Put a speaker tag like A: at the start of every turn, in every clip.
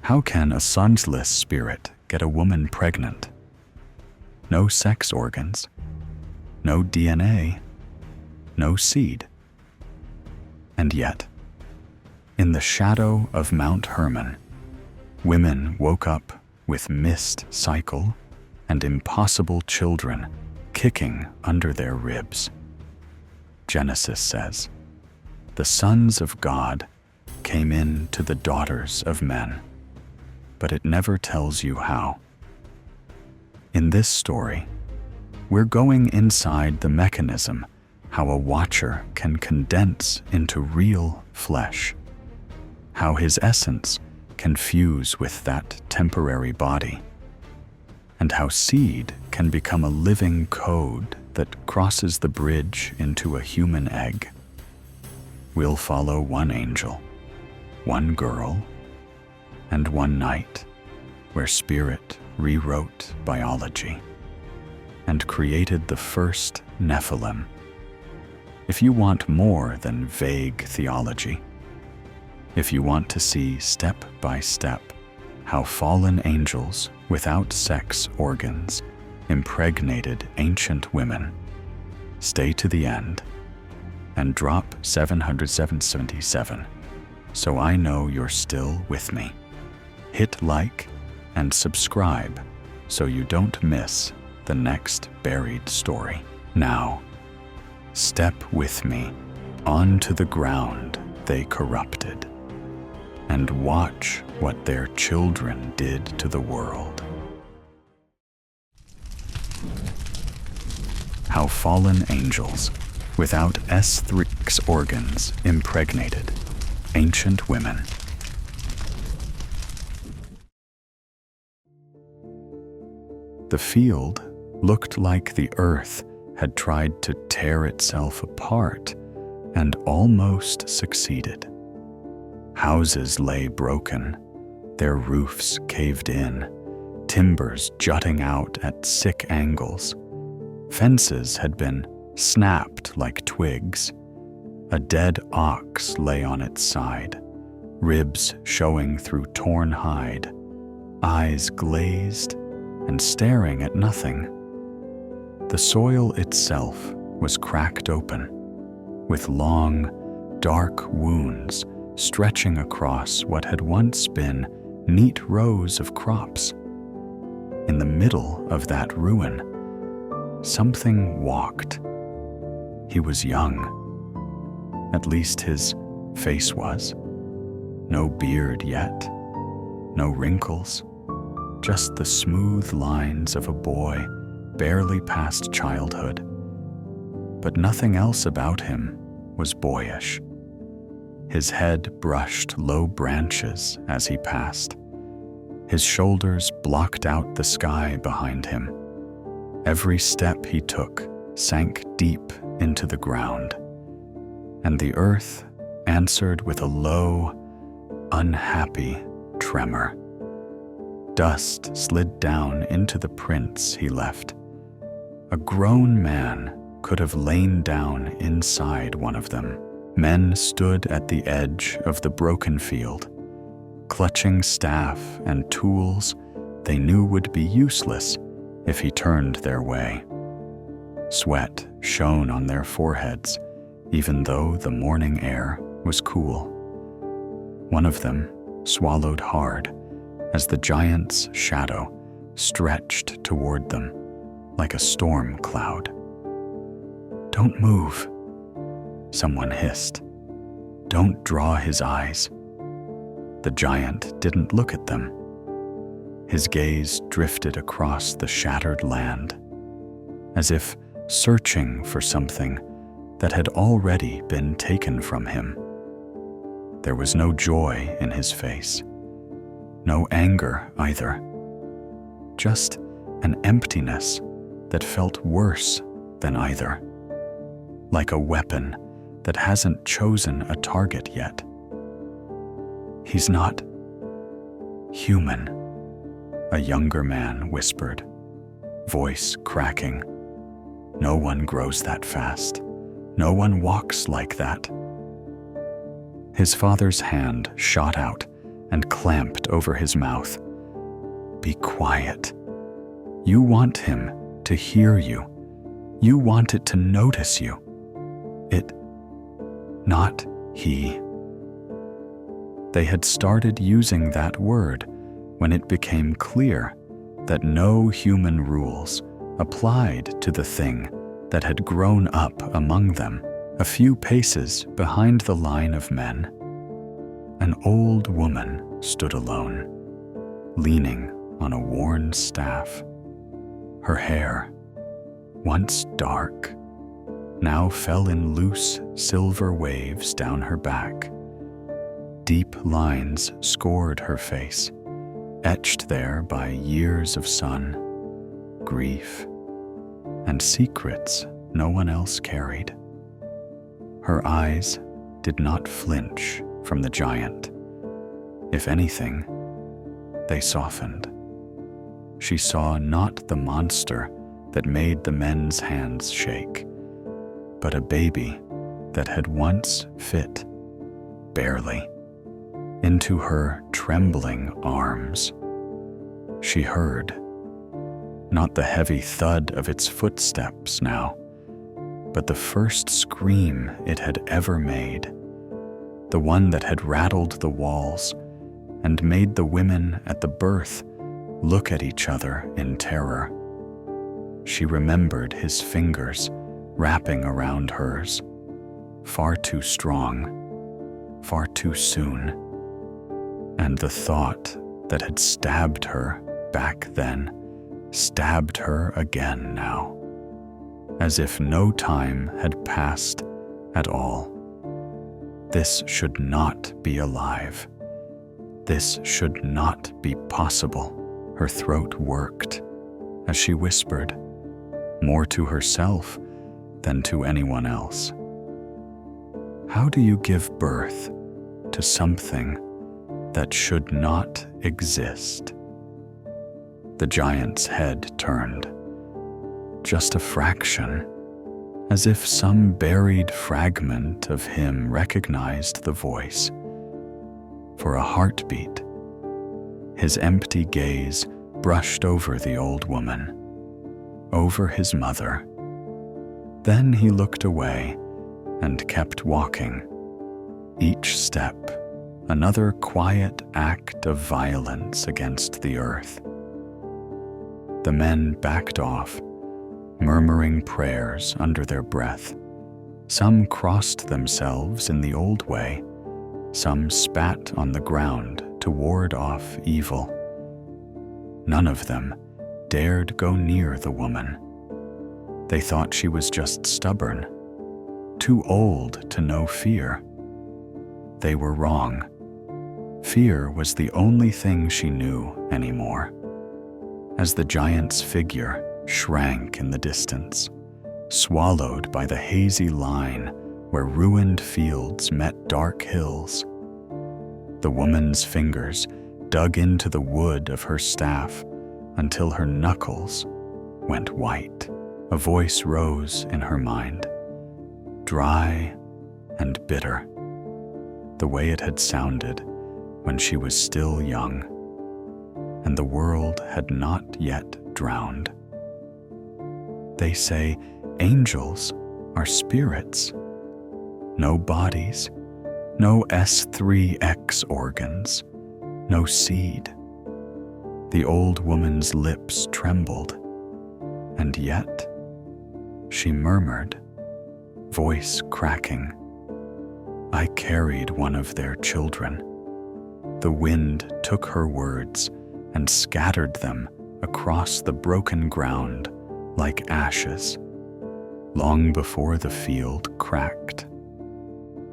A: How can a sonless spirit get a woman pregnant? No sex organs, no DNA, no seed. And yet, in the shadow of Mount Hermon, women woke up with missed cycle and impossible children kicking under their ribs. Genesis says, "The sons of God came in to the daughters of men," but it never tells you how. In this story, we're going inside the mechanism how a watcher can condense into real flesh, how his essence can fuse with that temporary body, and how seed can become a living code that crosses the bridge into a human egg. We'll follow one angel, one girl, and one night where spirit rewrote biology and created the first Nephilim. If you want more than vague theology, if you want to see step by step how fallen angels without sex organs impregnated ancient women, stay to the end and drop 777 so I know you're still with me. Hit like and subscribe so you don't miss the next buried story. Now, step with me onto the ground they corrupted and watch what their children did to the world. How fallen angels without S3x organs impregnated ancient women. The field looked like the earth had tried to tear itself apart and almost succeeded. Houses lay broken, their roofs caved in, timbers jutting out at sick angles. Fences had been snapped like twigs. A dead ox lay on its side, ribs showing through torn hide, eyes glazed and staring at nothing. The soil itself was cracked open, with long, dark wounds stretching across what had once been neat rows of crops. In the middle of that ruin, something walked. He was young. At least his face was. No beard yet, no wrinkles, just the smooth lines of a boy barely past childhood. But nothing else about him was boyish. His head brushed low branches as he passed. His shoulders blocked out the sky behind him. Every step he took sank deep into the ground, and the earth answered with a low, unhappy tremor. Dust slid down into the prints he left. A grown man could have lain down inside one of them. Men stood at the edge of the broken field, clutching staff and tools they knew would be useless if he turned their way. Sweat shone on their foreheads, even though the morning air was cool. One of them swallowed hard as the giant's shadow stretched toward them like a storm cloud. "Don't move," someone hissed. "Don't draw his eyes." The giant didn't look at them. His gaze drifted across the shattered land, as if searching for something that had already been taken from him. There was no joy in his face, no anger either, just an emptiness that felt worse than either, like a weapon that hasn't chosen a target yet. "He's not human," a younger man whispered, voice cracking. "No one grows that fast. No one walks like that." His father's hand shot out and clamped over his mouth. "Be quiet. You want him to hear you. You want it to notice you. It, not he." They had started using that word when it became clear that no human rules applied to the thing that had grown up among them a few paces behind the line of men. An old woman stood alone, leaning on a worn staff. Her hair, once dark, now fell in loose silver waves down her back. Deep lines scored her face, etched there by years of sun, grief, and secrets no one else carried. Her eyes did not flinch from the giant. If anything, they softened. She saw not the monster that made the men's hands shake, but a baby that had once fit, barely, into her trembling arms. She heard, not the heavy thud of its footsteps now, but the first scream it had ever made, the one that had rattled the walls and made the women at the birth look at each other in terror. She remembered his fingers wrapping around hers, far too strong, far too soon, and the thought that had stabbed her back then stabbed her again now, as if no time had passed at all. This should not be alive. This should not be possible. Her throat worked as she whispered, more to herself than to anyone else. How do you give birth to something that should not exist? The giant's head turned, just a fraction, as if some buried fragment of him recognized the voice. For a heartbeat, his empty gaze brushed over the old woman, over his mother. Then he looked away and kept walking, each step another quiet act of violence against the earth. The men backed off, murmuring prayers under their breath. Some crossed themselves in the old way, some spat on the ground to ward off evil. None of them dared go near the woman. They thought she was just stubborn, too old to know fear. They were wrong. Fear was the only thing she knew anymore. As the giant's figure shrank in the distance, swallowed by the hazy line where ruined fields met dark hills, the woman's fingers dug into the wood of her staff until her knuckles went white. A voice rose in her mind, dry and bitter, the way it had sounded when she was still young, and the world had not yet drowned. They say angels are spirits, no bodies, no S3x organs, no seed. The old woman's lips trembled, and yet she murmured, voice cracking, "I carried one of their children." The wind took her words and scattered them across the broken ground like ashes, long before the field cracked,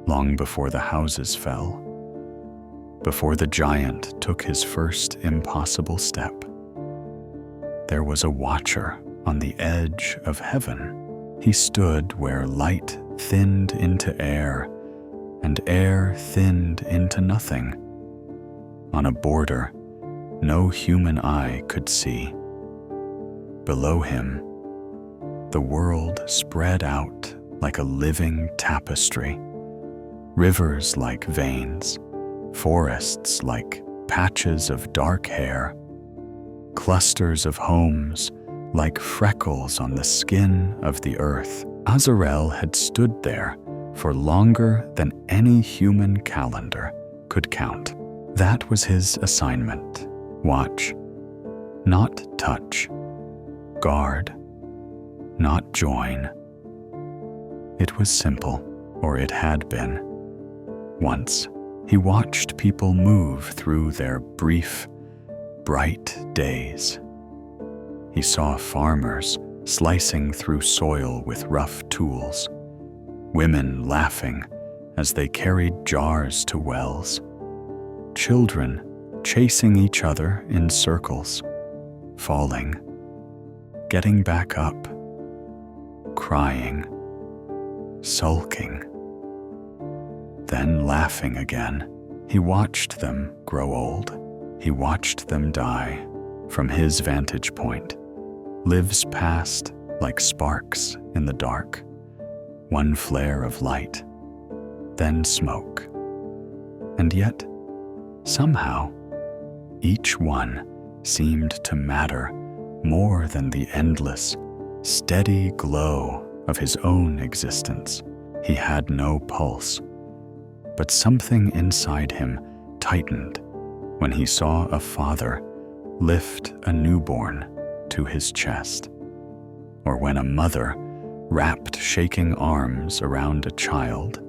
A: long before the houses fell, before the giant took his first impossible step. There was a watcher on the edge of heaven. He stood where light thinned into air and air thinned into nothing, on a border no human eye could see. Below him, the world spread out like a living tapestry, rivers like veins, forests like patches of dark hair, clusters of homes like freckles on the skin of the earth. Azarel had stood there for longer than any human calendar could count. That was his assignment. Watch, not touch. Guard, not join. It was simple, or it had been. Once, he watched people move through their brief, bright days. He saw farmers slicing through soil with rough tools, women laughing as they carried jars to wells, children chasing each other in circles, falling, getting back up, crying, sulking, then laughing again. He watched them grow old. He watched them die. From his vantage point, lives passed like sparks in the dark, one flare of light, then smoke. And yet, somehow, each one seemed to matter more than the endless, steady glow of his own existence. He had no pulse, but something inside him tightened when he saw a father lift a newborn to his chest, or when a mother wrapped shaking arms around a child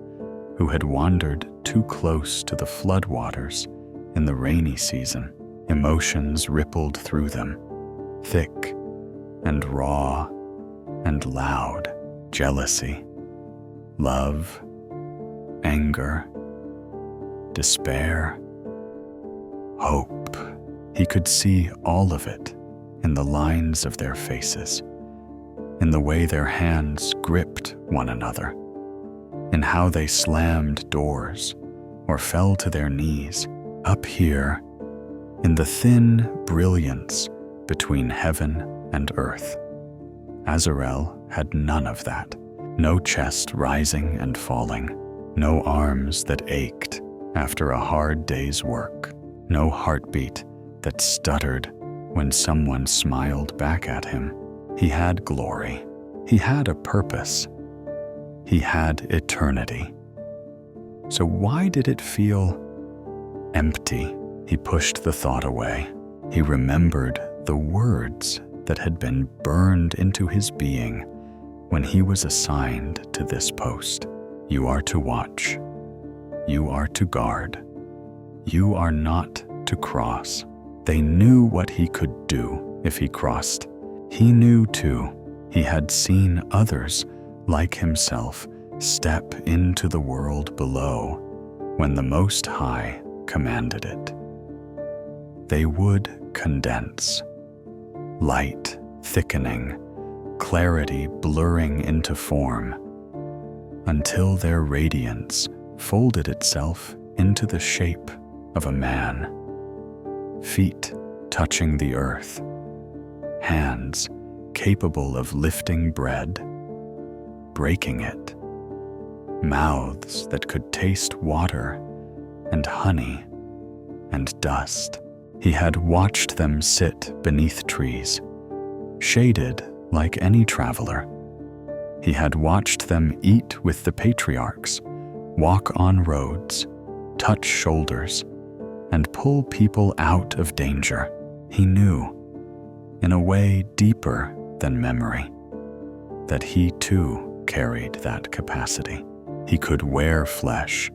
A: who had wandered too close to the floodwaters in the rainy season. Emotions rippled through them, thick and raw and loud. Jealousy, love, anger, despair, hope. He could see all of it in the lines of their faces, in the way their hands gripped one another, in how they slammed doors or fell to their knees. Up here, in the thin brilliance between heaven and earth, Azarel had none of that. No chest rising and falling, no arms that ached after a hard day's work, no heartbeat that stuttered when someone smiled back at him. He had glory. He had a purpose. He had eternity. So why did it feel empty? He pushed the thought away. He remembered the words that had been burned into his being when he was assigned to this post. You are to watch. You are to guard. You are not to cross. They knew what he could do if he crossed. He knew too. He had seen others like himself step into the world below when the Most High commanded it. They would condense, light thickening, clarity blurring into form, until their radiance folded itself into the shape of a man, feet touching the earth, hands capable of lifting bread, breaking it, mouths that could taste water and honey and dust. He had watched them sit beneath trees, shaded like any traveler. He had watched them eat with the patriarchs, walk on roads, touch shoulders, and pull people out of danger. He knew, in a way deeper than memory, that he too carried that capacity. He could wear flesh.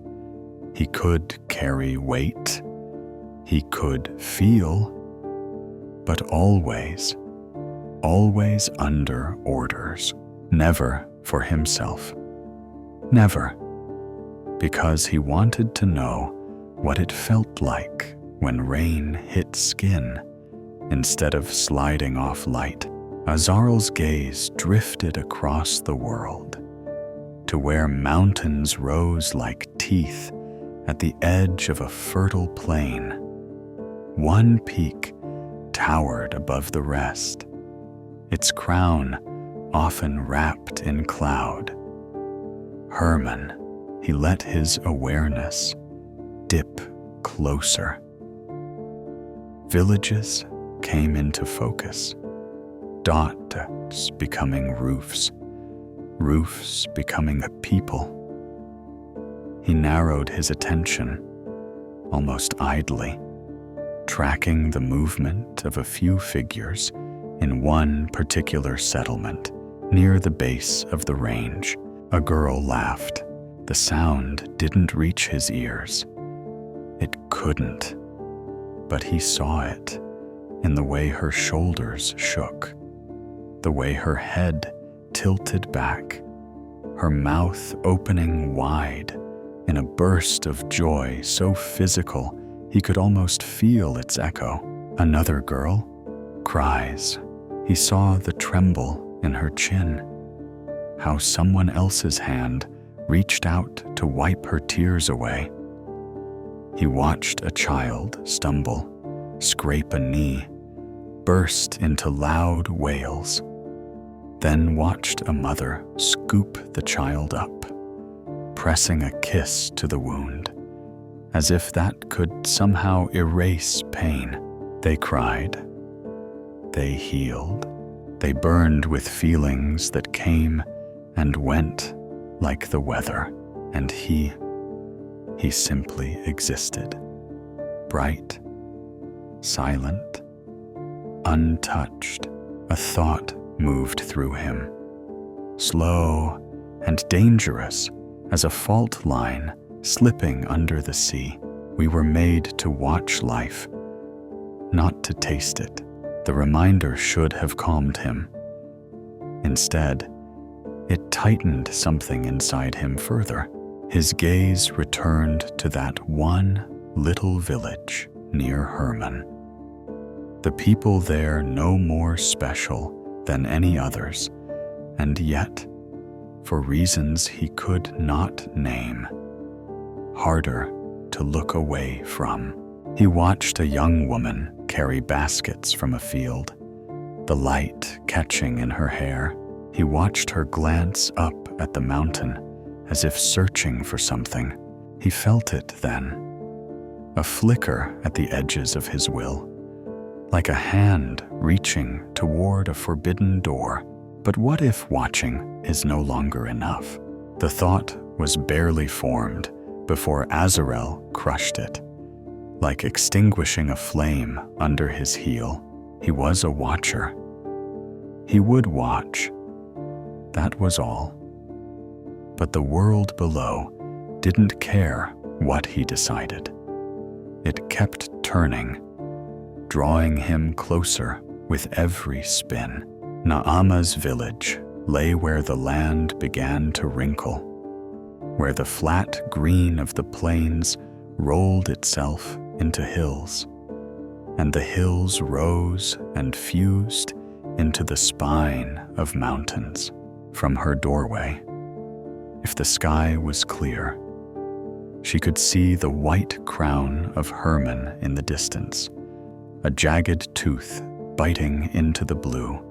A: He could carry weight. He could feel, but always under orders. Never for himself. Never, because he wanted to know what it felt like when rain hit skin instead of sliding off light. Azarel's gaze drifted across the world to where mountains rose like teeth at the edge of a fertile plain. One peak towered above the rest, its crown often wrapped in cloud. Hermon, he let his awareness dip closer, Villages came into focus, dots becoming roofs, roofs becoming a people. He narrowed his attention, almost idly, tracking the movement of a few figures in one particular settlement near the base of the range. A girl laughed. The sound didn't reach his ears. It couldn't, but he saw it in the way her shoulders shook, the way her head tilted back, her mouth opening wide in a burst of joy so physical he could almost feel its echo. Another girl? Cries. He saw the tremble in her chin, how someone else's hand reached out to wipe her tears away. He watched a child stumble, scrape a knee, burst into loud wails, then watched a mother scoop the child up, pressing a kiss to the wound, as if that could somehow erase pain. They cried. They healed. They burned with feelings that came and went like the weather, and he simply existed, bright, silent, untouched. A thought moved through him, slow and dangerous as a fault line slipping under the sea. We were made to watch life, not to taste it. The reminder should have calmed him. Instead, it tightened something inside him further. His gaze returned to that one little village near Hermon. The people there no more special than any others, and yet, for reasons he could not name, harder to look away from. He watched a young woman carry baskets from a field, the light catching in her hair. He watched her glance up at the mountain as if searching for something. He felt it then, a flicker at the edges of his will, like a hand reaching toward a forbidden door. But what if watching is no longer enough? The thought was barely formed before Azarel crushed it, like extinguishing a flame under his heel. He was a watcher. He would watch. That was all. But the world below didn't care what he decided. It kept turning, drawing him closer with every spin. Naama's village lay where the land began to wrinkle, where the flat green of the plains rolled itself into hills, and the hills rose and fused into the spine of mountains. From her doorway, if the sky was clear, she could see the white crown of Hermon in the distance, a jagged tooth biting into the blue.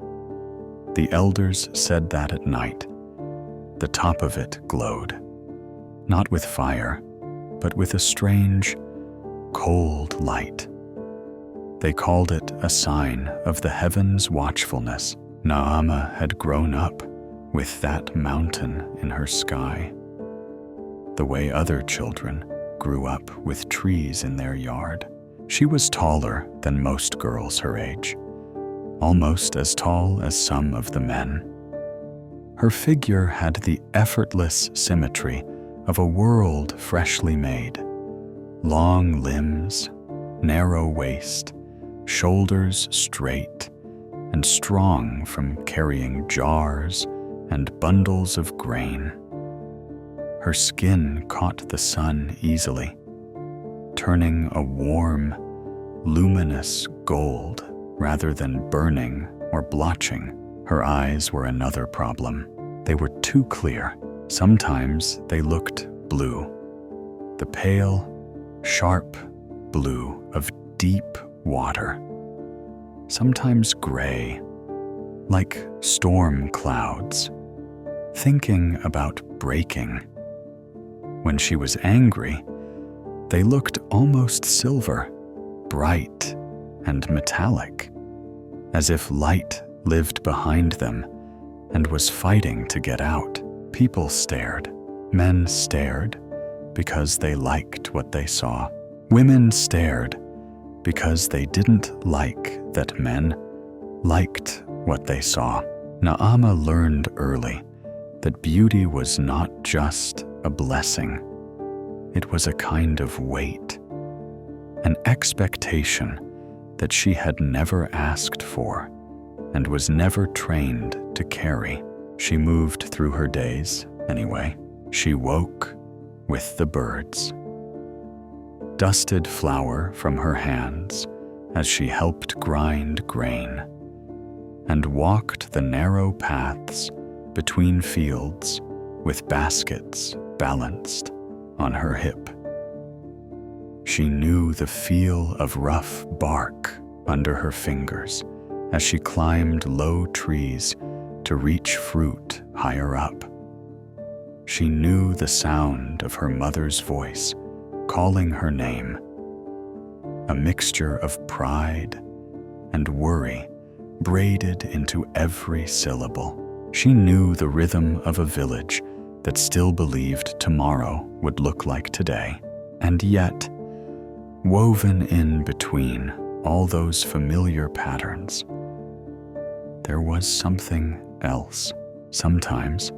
A: The elders said that at night, the top of it glowed, not with fire, but with a strange, cold light. They called it a sign of the heavens' watchfulness. Naama had grown up with that mountain in her sky, the way other children grew up with trees in their yard. She was taller than most girls her age, almost as tall as some of the men. Her figure had the effortless symmetry of a world freshly made. Long limbs, narrow waist, shoulders straight and strong from carrying jars and bundles of grain. Her skin caught the sun easily, turning a warm, luminous gold rather than burning or blotching. Her eyes were another problem. They were too clear. Sometimes they looked blue, the pale, sharp blue of deep water. Sometimes gray, like storm clouds, thinking about breaking. When she was angry, they looked almost silver, bright and metallic, as if light lived behind them and was fighting to get out. People stared. Men stared because they liked what they saw. Women stared because they didn't like that men liked what they saw. Naama learned early that beauty was not just a blessing. It was a kind of weight, an expectation that she had never asked for and was never trained to carry. She moved through her days anyway. She woke with the birds, dusted flour from her hands as she helped grind grain, and walked the narrow paths between fields with baskets balanced on her hip. She knew the feel of rough bark under her fingers as she climbed low trees to reach fruit higher up. She knew the sound of her mother's voice calling her name, a mixture of pride and worry braided into every syllable. She knew the rhythm of a village that still believed tomorrow would look like today. And yet, woven in between all those familiar patterns, there was something else. Sometimes,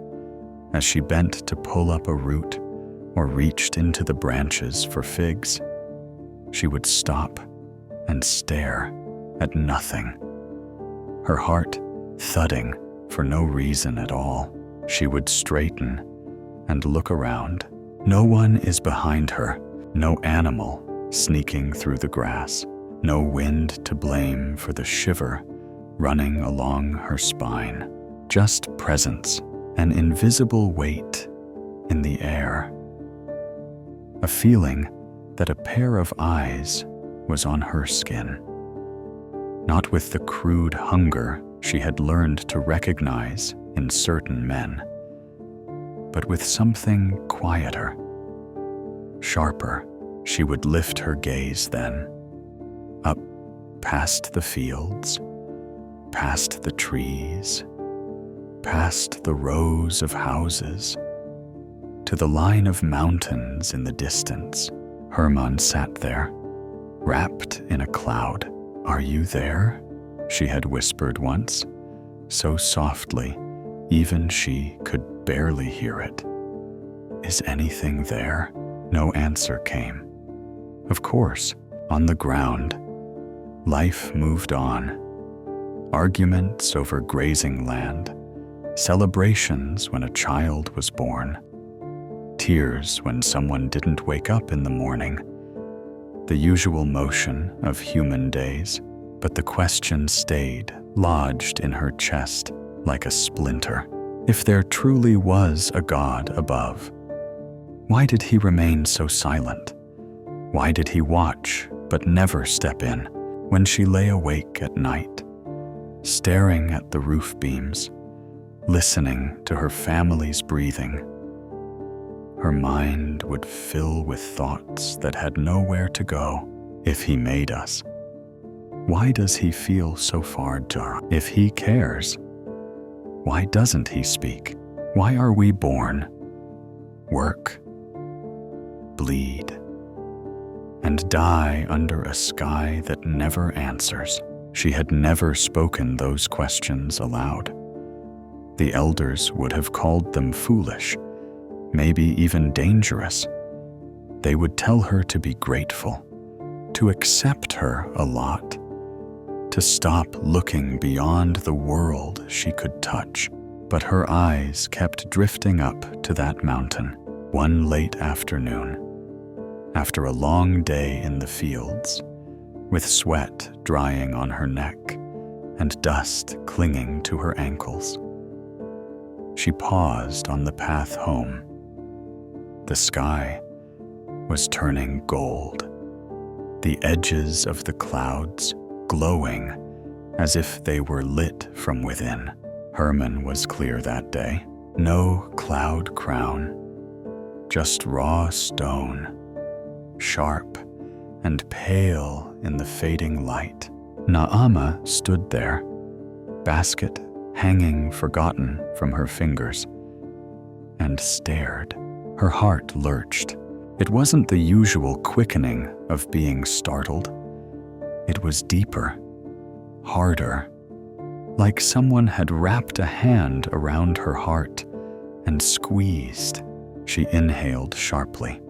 A: as she bent to pull up a root or reached into the branches for figs, she would stop and stare at nothing, her heart thudding for no reason at all. She would straighten and look around. No one is behind her, no animal sneaking through the grass, no wind to blame for the shiver running along her spine. Just presence, an invisible weight in the air, a feeling that a pair of eyes was on her skin, not with the crude hunger she had learned to recognize in certain men, but with something quieter, sharper. She would lift her gaze then, up past the fields, past the trees, past the rows of houses, to the line of mountains in the distance. Hermann sat there, wrapped in a cloud. "Are you there?" she had whispered once, so softly even she could barely hear it. "Is anything there?" No answer came. Of course, on the ground, life moved on. Arguments over grazing land, celebrations when a child was born, tears when someone didn't wake up in the morning, the usual motion of human days. But the question stayed lodged in her chest like a splinter. If there truly was a God above, why did he remain so silent? Why did he watch but never step in? When she lay awake at night, staring at the roof beams, listening to her family's breathing, her mind would fill with thoughts that had nowhere to go. If he made us, why does he feel so far to? If he cares, why doesn't he speak? Why are we born, work, bleed, and die under a sky that never answers? She had never spoken those questions aloud. The elders would have called them foolish, maybe even dangerous. They would tell her to be grateful, to accept her a lot, to stop looking beyond the world she could touch. But her eyes kept drifting up to that mountain. One late afternoon, after a long day in the fields, with sweat drying on her neck and dust clinging to her ankles, she paused on the path home. The sky was turning gold, the edges of the clouds glowing as if they were lit from within. Hermann was clear that day. No cloud crown, just raw stone, sharp and pale in the fading light. Naama stood there, basket hanging forgotten from her fingers, and stared. Her heart lurched. It wasn't the usual quickening of being startled. It was deeper, harder, like someone had wrapped a hand around her heart and squeezed. She inhaled sharply,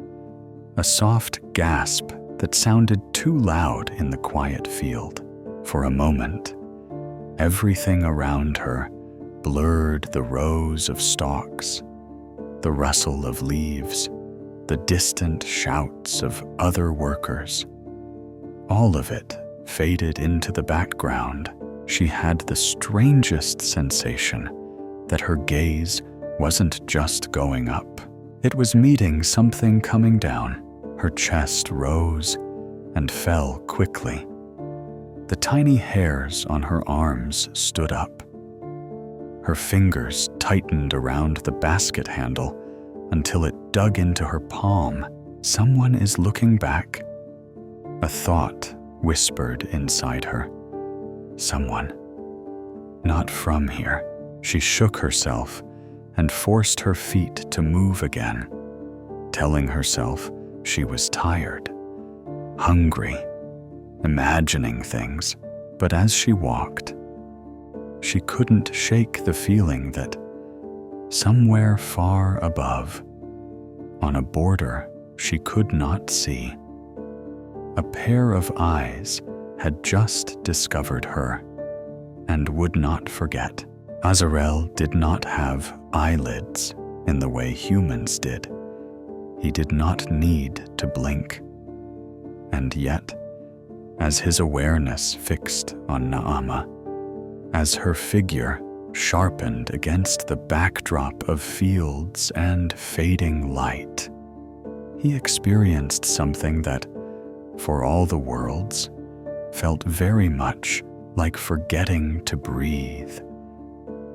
A: a soft gasp that sounded too loud in the quiet field. For a moment, everything around her blurred: the rows of stalks, the rustle of leaves, the distant shouts of other workers. All of it faded into the background. She had the strangest sensation that her gaze wasn't just going up. It was meeting something coming down. Her chest rose and fell quickly. The tiny hairs on her arms stood up. Her fingers tightened around the basket handle until it dug into her palm. Someone is looking back. A thought whispered inside her. Someone. Not from here. She shook herself and forced her feet to move again, telling herself she was tired, hungry, imagining things. But as she walked, she couldn't shake the feeling that somewhere far above, on a border she could not see, a pair of eyes had just discovered her and would not forget. Azrael did not have eyelids in the way humans did. He did not need to blink. And yet, as his awareness fixed on Naama, as her figure sharpened against the backdrop of fields and fading light, he experienced something that, for all the worlds, felt very much like forgetting to breathe.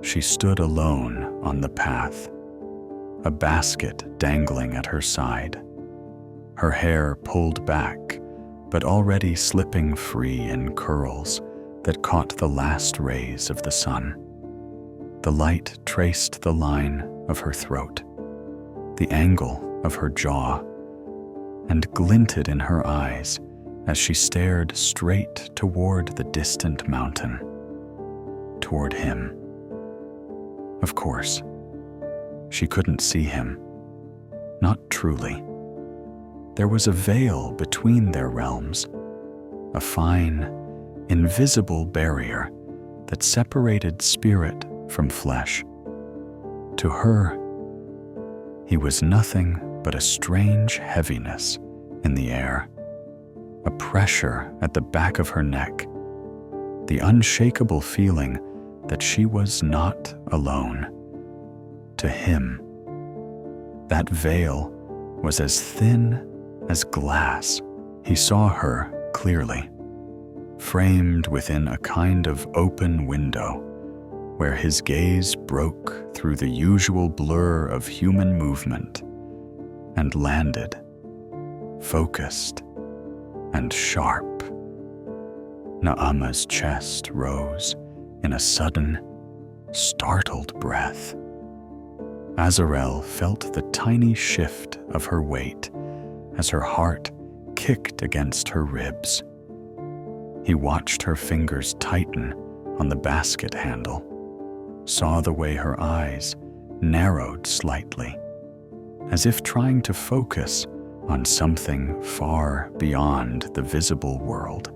A: She stood alone on the path, a basket dangling at her side, her hair pulled back, but already slipping free in curls that caught the last rays of the sun. The light traced the line of her throat, the angle of her jaw, and glinted in her eyes as she stared straight toward the distant mountain, toward him. Of course, she couldn't see him, not truly. There was a veil between their realms, a fine, invisible barrier that separated spirit from flesh. To her, he was nothing but a strange heaviness in the air, a pressure at the back of her neck, the unshakable feeling that she was not alone. To him, that veil was as thin as glass. He saw her clearly, framed within a kind of open window, where his gaze broke through the usual blur of human movement and landed, focused and sharp. Naama's chest rose in a sudden, startled breath. Azrael felt the tiny shift of her weight as her heart kicked against her ribs. He watched her fingers tighten on the basket handle, saw the way her eyes narrowed slightly, as if trying to focus on something far beyond the visible world.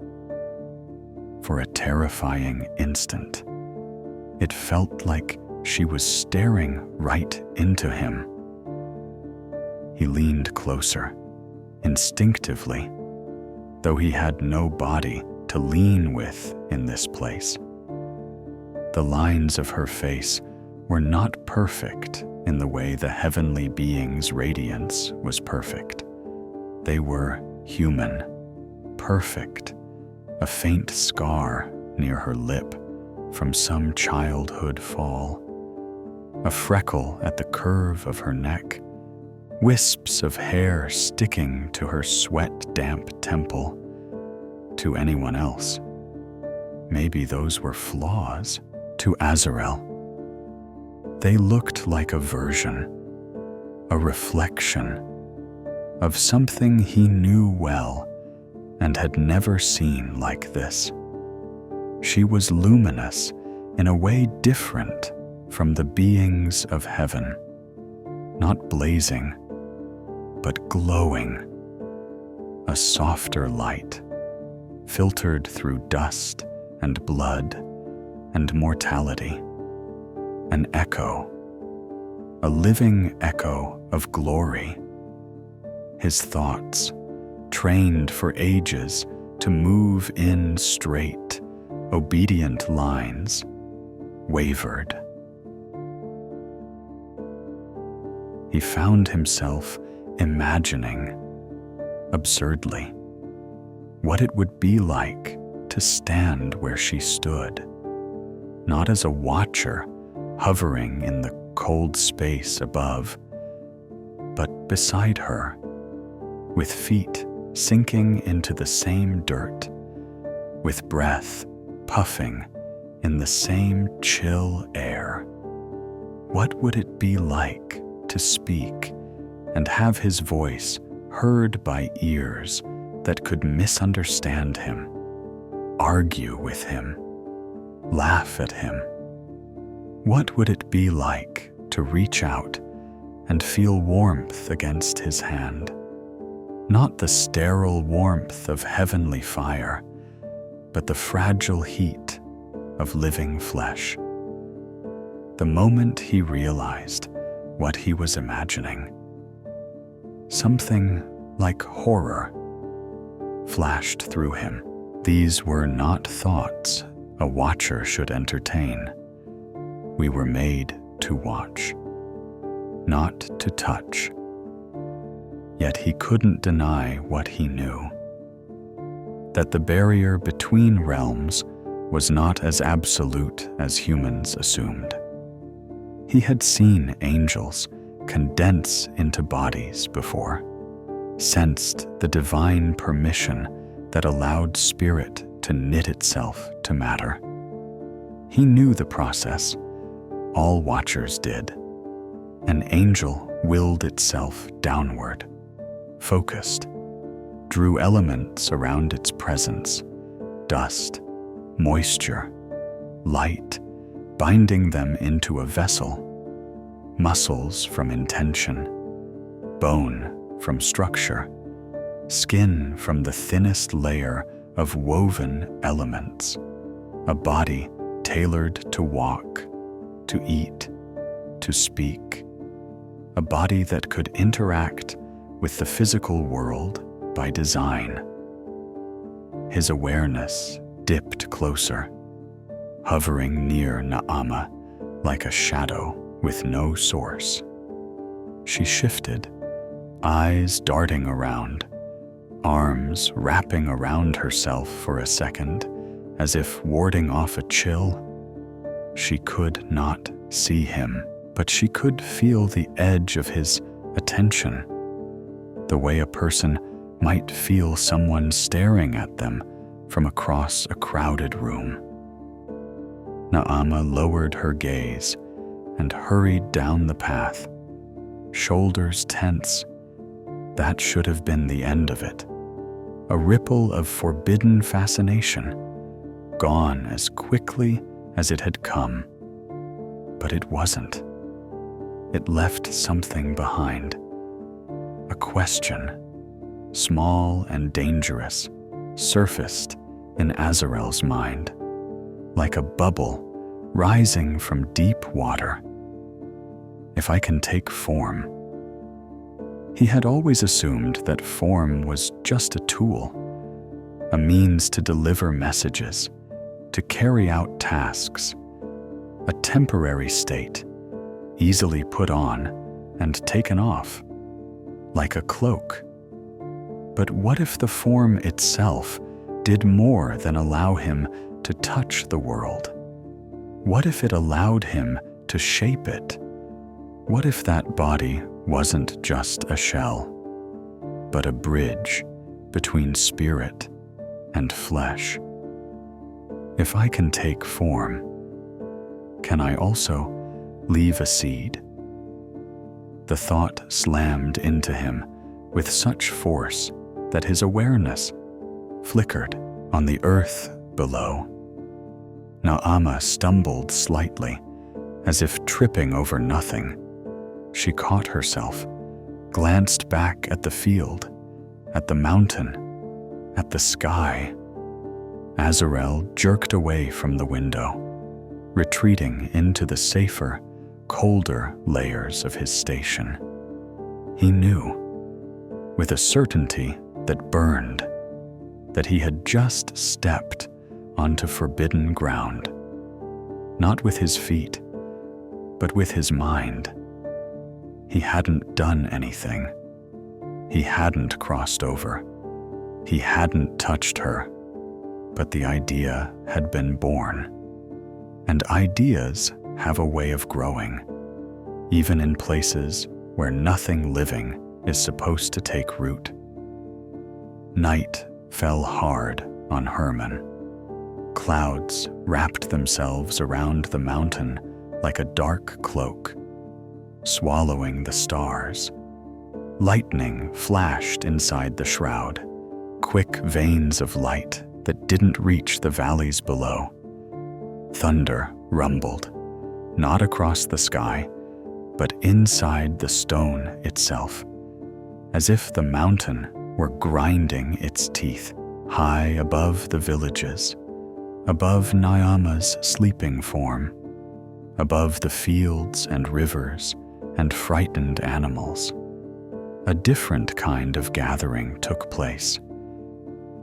A: For a terrifying instant, it felt like she was staring right into him. He leaned closer, instinctively, though he had no body to lean with in this place. The lines of her face were not perfect in the way the heavenly being's radiance was perfect. They were human, perfect, a faint scar near her lip from some childhood fall, a freckle at the curve of her neck, wisps of hair sticking to her sweat-damp temple. To anyone else, maybe those were flaws, to Azrael. They looked like a version, a reflection of something he knew well and had never seen like this. She was luminous in a way different from the beings of heaven, not blazing, but glowing, a softer light, filtered through dust and blood and mortality, an echo, a living echo of glory. His thoughts, trained for ages to move in straight, obedient lines, wavered. He found himself imagining, absurdly, what it would be like to stand where she stood, not as a watcher hovering in the cold space above, but beside her, with feet sinking into the same dirt, with breath puffing in the same chill air. What would it be like to speak and have his voice heard by ears that could misunderstand him, argue with him, laugh at him? What would it be like to reach out and feel warmth against his hand? Not the sterile warmth of heavenly fire, but the fragile heat of living flesh. The moment he realized what he was imagining, something like horror flashed through him. These were not thoughts a watcher should entertain. We were made to watch, not to touch. Yet he couldn't deny what he knew, that the barrier between realms was not as absolute as humans assumed. He had seen angels condense into bodies before, sensed the divine permission that allowed spirit to knit itself to matter. He knew the process. All watchers did. An angel willed itself downward, focused, drew elements around its presence, dust, moisture, light, binding them into a vessel, muscles from intention, bone from structure, skin from the thinnest layer of woven elements, a body tailored to walk, to eat, to speak, a body that could interact with the physical world by design. His awareness dipped closer, hovering near Naama like a shadow with no source. She shifted, eyes darting around, arms wrapping around herself for a second, as if warding off a chill. She could not see him, but she could feel the edge of his attention, the way a person might feel someone staring at them from across a crowded room. Naama lowered her gaze and hurried down the path, shoulders tense. That should have been the end of it. A ripple of forbidden fascination, gone as quickly as it had come. But it wasn't. It left something behind. A question, small and dangerous, surfaced in Azrael's mind, like a bubble rising from deep water. If I can take form. He had always assumed that form was just a tool, a means to deliver messages, to carry out tasks, a temporary state, easily put on and taken off, like a cloak. But what if the form itself did more than allow him to touch the world? What if it allowed him to shape it? What if that body wasn't just a shell, but a bridge between spirit and flesh? If I can take form, can I also leave a seed? The thought slammed into him with such force that his awareness flickered on the earth below. Naama stumbled slightly, as if tripping over nothing. She caught herself, glanced back at the field, at the mountain, at the sky. Azarel jerked away from the window, retreating into the safer, colder layers of his station. He knew, with a certainty that burned, that he had just stepped onto forbidden ground, not with his feet, but with his mind. He hadn't done anything. He hadn't crossed over. He hadn't touched her, but the idea had been born. And ideas have a way of growing, even in places where nothing living is supposed to take root. Night fell hard on Herman. Clouds wrapped themselves around the mountain like a dark cloak, swallowing the stars. Lightning flashed inside the shroud, quick veins of light that didn't reach the valleys below. Thunder rumbled, not across the sky, but inside the stone itself, as if the mountain were grinding its teeth high above the villages, above Naama's sleeping form, above the fields and rivers and frightened animals. A different kind of gathering took place.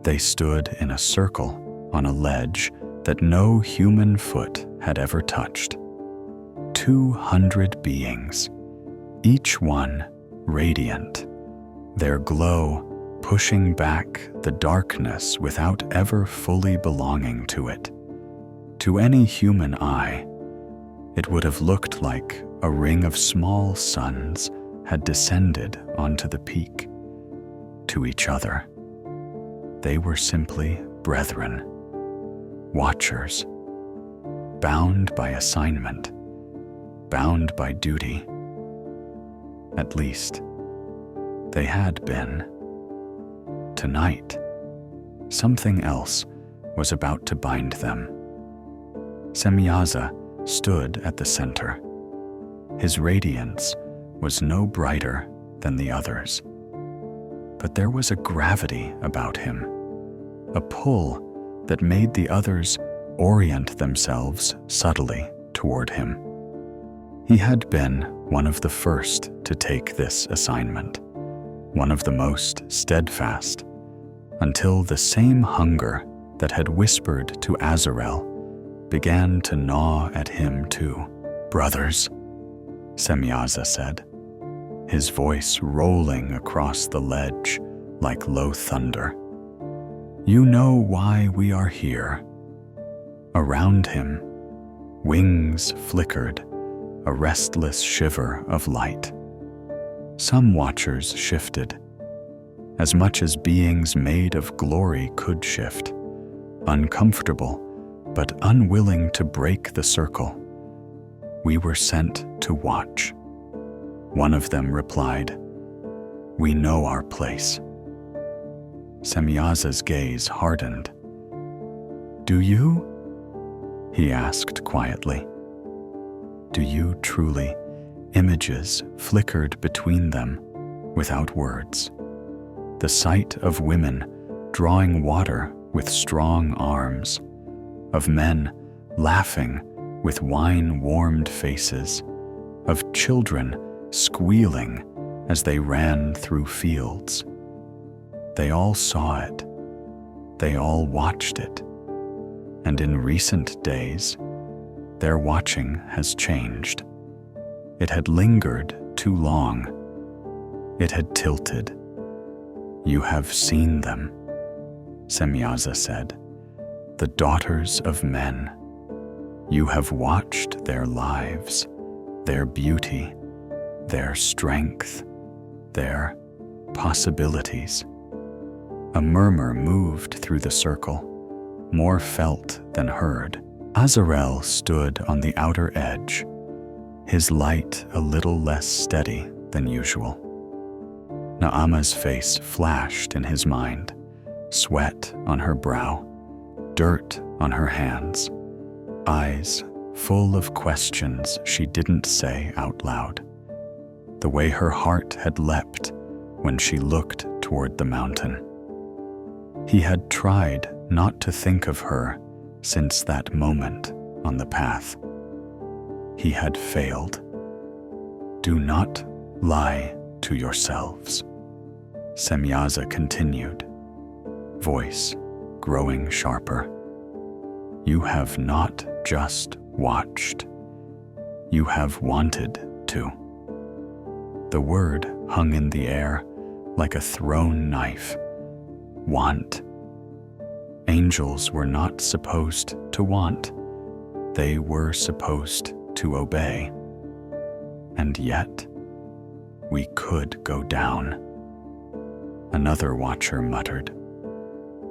A: They stood in a circle on a ledge that no human foot had ever touched. 200 beings, each one radiant, their glow pushing back the darkness without ever fully belonging to it. To any human eye, it would have looked like a ring of small suns had descended onto the peak. To each other, they were simply brethren, watchers, bound by assignment, bound by duty. At least, they had been. Tonight, something else was about to bind them. Semyaza stood at the center. His radiance was no brighter than the others. But there was a gravity about him, a pull that made the others orient themselves subtly toward him. He had been one of the first to take this assignment, one of the most steadfast, until the same hunger that had whispered to Azarel began to gnaw at him too. "Brothers," Semyaza said, his voice rolling across the ledge like low thunder. "You know why we are here." Around him, wings flickered, a restless shiver of light. Some watchers shifted, as much as beings made of glory could shift, uncomfortable but unwilling to break the circle. "We were sent to watch." One of them replied, "We know our place." Semyaza's gaze hardened. "Do you?" he asked quietly. "Do you truly?" Images flickered between them without words. The sight of women drawing water with strong arms, of men laughing with wine-warmed faces, of children squealing as they ran through fields. They all saw it. They all watched it. And in recent days, their watching has changed. It had lingered too long. It had tilted. "You have seen them," Semyaza said, "the daughters of men. You have watched their lives, their beauty, their strength, their possibilities." A murmur moved through the circle, more felt than heard. Azarel stood on the outer edge, his light a little less steady than usual. Naama's face flashed in his mind, sweat on her brow, dirt on her hands, eyes full of questions she didn't say out loud. The way her heart had leapt when she looked toward the mountain. He had tried not to think of her since that moment on the path. He had failed. Do not lie to yourselves, Semyaza continued, voice growing sharper. You have not just watched. You have wanted to. The word hung in the air like a thrown knife. Want. Angels were not supposed to want. They were supposed to obey. And yet, we could go down. Another watcher muttered,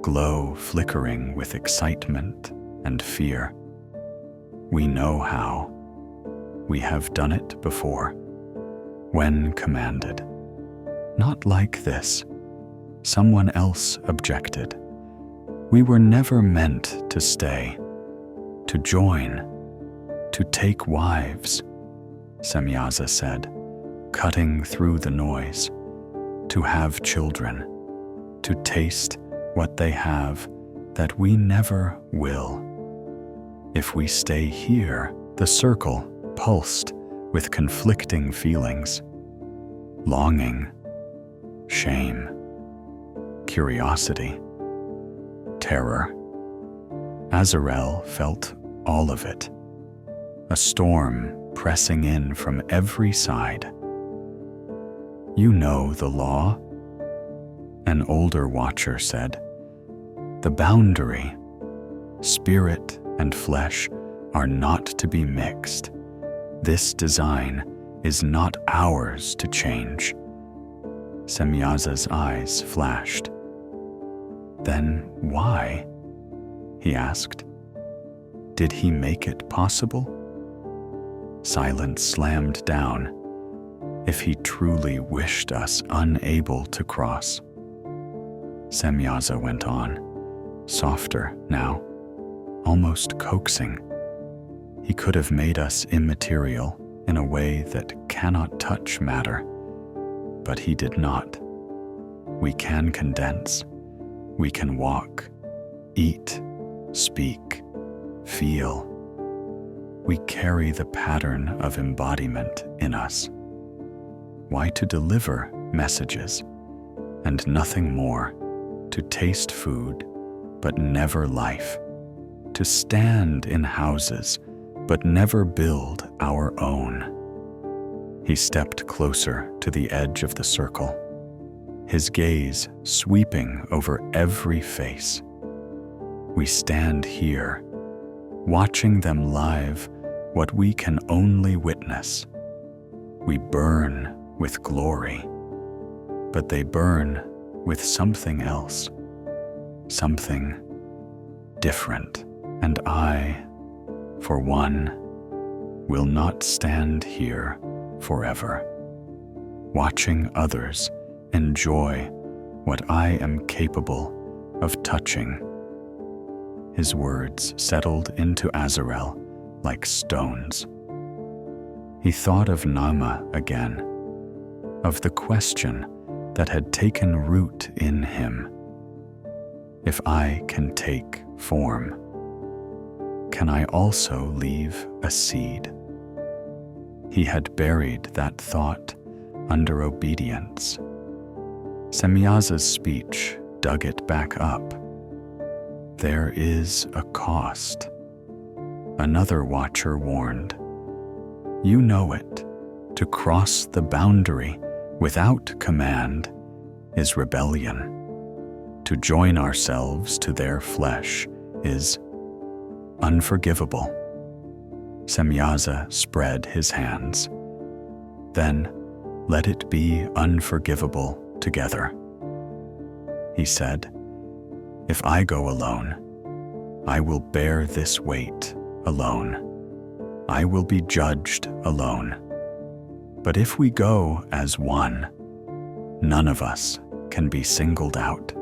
A: glow flickering with excitement and fear. We know how. We have done it before, when commanded. Not like this. Someone else objected. We were never meant to stay, to join, to take wives, Semyaza said, cutting through the noise, to have children, to taste what they have that we never will. If we stay here, the circle pulsed with conflicting feelings, longing, shame, curiosity, terror. Azarel felt all of it, a storm pressing in from every side. You know the law, an older watcher said. The boundary, spirit and flesh, are not to be mixed. This design is not ours to change. Semyaza's eyes flashed. Then why? He asked. Did he make it possible? Silence slammed down. If he truly wished us unable to cross. Semyaza went on, softer now, almost coaxing. He could have made us immaterial in a way that cannot touch matter, but he did not. We can condense. We can walk, eat, speak, feel. We carry the pattern of embodiment in us. Why to deliver messages and nothing more, to taste food but never life, to stand in houses but never build our own? He stepped closer to the edge of the circle, his gaze sweeping over every face. We stand here, watching them live what we can only witness. We burn with glory, but they burn with something else, something different. And I, for one, will not stand here forever, watching others enjoy what I am capable of touching. His words settled into Azarel like stones. He thought of Naama again, of the question that had taken root in him. If I can take form, can I also leave a seed? He had buried that thought under obedience. Semyaza's speech dug it back up. There is a cost. Another watcher warned. You know it. To cross the boundary without command is rebellion. To join ourselves to their flesh is unforgivable. Semyaza spread his hands. Then let it be unforgivable together. He said, if I go alone, I will bear this weight alone. I will be judged alone. But if we go as one, none of us can be singled out.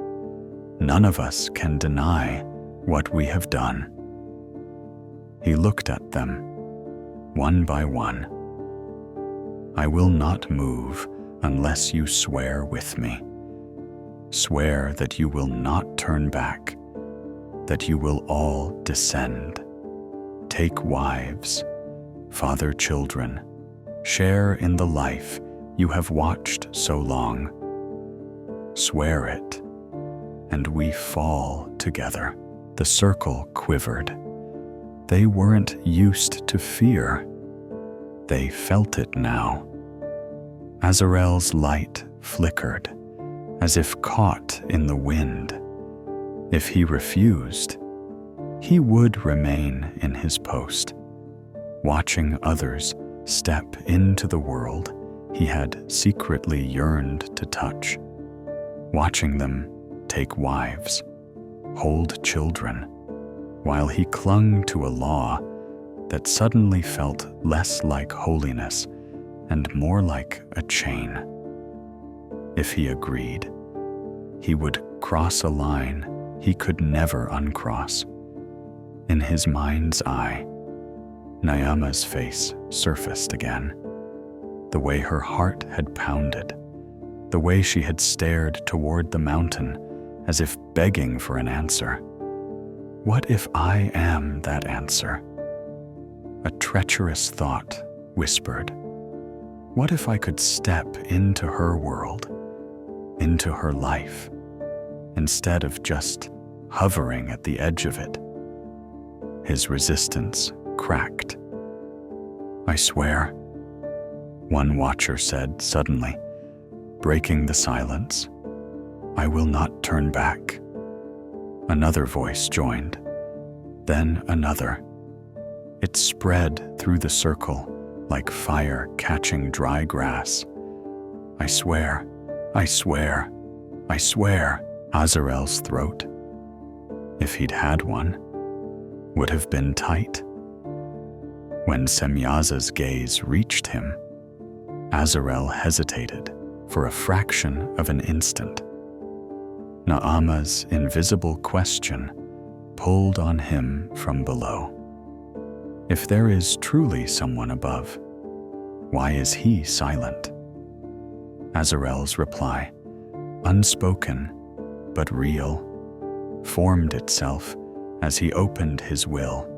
A: None of us can deny what we have done. He looked at them, one by one. I will not move unless you swear with me. Swear that you will not turn back, that you will all descend. Take wives, father children, share in the life you have watched so long. Swear it, and we fall together. The circle quivered. They weren't used to fear. They felt it now. Azarel's light flickered, as if caught in the wind. If he refused, he would remain in his post, watching others step into the world he had secretly yearned to touch, watching them take wives, hold children, while he clung to a law that suddenly felt less like holiness and more like a chain. If he agreed, he would cross a line he could never uncross. In his mind's eye, Naama's face surfaced again. The way her heart had pounded, the way she had stared toward the mountain as if begging for an answer. What if I am that answer? A treacherous thought whispered. What if I could step into her world, into her life, instead of just hovering at the edge of it? His resistance cracked. I swear, one watcher said suddenly, breaking the silence, I will not turn back. Another voice joined, then another. It spread through the circle like fire catching dry grass. I swear, I swear, I swear. Azarel's throat, if he'd had one, would have been tight. When Semyaza's gaze reached him, Azarel hesitated for a fraction of an instant. Naama's invisible question pulled on him from below. If there is truly someone above, why is he silent? Azarel's reply, unspoken but real, formed itself as he opened his will.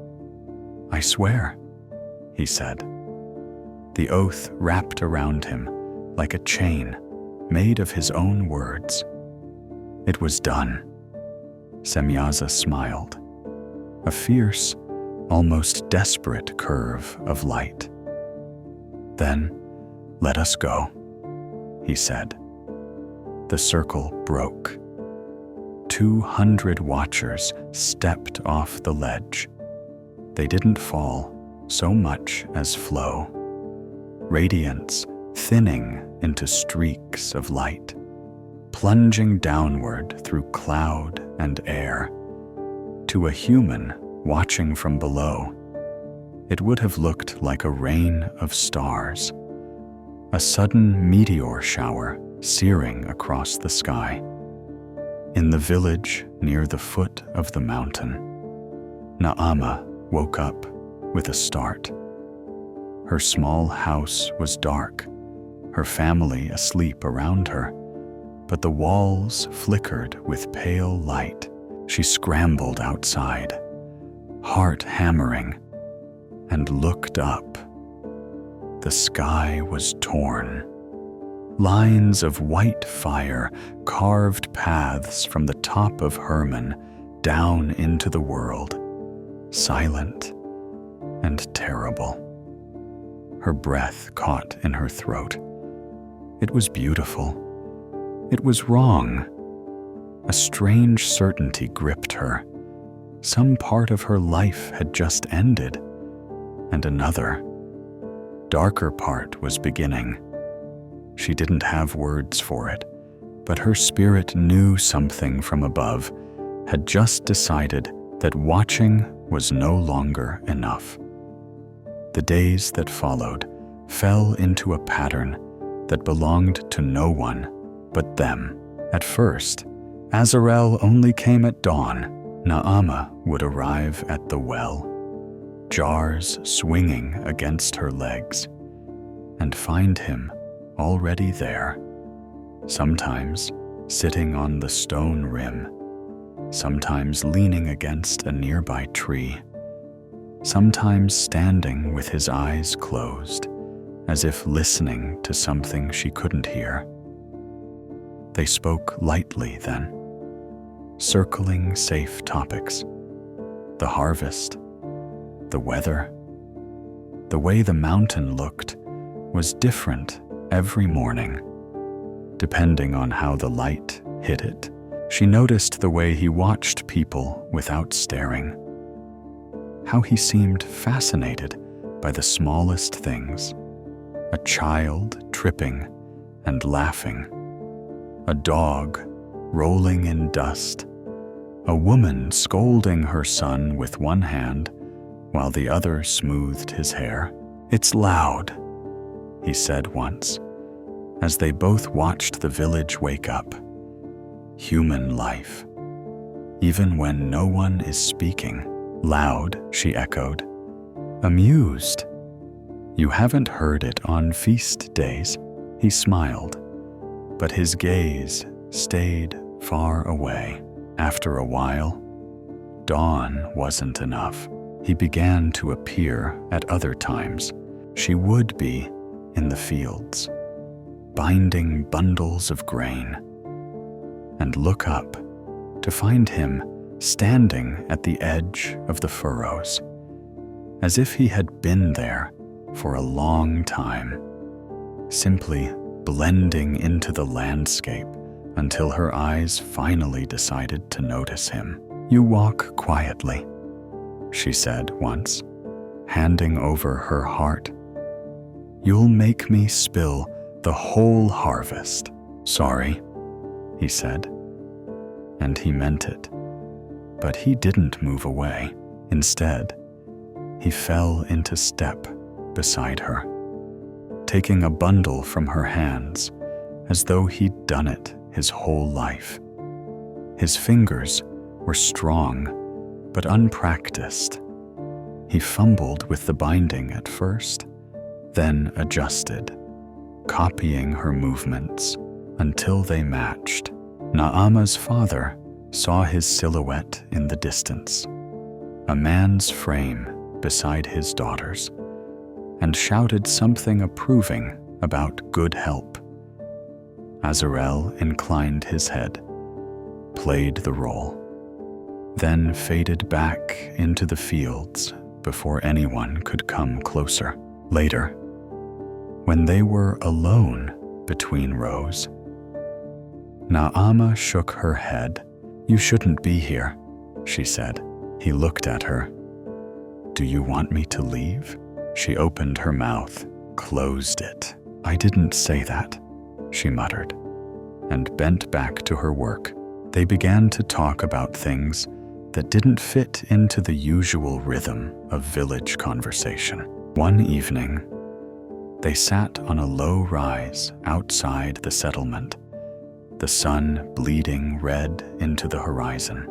A: I swear, he said. The oath wrapped around him like a chain made of his own words. It was done. Semyaza smiled, a fierce, almost desperate curve of light. Then, let us go, he said. The circle broke. 200 watchers stepped off the ledge. They didn't fall so much as flow, radiance thinning into streaks of light, plunging downward through cloud and air. To a human watching from below, it would have looked like a rain of stars, a sudden meteor shower searing across the sky. In the village near the foot of the mountain, Naama woke up with a start. Her small house was dark, her family asleep around her, but the walls flickered with pale light. She scrambled outside, heart hammering, and looked up. The sky was torn. Lines of white fire carved paths from the top of Hermon down into the world, silent and terrible. Her breath caught in her throat. It was beautiful. It was wrong. A strange certainty gripped her. Some part of her life had just ended, and another, darker part was beginning. She didn't have words for it, but her spirit knew something from above had just decided that watching was no longer enough. The days that followed fell into a pattern that belonged to no one but them. At first, Azarel only came at dawn. Naamah would arrive at the well, jars swinging against her legs, and find him already there, sometimes sitting on the stone rim, sometimes leaning against a nearby tree, sometimes standing with his eyes closed, as if listening to something she couldn't hear. They spoke lightly then, circling safe topics: the harvest, the weather. The way the mountain looked was different every morning, depending on how the light hit it. She noticed the way he watched people without staring, how he seemed fascinated by the smallest things: a child tripping and laughing, a dog rolling in dust, a woman scolding her son with one hand while the other smoothed his hair. "It's loud," he said once, as they both watched the village wake up. "Human life, even when no one is speaking." "Loud," she echoed, amused. "You haven't heard it on feast days." He smiled, but his gaze stayed far away. After a while, dawn wasn't enough. He began to appear at other times. She would be in the fields, binding bundles of grain, and look up to find him standing at the edge of the furrows, as if he had been there for a long time, simply blending into the landscape until her eyes finally decided to notice him. "You walk quietly," she said once, handing over her heart. "You'll make me spill the whole harvest." "Sorry," he said, and he meant it. But he didn't move away. Instead, he fell into step beside her, taking a bundle from her hands as though he'd done it his whole life. His fingers were strong but unpracticed. He fumbled with the binding at first, then adjusted, copying her movements until they matched. Naamah's father saw his silhouette in the distance, a man's frame beside his daughter's, and shouted something approving about good help. Azarel inclined his head, played the role, then faded back into the fields before anyone could come closer. Later, when they were alone between rows, Naamah shook her head. "You shouldn't be here," she said. He looked at her. "Do you want me to leave?" She opened her mouth, closed it. "I didn't say that," she muttered, and bent back to her work. They began to talk about things that didn't fit into the usual rhythm of village conversation. One evening, they sat on a low rise outside the settlement, the sun bleeding red into the horizon.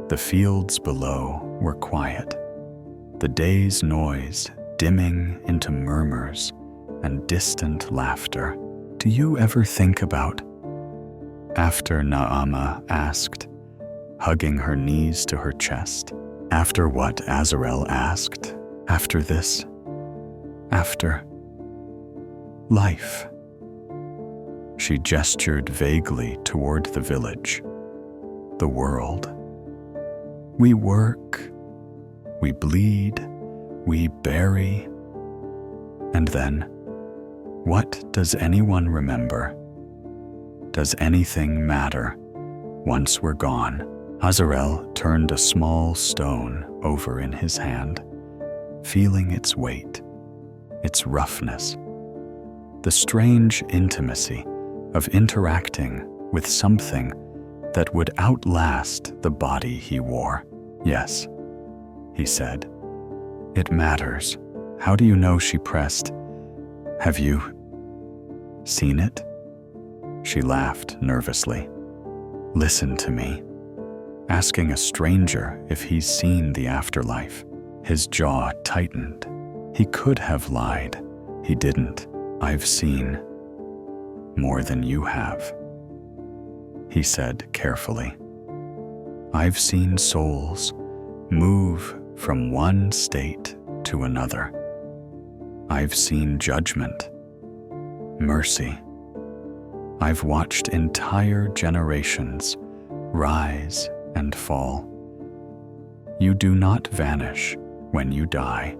A: The fields below were quiet, the day's noise dimming into murmurs and distant laughter. "Do you ever think about?" After Naamah asked, hugging her knees to her chest. "After what?" Azarel asked. "After this. After life." She gestured vaguely toward the village, the world. "We work, we bleed, we bury. And then, what does anyone remember? Does anything matter once we're gone?" Azarel turned a small stone over in his hand, feeling its weight, its roughness, the strange intimacy of interacting with something that would outlast the body he wore. "Yes," he said. "It matters. How do you know?" she pressed. "Have you seen it?" She laughed nervously. "Listen to me." Asking a stranger if he's seen the afterlife. His jaw tightened. He could have lied. He didn't. "I've seen more than you have," he said carefully. "I've seen souls move from one state to another. I've seen judgment, mercy. I've watched entire generations rise and fall. You do not vanish when you die.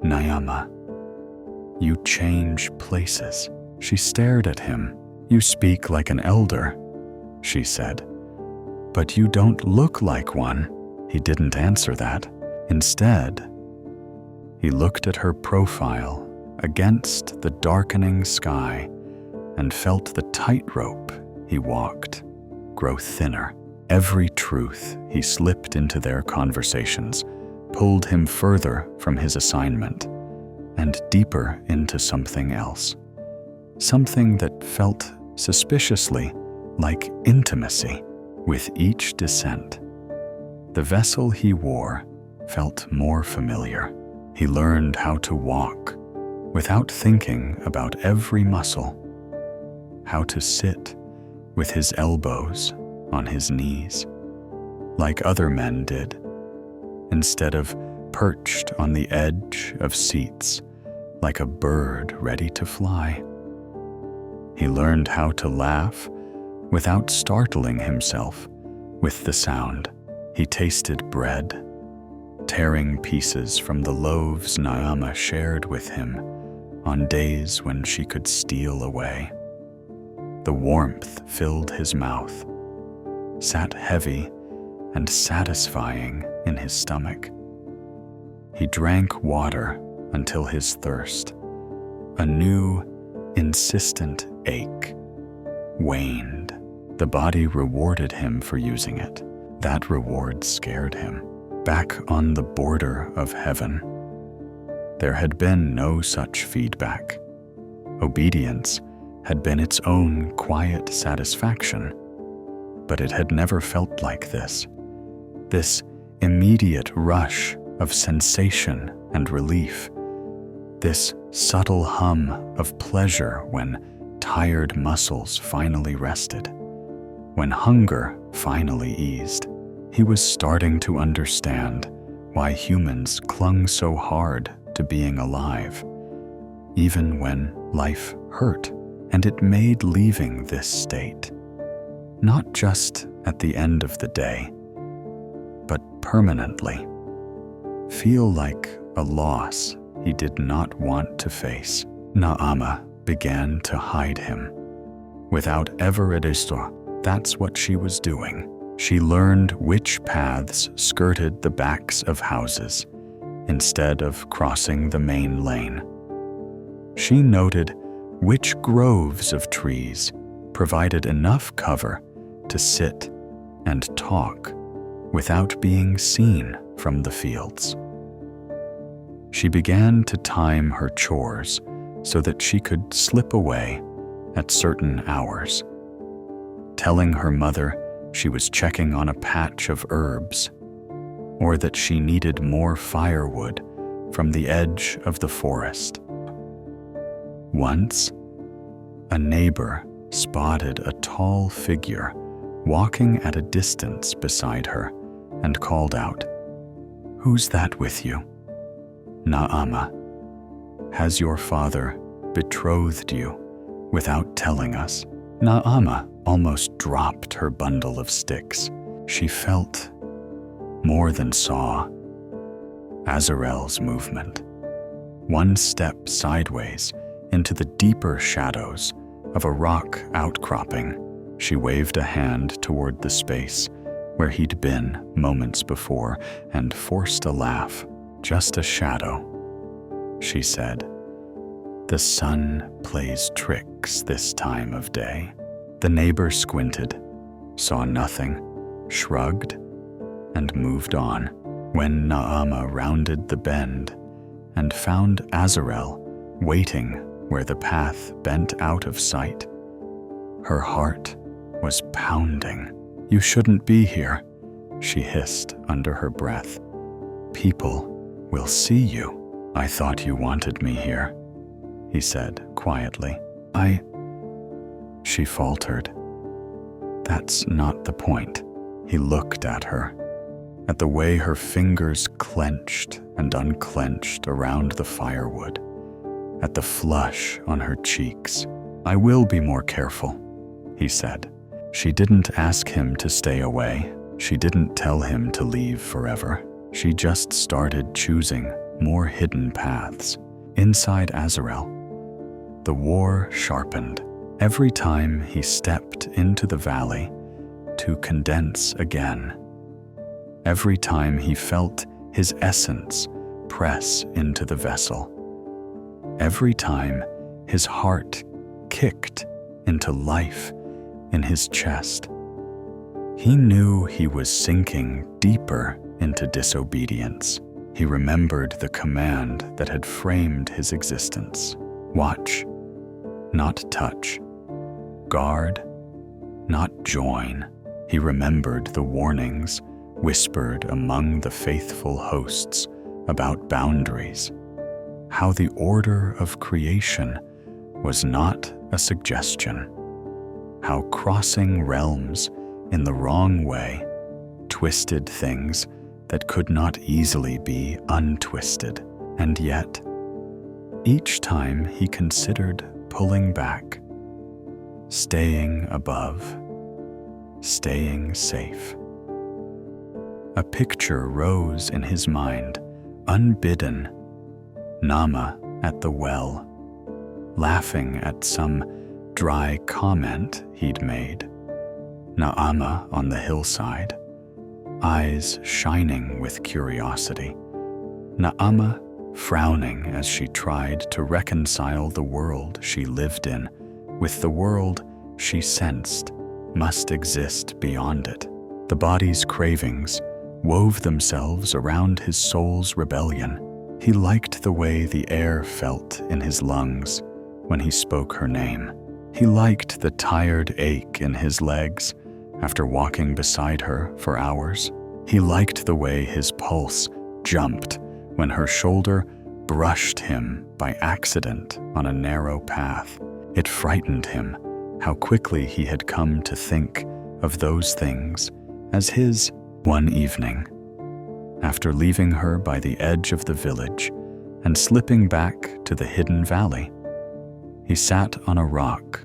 A: Nyama, you change places." She stared at him. "You speak like an elder," she said. "But you don't look like one." He didn't answer that. Instead, he looked at her profile against the darkening sky and felt the tightrope he walked grow thinner. Every truth he slipped into their conversations pulled him further from his assignment and deeper into something else. Something that felt suspiciously like intimacy with each descent. The vessel he wore felt more familiar. He learned how to walk without thinking about every muscle, how to sit with his elbows on his knees, like other men did, instead of perched on the edge of seats like a bird ready to fly. He learned how to laugh without startling himself with the sound. He tasted bread, tearing pieces from the loaves Naama shared with him on days when she could steal away. The warmth filled his mouth, sat heavy and satisfying in his stomach. He drank water until his thirst, a new, insistent ache, waned. The body rewarded him for using it. That reward scared him. Back on the border of heaven, there had been no such feedback. Obedience had been its own quiet satisfaction, but it had never felt like this. This immediate rush of sensation and relief, this subtle hum of pleasure when tired muscles finally rested, when hunger finally eased. He was starting to understand why humans clung so hard to being alive, even when life hurt, and it made leaving this state, not just at the end of the day, but permanently, feel like a loss he did not want to face. Naama began to hide him. Without ever register, that's what she was doing. She learned which paths skirted the backs of houses instead of crossing the main lane. She noted which groves of trees provided enough cover to sit and talk without being seen from the fields. She began to time her chores so that she could slip away at certain hours, telling her mother she was checking on a patch of herbs, or that she needed more firewood from the edge of the forest. Once, a neighbor spotted a tall figure walking at a distance beside her and called out, "Who's that with you?" "Naama. Has your father betrothed you without telling us?" Naama almost dropped her bundle of sticks. She felt, more than saw, Azrael's movement. One step sideways into the deeper shadows of a rock outcropping, she waved a hand toward the space where he'd been moments before and forced a laugh. "Just a shadow," she said. "The sun plays tricks this time of day." The neighbor squinted, saw nothing, shrugged, and moved on. When Naamah rounded the bend and found Azarel waiting where the path bent out of sight, her heart was pounding. "You shouldn't be here," she hissed under her breath. "People will see you." "I thought you wanted me here," he said quietly. She faltered. "That's not the point." He looked at her, at the way her fingers clenched and unclenched around the firewood, at the flush on her cheeks. "I will be more careful," he said. She didn't ask him to stay away. She didn't tell him to leave forever. She just started choosing more hidden paths. Inside Azarel, the war sharpened. Every time he stepped into the valley to condense again, every time he felt his essence press into the vessel, every time his heart kicked into life in his chest, he knew he was sinking deeper into disobedience. He remembered the command that had framed his existence. Watch, not touch. Guard, not join. He remembered the warnings whispered among the faithful hosts about boundaries, how the order of creation was not a suggestion, how crossing realms in the wrong way twisted things that could not easily be untwisted. And yet, each time he considered pulling back, staying above, staying safe. A picture rose in his mind, unbidden. Naamah at the well, laughing at some dry comment he'd made. Naamah on the hillside, eyes shining with curiosity. Naamah frowning as she tried to reconcile the world she lived in with the world she sensed must exist beyond it. The body's cravings wove themselves around his soul's rebellion. He liked the way the air felt in his lungs when he spoke her name. He liked the tired ache in his legs after walking beside her for hours. He liked the way his pulse jumped when her shoulder brushed him by accident on a narrow path. It frightened him how quickly he had come to think of those things as his. One evening, after leaving her by the edge of the village and slipping back to the hidden valley, he sat on a rock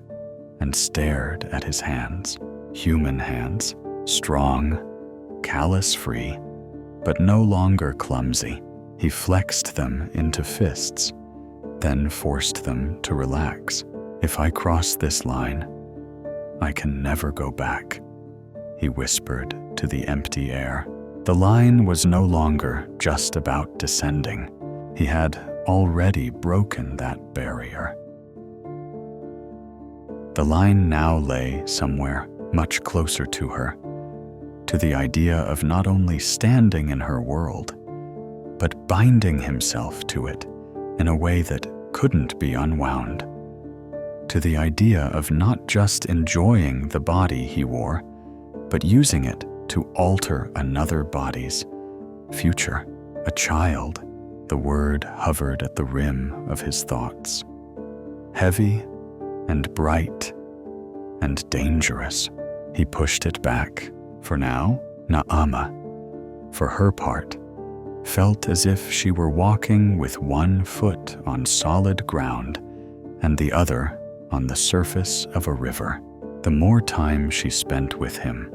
A: and stared at his hands. Human hands, strong, callus-free, but no longer clumsy. He flexed them into fists, then forced them to relax. "If I cross this line, I can never go back," he whispered to the empty air. The line was no longer just about descending. He had already broken that barrier. The line now lay somewhere much closer to her, to the idea of not only standing in her world, but binding himself to it in a way that couldn't be unwound, to the idea of not just enjoying the body he wore, but using it to alter another body's future. A child, the word hovered at the rim of his thoughts. Heavy and bright and dangerous. He pushed it back. For now, Naamah, for her part, felt as if she were walking with one foot on solid ground and the other on the surface of a river. The more time she spent with him,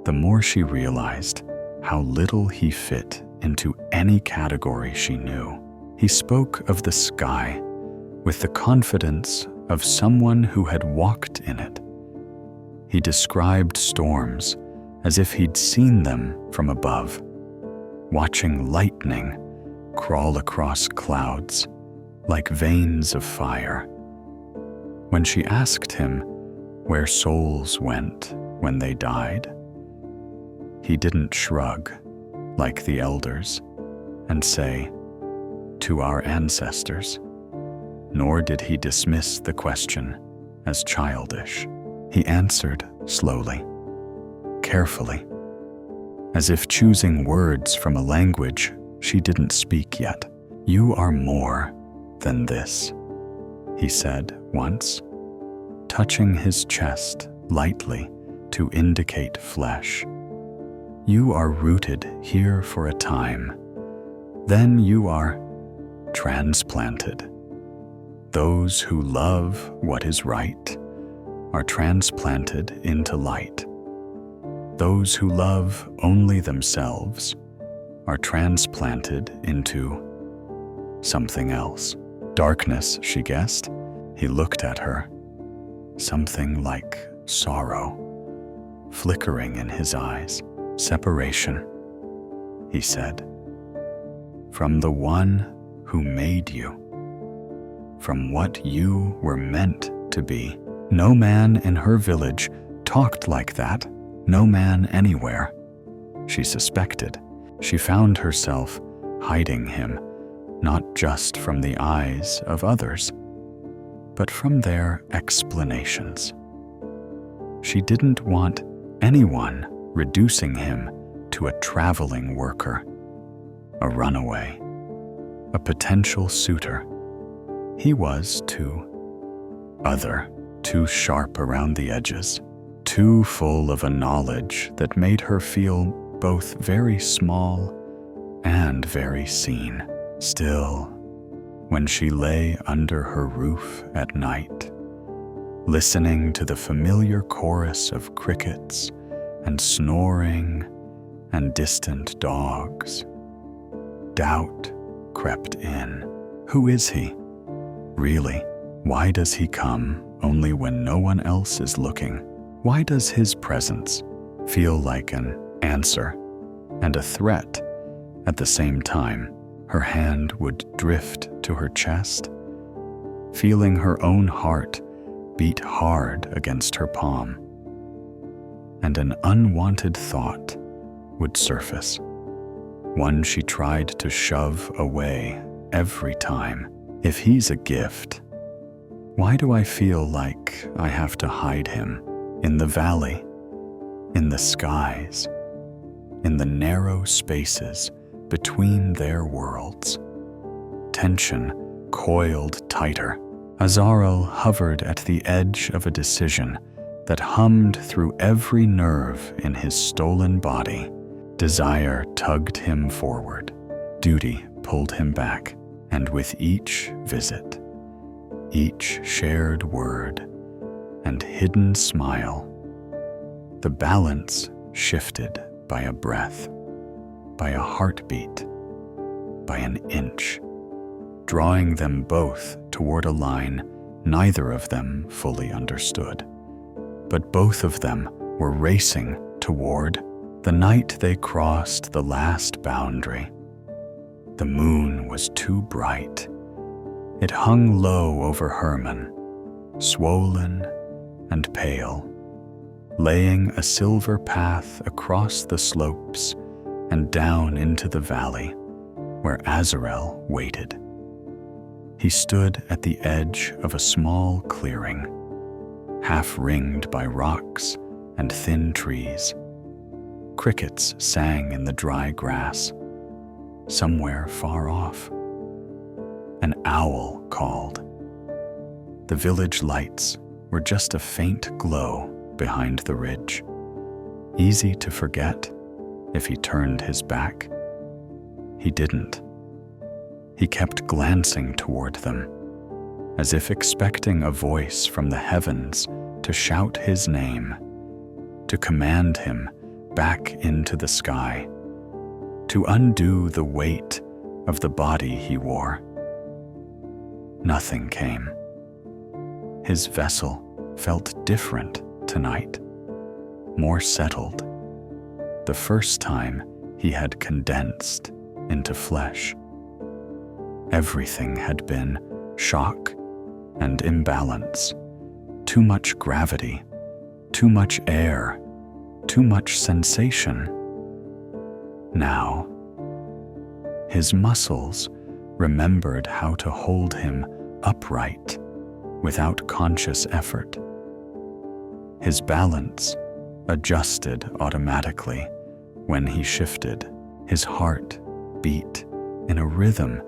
A: the more she realized how little he fit into any category she knew. He spoke of the sky with the confidence of someone who had walked in it. He described storms as if he'd seen them from above, watching lightning crawl across clouds like veins of fire. When she asked him where souls went when they died, He didn't shrug, like the elders, and say, "To our ancestors," nor did he dismiss the question as childish. He answered slowly, carefully, as if choosing words from a language she didn't speak yet. "You are more than this," he said once, touching his chest lightly to indicate flesh. "You are rooted here for a time. Then you are transplanted. Those who love what is right are transplanted into light. Those who love only themselves are transplanted into something else." Darkness, she guessed. He looked at her. Something like sorrow flickering in his eyes. "Separation," he said, "from the one who made you, from what you were meant to be." No man in her village talked like that, no man anywhere. She suspected. She found herself hiding him, not just from the eyes of others, but from their explanations. She didn't want anyone reducing him to a traveling worker, a runaway, a potential suitor. He was too other, too sharp around the edges, too full of a knowledge that made her feel both very small and very seen. Still, when she lay under her roof at night, listening to the familiar chorus of crickets and snoring and distant dogs, doubt crept in. Who is he? Really? Why does he come only when no one else is looking? Why does his presence feel like an answer and a threat at the same time? Her hand would drift to her chest, feeling her own heart beat hard against her palm. And an unwanted thought would surface, one she tried to shove away every time. If he's a gift, why do I feel like I have to hide him in the valley, in the skies, in the narrow spaces between their worlds? Tension coiled tighter. Azarel hovered at the edge of a decision that hummed through every nerve in his stolen body. Desire tugged him forward. Duty pulled him back. And with each visit, each shared word and hidden smile, the balance shifted by a breath, by a heartbeat, by an inch, drawing them both toward a line neither of them fully understood. But both of them were racing toward. The night they crossed the last boundary, the moon was too bright. It hung low over Hermon, swollen and pale, laying a silver path across the slopes and down into the valley where Azarel waited. He stood at the edge of a small clearing, half ringed by rocks and thin trees. Crickets sang in the dry grass. Somewhere far off, an owl called. The village lights were just a faint glow behind the ridge, easy to forget if he turned his back. He didn't. He kept glancing toward them, as if expecting a voice from the heavens to shout his name, to command him back into the sky, to undo the weight of the body he wore. Nothing came. His vessel felt different tonight, more settled. The first time he had condensed into flesh. Everything had been shock and imbalance, too much gravity, too much air, too much sensation. now. His muscles remembered how to hold him upright without conscious effort. His balance adjusted automatically when he shifted. His heart beat in a rhythm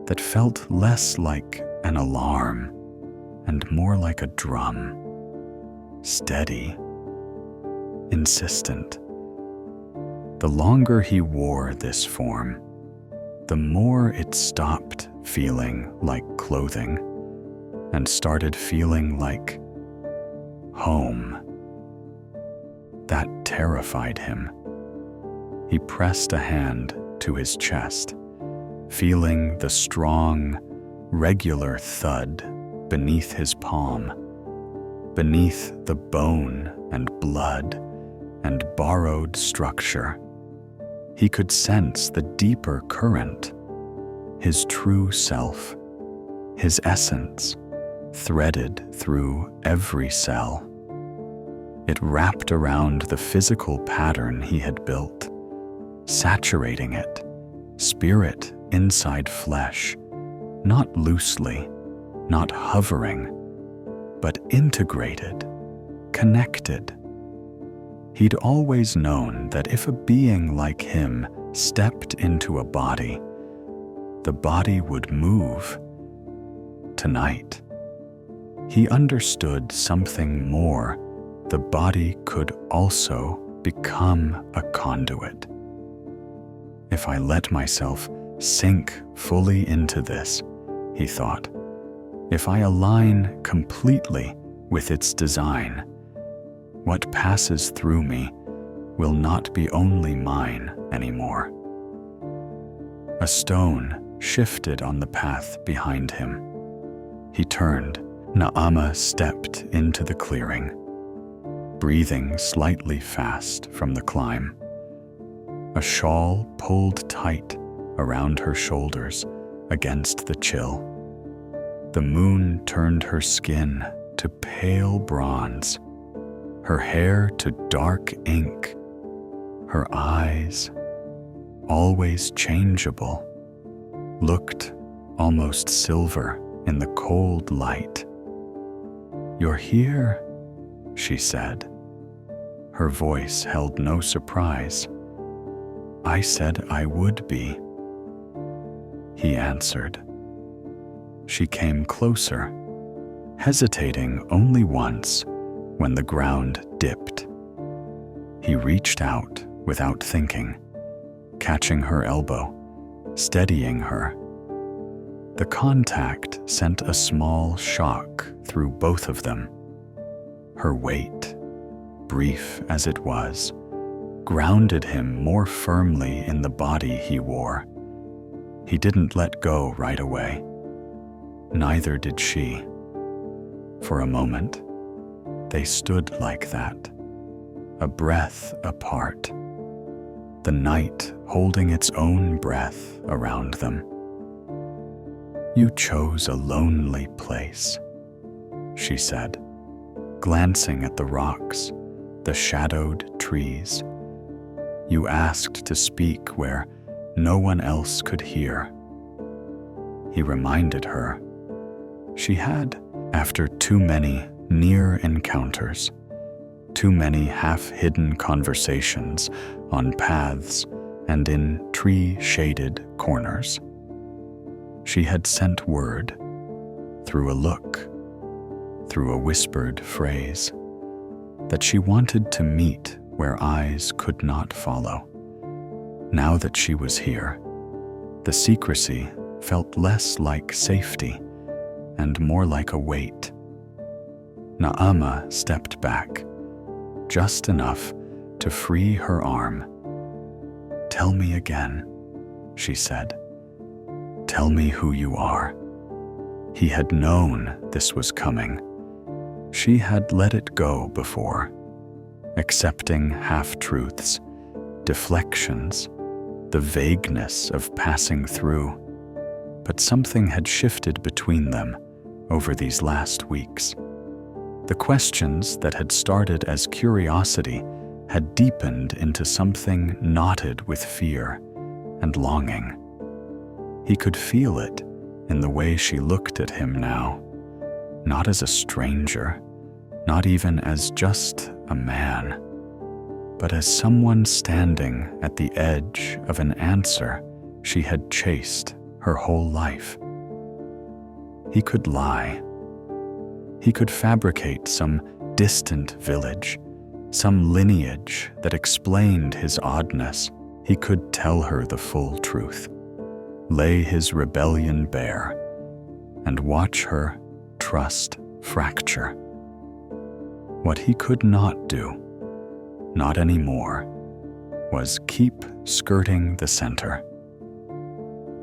A: that felt less like an alarm and more like a drum. Steady, insistent. The longer he wore this form, the more it stopped feeling like clothing and started feeling like home. That terrified him. He pressed a hand to his chest, feeling the strong, regular thud beneath his palm, beneath the bone and blood and borrowed structure. He could sense the deeper current, his true self, his essence, threaded through every cell. It wrapped around the physical pattern he had built, saturating it, spirit inside flesh, not loosely, not hovering, but integrated, connected. He'd always known that if a being like him stepped into a body, the body would move. Tonight, he understood something more. The body could also become a conduit. If I let myself sink fully into this, he thought, if I align completely with its design, what passes through me will not be only mine anymore. A stone shifted on the path behind him. He turned. Naama stepped into the clearing, breathing slightly fast from the climb. A shawl pulled tight around her shoulders against the chill. The moon turned her skin to pale bronze, her hair to dark ink, her eyes, always changeable, looked almost silver in the cold light. "You're here," she said. Her voice held no surprise. "I said I would be," he answered. She came closer, hesitating only once when the ground dipped. He reached out without thinking, catching her elbow, steadying her. The contact sent a small shock through both of them. Her weight, brief as it was, grounded him more firmly in the body he wore. He didn't let go right away. Neither did she. For a moment, they stood like that, a breath apart, the night holding its own breath around them. "You chose a lonely place," she said, glancing at the rocks, the shadowed trees. "You asked to speak where no one else could hear." He reminded her. She had, after too many near encounters, too many half-hidden conversations on paths and in tree-shaded corners. She had sent word, through a look, through a whispered phrase, that she wanted to meet where eyes could not follow. Now that she was here, the secrecy felt less like safety and more like a weight. Naama stepped back, just enough to free her arm. "Tell me again," she said. "Tell me who you are." He had known this was coming. She had let it go before, accepting half-truths, deflections, the vagueness of passing through. But something had shifted between them over these last weeks. The questions that had started as curiosity had deepened into something knotted with fear and longing. He could feel it in the way she looked at him now, not as a stranger, not even as just a man, but as someone standing at the edge of an answer she had chased her whole life. He could lie. He could fabricate some distant village, some lineage that explained his oddness. He could tell her the full truth, lay his rebellion bare, and watch her trust fracture. What he could not do, not anymore, was keep skirting the center.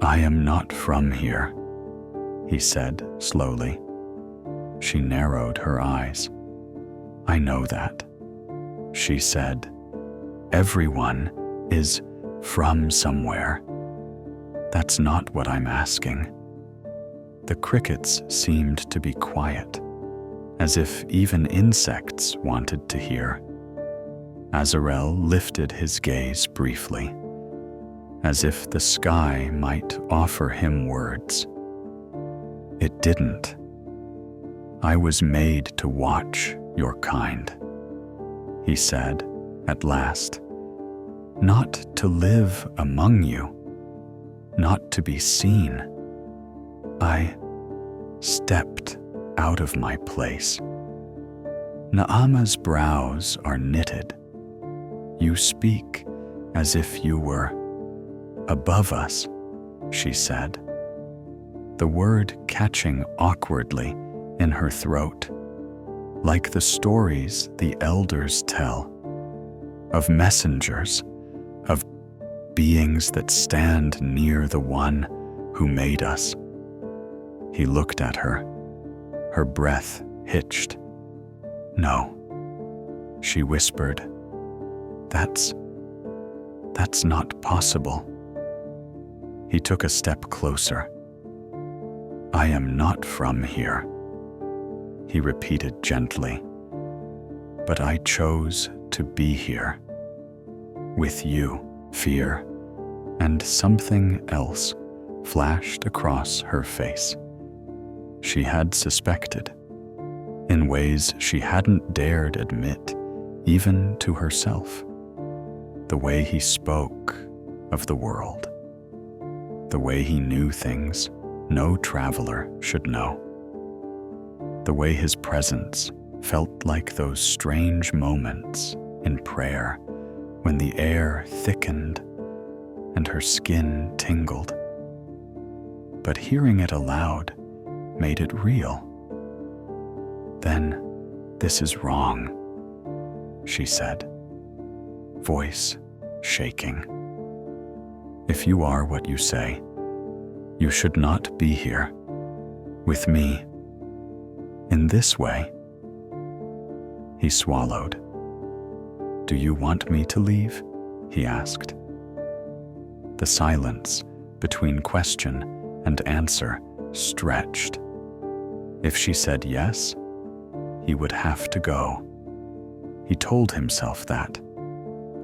A: "I am not from here," he said slowly. She narrowed her eyes. "I know that," she said. "Everyone is from somewhere. That's not what I'm asking." The crickets seemed to be quiet, as if even insects wanted to hear. Azarel lifted his gaze briefly, as if the sky might offer him words. "It didn't. I was made to watch your kind," he said at last. "Not to live among you, not to be seen. I stepped out of my place." Naama's brows are knitted. "You speak as if you were above us," she said, the word catching awkwardly in her throat, like the stories the elders tell, of messengers, of beings that stand near the one who made us. He looked at her, her breath hitched. "No," she whispered. That's not possible." He took a step closer. "I am not from here," he repeated gently, "but I chose to be here. With you." Fear and something else flashed across her face. She had suspected, in ways she hadn't dared admit, even to herself. The way he spoke of the world, the way he knew things no traveler should know, the way his presence felt like those strange moments in prayer when the air thickened and her skin tingled. But hearing it aloud made it real. "Then this is wrong," she said, voice shaking. "If you are what you say, you should not be here with me in this way." He swallowed. "Do you want me to leave?" he asked. The silence between question and answer stretched. If she said yes, he would have to go. He told himself that,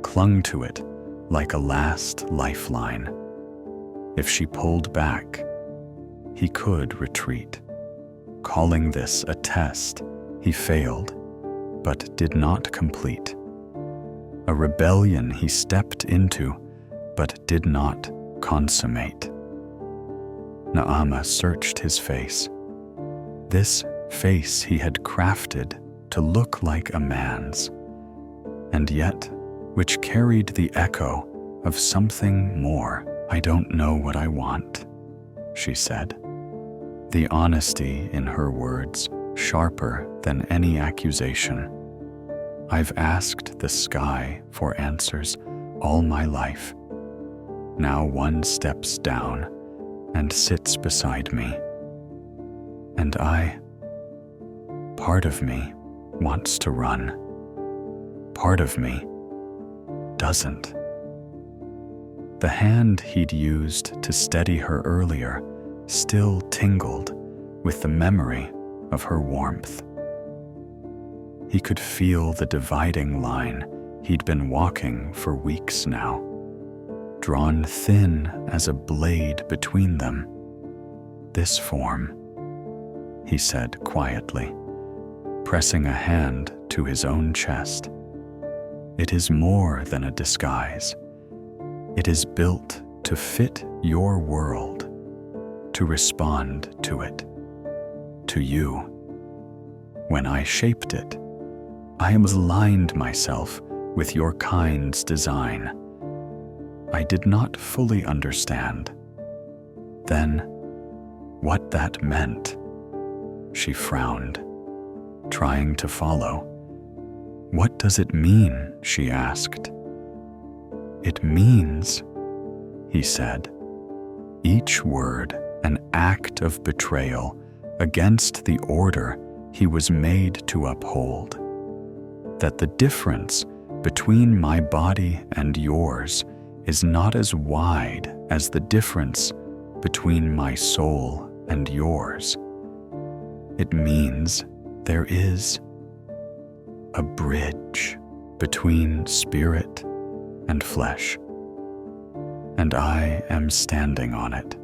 A: clung to it like a last lifeline. If she pulled back, he could retreat. Calling this a test, he failed, but did not complete. A rebellion he stepped into, but did not consummate. Naama searched his face. This face he had crafted to look like a man's, and yet which carried the echo of something more. "I don't know what I want," she said, the honesty in her words sharper than any accusation. "I've asked the sky for answers all my life. Now one steps down and sits beside me. And part of me wants to run. Part of me doesn't." The hand he'd used to steady her earlier still tingled with the memory of her warmth. He could feel the dividing line He'd been walking for weeks now, drawn thin as a blade between them. "This form," he said quietly, pressing a hand to his own chest. "It is more than a disguise. It is built to fit your world, to respond to it, to you. When I shaped it, I aligned myself with your kind's design. I did not fully understand then what that meant." She frowned, trying to follow. "What does it mean?" she asked. "It means," he said, each word an act of betrayal against the order he was made to uphold, "that the difference between my body and yours is not as wide as the difference between my soul and yours. It means there is a bridge between spirit and flesh, and I am standing on it."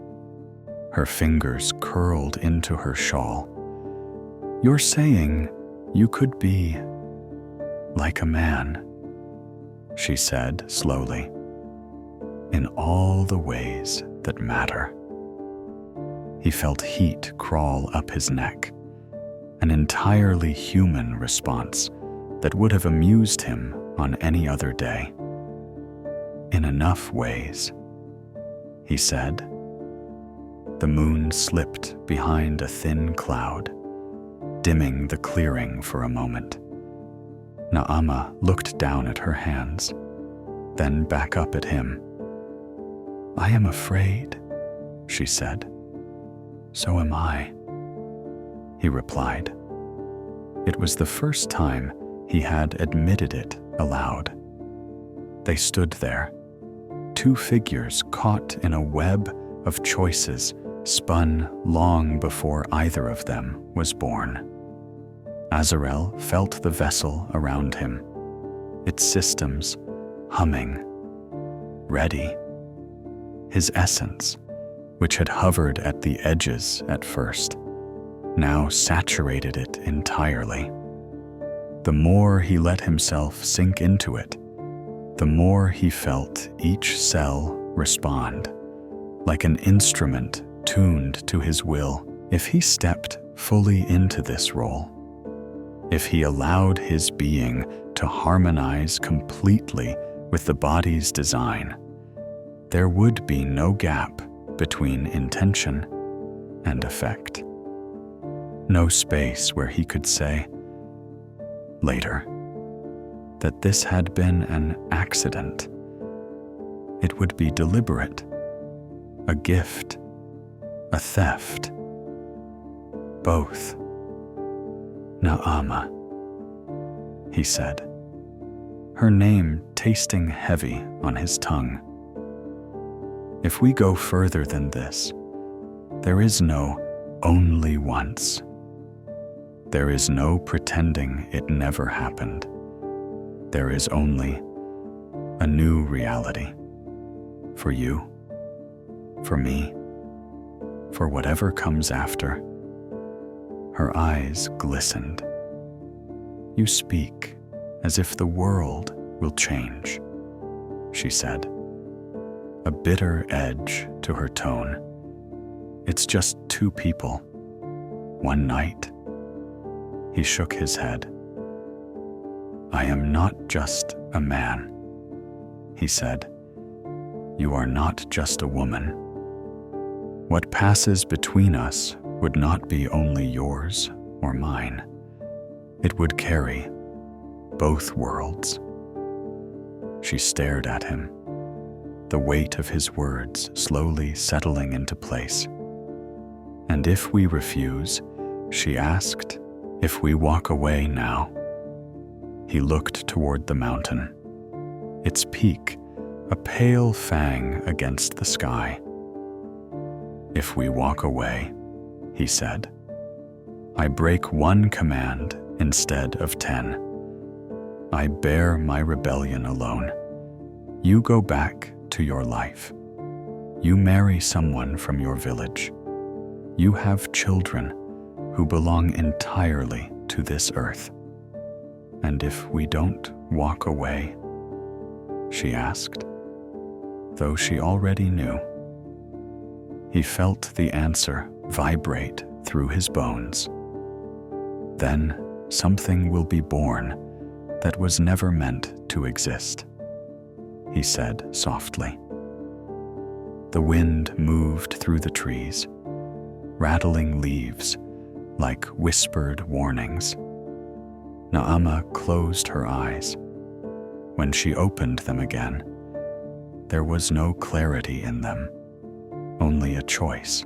A: Her fingers curled into her shawl. "You're saying you could be like a man," she said slowly, "in all the ways that matter." He felt heat crawl up his neck, an entirely human response that would have amused him on any other day. "In enough ways," he said. The moon slipped behind a thin cloud, dimming the clearing for a moment. Naama looked down at her hands, then back up at him. "I am afraid," she said. "So am I," he replied. It was the first time he had admitted it aloud. They stood there, two figures caught in a web of choices spun long before either of them was born. Azarel felt the vessel around him, its systems humming, ready. His essence, which had hovered at the edges at first, now saturated it entirely. The more he let himself sink into it, the more he felt each cell respond, like an instrument tuned to his will. If he stepped fully into this role, if he allowed his being to harmonize completely with the body's design, there would be no gap between intention and effect. No space where he could say, later, that this had been an accident. It would be deliberate, a gift, a theft. Both. Naama, he said, her name tasting heavy on his tongue. If we go further than this, there is no only once. There is no pretending it never happened. There is only a new reality. For you, for me, for whatever comes after. Her eyes glistened. You speak as if the world will change, she said, a bitter edge to her tone. It's just two people, one night. He shook his head. I am not just a man, he said. You are not just a woman. What passes between us would not be only yours or mine. It would carry both worlds. She stared at him, the weight of his words slowly settling into place. And if we refuse, she asked, if we walk away now? He looked toward the mountain, its peak a pale fang against the sky. If we walk away, he said, I break one command instead of 10. I bear my rebellion alone. You go back to your life. You marry someone from your village. You have children who belong entirely to this earth. And if we don't walk away? She asked, though she already knew. He felt the answer vibrate through his bones. Then something will be born that was never meant to exist, he said softly. The wind moved through the trees, rattling leaves like whispered warnings. Naama closed her eyes. When she opened them again, there was no clarity in them, only a choice.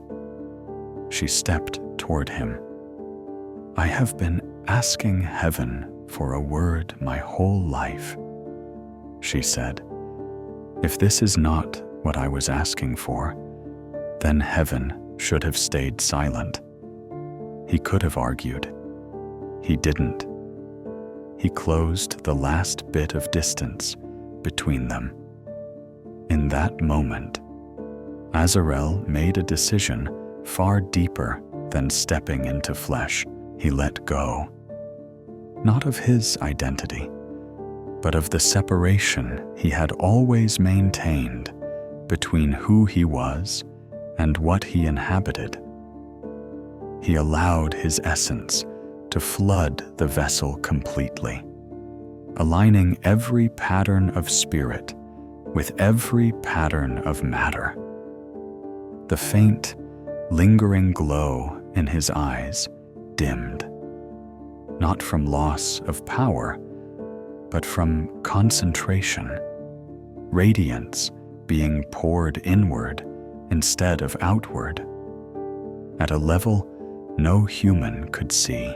A: She stepped toward him. I have been asking heaven for a word my whole life, she said. If this is not what I was asking for, then heaven should have stayed silent. He could have argued. He didn't. He closed the last bit of distance between them. In that moment, Azarel made a decision far deeper than stepping into flesh. He let go, not of his identity, but of the separation he had always maintained between who he was and what he inhabited. He allowed his essence to flood the vessel completely, aligning every pattern of spirit with every pattern of matter. The faint, lingering glow in his eyes dimmed, not from loss of power, but from concentration, radiance being poured inward instead of outward, at a level no human could see.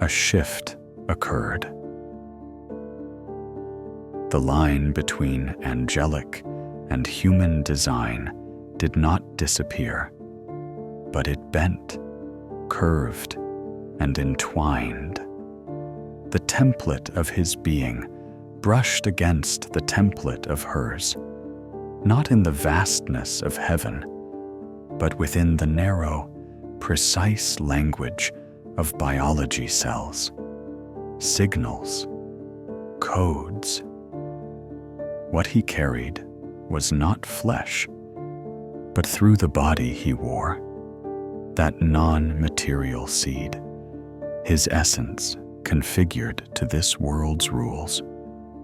A: A shift occurred. The line between angelic and human design did not disappear, but it bent, curved, and entwined. The template of his being brushed against the template of hers, not in the vastness of heaven, but within the narrow, precise language of biology cells, signals, codes. What he carried was not flesh, but through the body he wore, that non-material seed, his essence configured to this world's rules,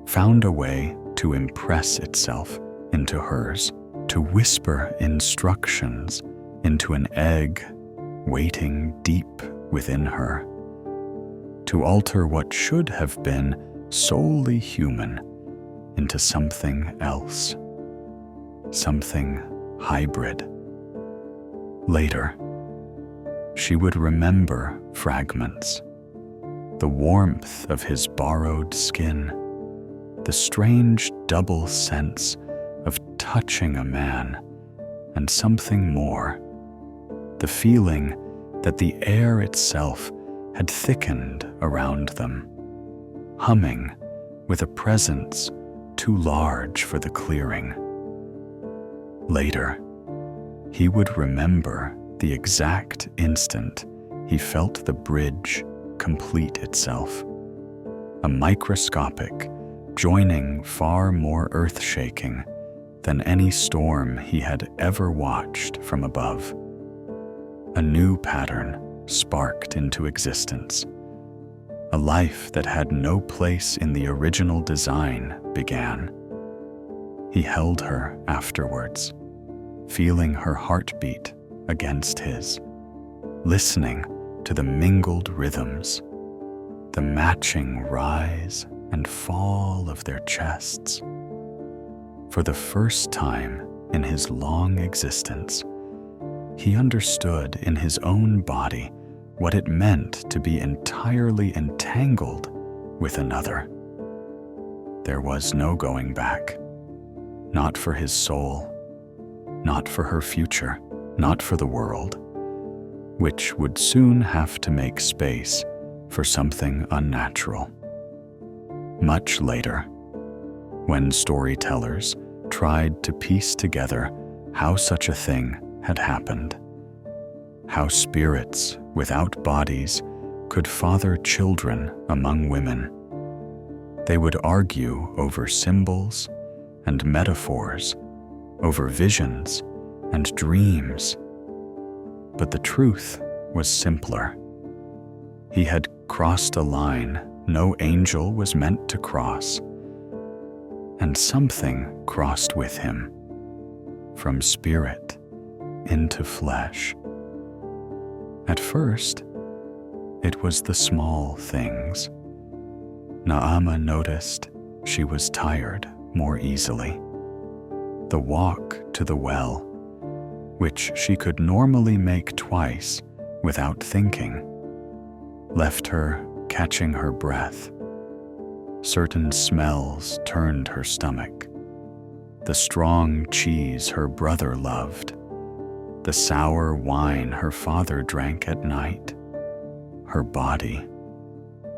A: found a way to impress itself into hers, to whisper instructions into an egg waiting deep within her, to alter what should have been solely human into something else, something hybrid. Later, she would remember fragments, the warmth of his borrowed skin, the strange double sense of touching a man, and something more, the feeling that the air itself had thickened around them, humming with a presence too large for the clearing. Later, he would remember the exact instant he felt the bridge complete itself, a microscopic joining far more earth-shaking than any storm he had ever watched from above. A new pattern sparked into existence. A life that had no place in the original design began. He held her afterwards, feeling her heartbeat against his, listening to the mingled rhythms, the matching rise and fall of their chests. For the first time in his long existence, he understood in his own body what it meant to be entirely entangled with another. There was no going back, not for his soul, not for her future, not for the world, which would soon have to make space for something unnatural, Much later, when storytellers tried to piece together how such a thing had happened, how spirits without bodies could father children among women, they would argue over symbols and metaphors, over visions and dreams. But the truth was simpler. He had crossed a line no angel was meant to cross, and something crossed with him, from spirit into flesh. At first, it was the small things. Naamah noticed she was tired more easily. The walk to the well, which she could normally make twice without thinking, left her catching her breath. Certain smells turned her stomach. The strong cheese her brother loved, the sour wine her father drank at night. Her body,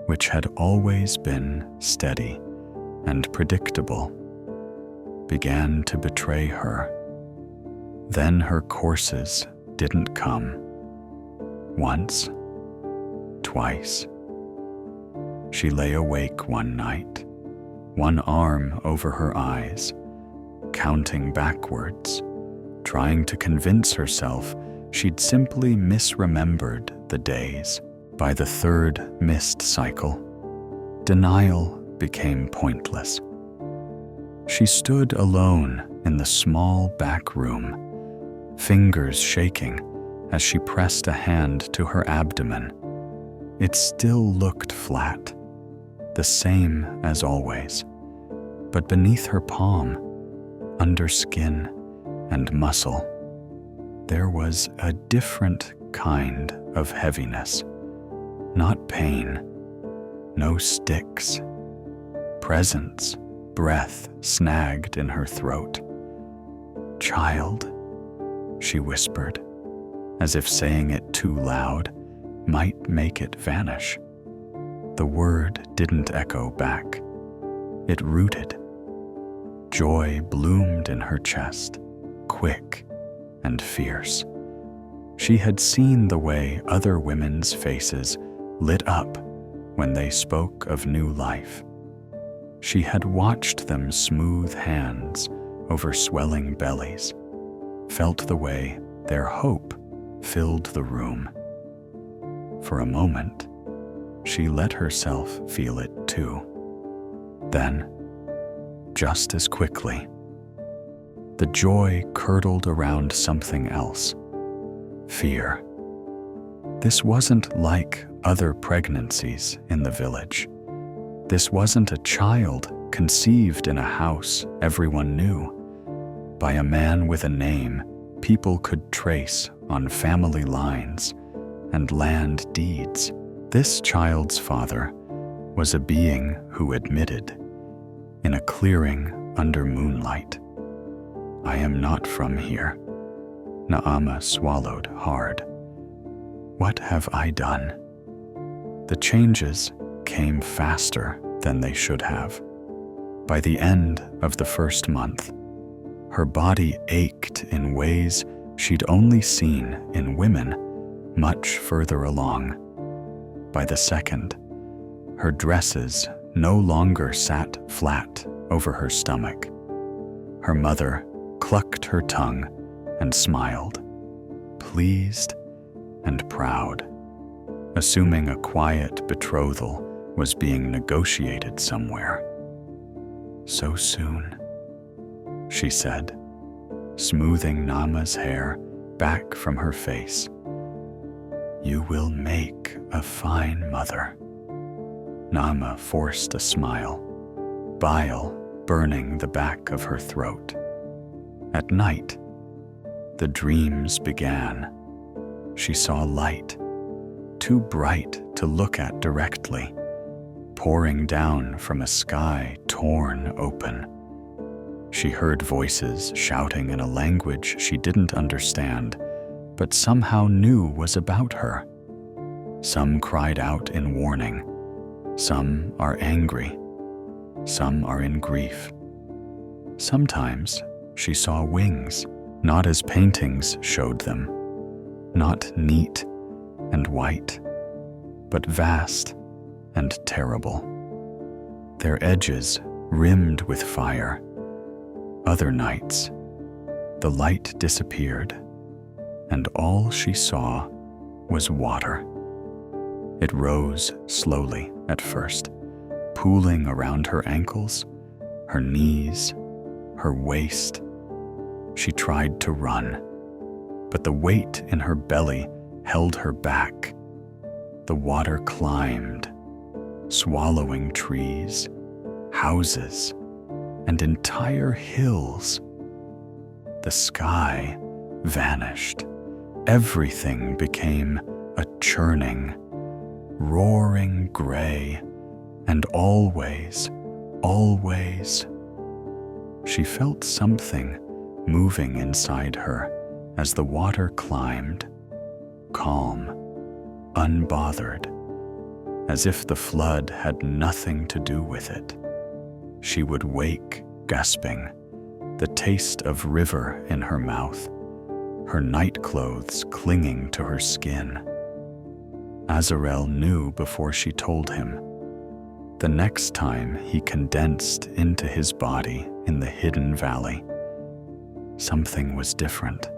A: which had always been steady and predictable, began to betray her. Then her courses didn't come. Once, twice. She lay awake one night, one arm over her eyes, counting backwards, trying to convince herself she'd simply misremembered the days. By the third missed cycle, denial became pointless. She stood alone in the small back room, fingers shaking as she pressed a hand to her abdomen. It still looked flat, the same as always, but beneath her palm, under skin and muscle, there was a different kind of heaviness. Not pain, no sticks. Presence, breath snagged in her throat. "Child," she whispered, as if saying it too loud might make it vanish. The word didn't echo back. It rooted. Joy bloomed in her chest, quick and fierce. She had seen the way other women's faces lit up when they spoke of new life. She had watched them smooth hands over swelling bellies, felt the way their hope filled the room. For a moment, she let herself feel it too. Then, just as quickly, the joy curdled around something else. Fear. This wasn't like other pregnancies in the village. This wasn't a child conceived in a house everyone knew, by a man with a name people could trace on family lines and land deeds. This child's father was a being who admitted, in a clearing under moonlight, "I am not from here." Naamah swallowed hard. What have I done? The changes came faster than they should have. By the end of the first month, her body ached in ways she'd only seen in women much further along. By the second, her dresses no longer sat flat over her stomach. Her mother clucked her tongue and smiled, pleased and proud, assuming a quiet betrothal was being negotiated somewhere. "So soon," she said, smoothing Naamah's hair back from her face. "You will make a fine mother." Naamah forced a smile, bile burning the back of her throat. At night, the dreams began. She saw light, too bright to look at directly, pouring down from a sky torn open. She heard voices shouting in a language she didn't understand, but somehow knew was about her. Some cried out in warning, some are angry, some are in grief. Sometimes she saw wings, not as paintings showed them, not neat and white, but vast and terrible, their edges rimmed with fire. Other nights, the light disappeared, and all she saw was water. It rose slowly at first, pooling around her ankles, her knees, her waist. She tried to run, but the weight in her belly held her back. The water climbed, swallowing trees, houses, and entire hills. The sky vanished. Everything became a churning, roaring gray, and always, she felt something moving inside her as the water climbed, calm, unbothered, as if the flood had nothing to do with it. She would wake, gasping, the taste of river in her mouth, her night clothes clinging to her skin. Azarel knew before she told him. The next time he condensed into his body in the hidden valley, something was different,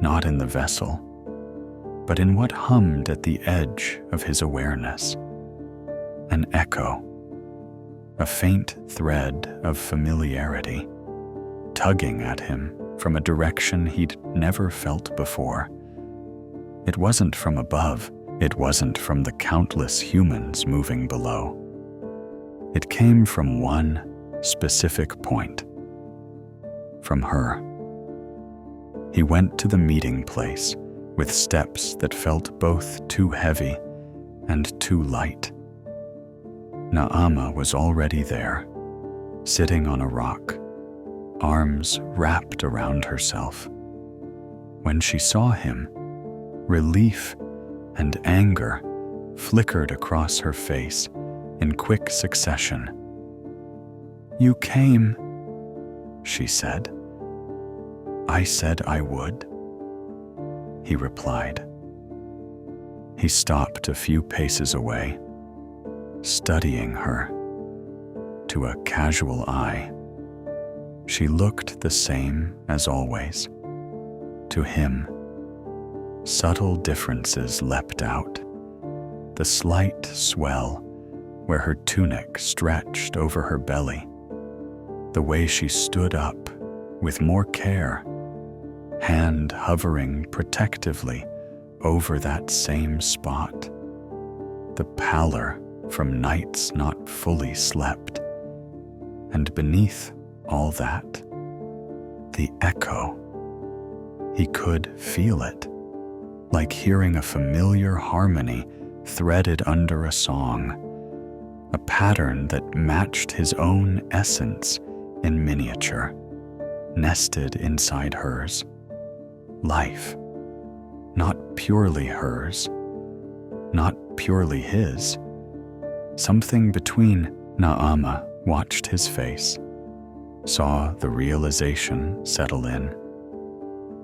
A: not in the vessel, but in what hummed at the edge of his awareness. An echo, a faint thread of familiarity, tugging at him from a direction he'd never felt before. It wasn't from above, it wasn't from the countless humans moving below. It came from one specific point, from her. He went to the meeting place with steps that felt both too heavy and too light. Naama was already there, sitting on a rock, arms wrapped around herself. When she saw him, relief and anger flickered across her face in quick succession. "You came," she said. "I said I would," he replied. He stopped a few paces away, studying her. To a casual eye, she looked the same as always. To him, subtle differences leapt out. The slight swell where her tunic stretched over her belly, the way she stood up with more care, hand hovering protectively over that same spot, the pallor from nights not fully slept, and beneath all that, the echo. He could feel it, like hearing a familiar harmony threaded under a song, a pattern that matched his own essence in miniature, nested inside hers. Life, not purely hers, not purely his. Something between. Naama watched his face, saw the realization settle in.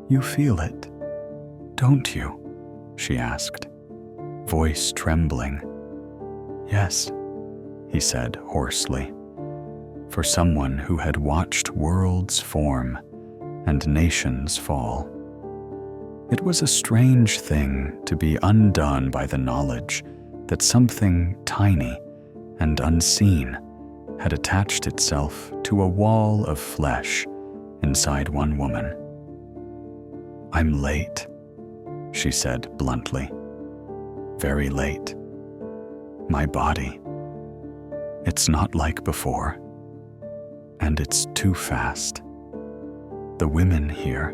A: "You feel it, don't you?" she asked, voice trembling. "Yes," he said hoarsely, for someone who had watched worlds form and nations fall. It was a strange thing to be undone by the knowledge that something tiny and unseen had attached itself to a wall of flesh inside one woman. "I'm late," she said bluntly. "Very late. My body. It's not like before. And it's too fast. The women here,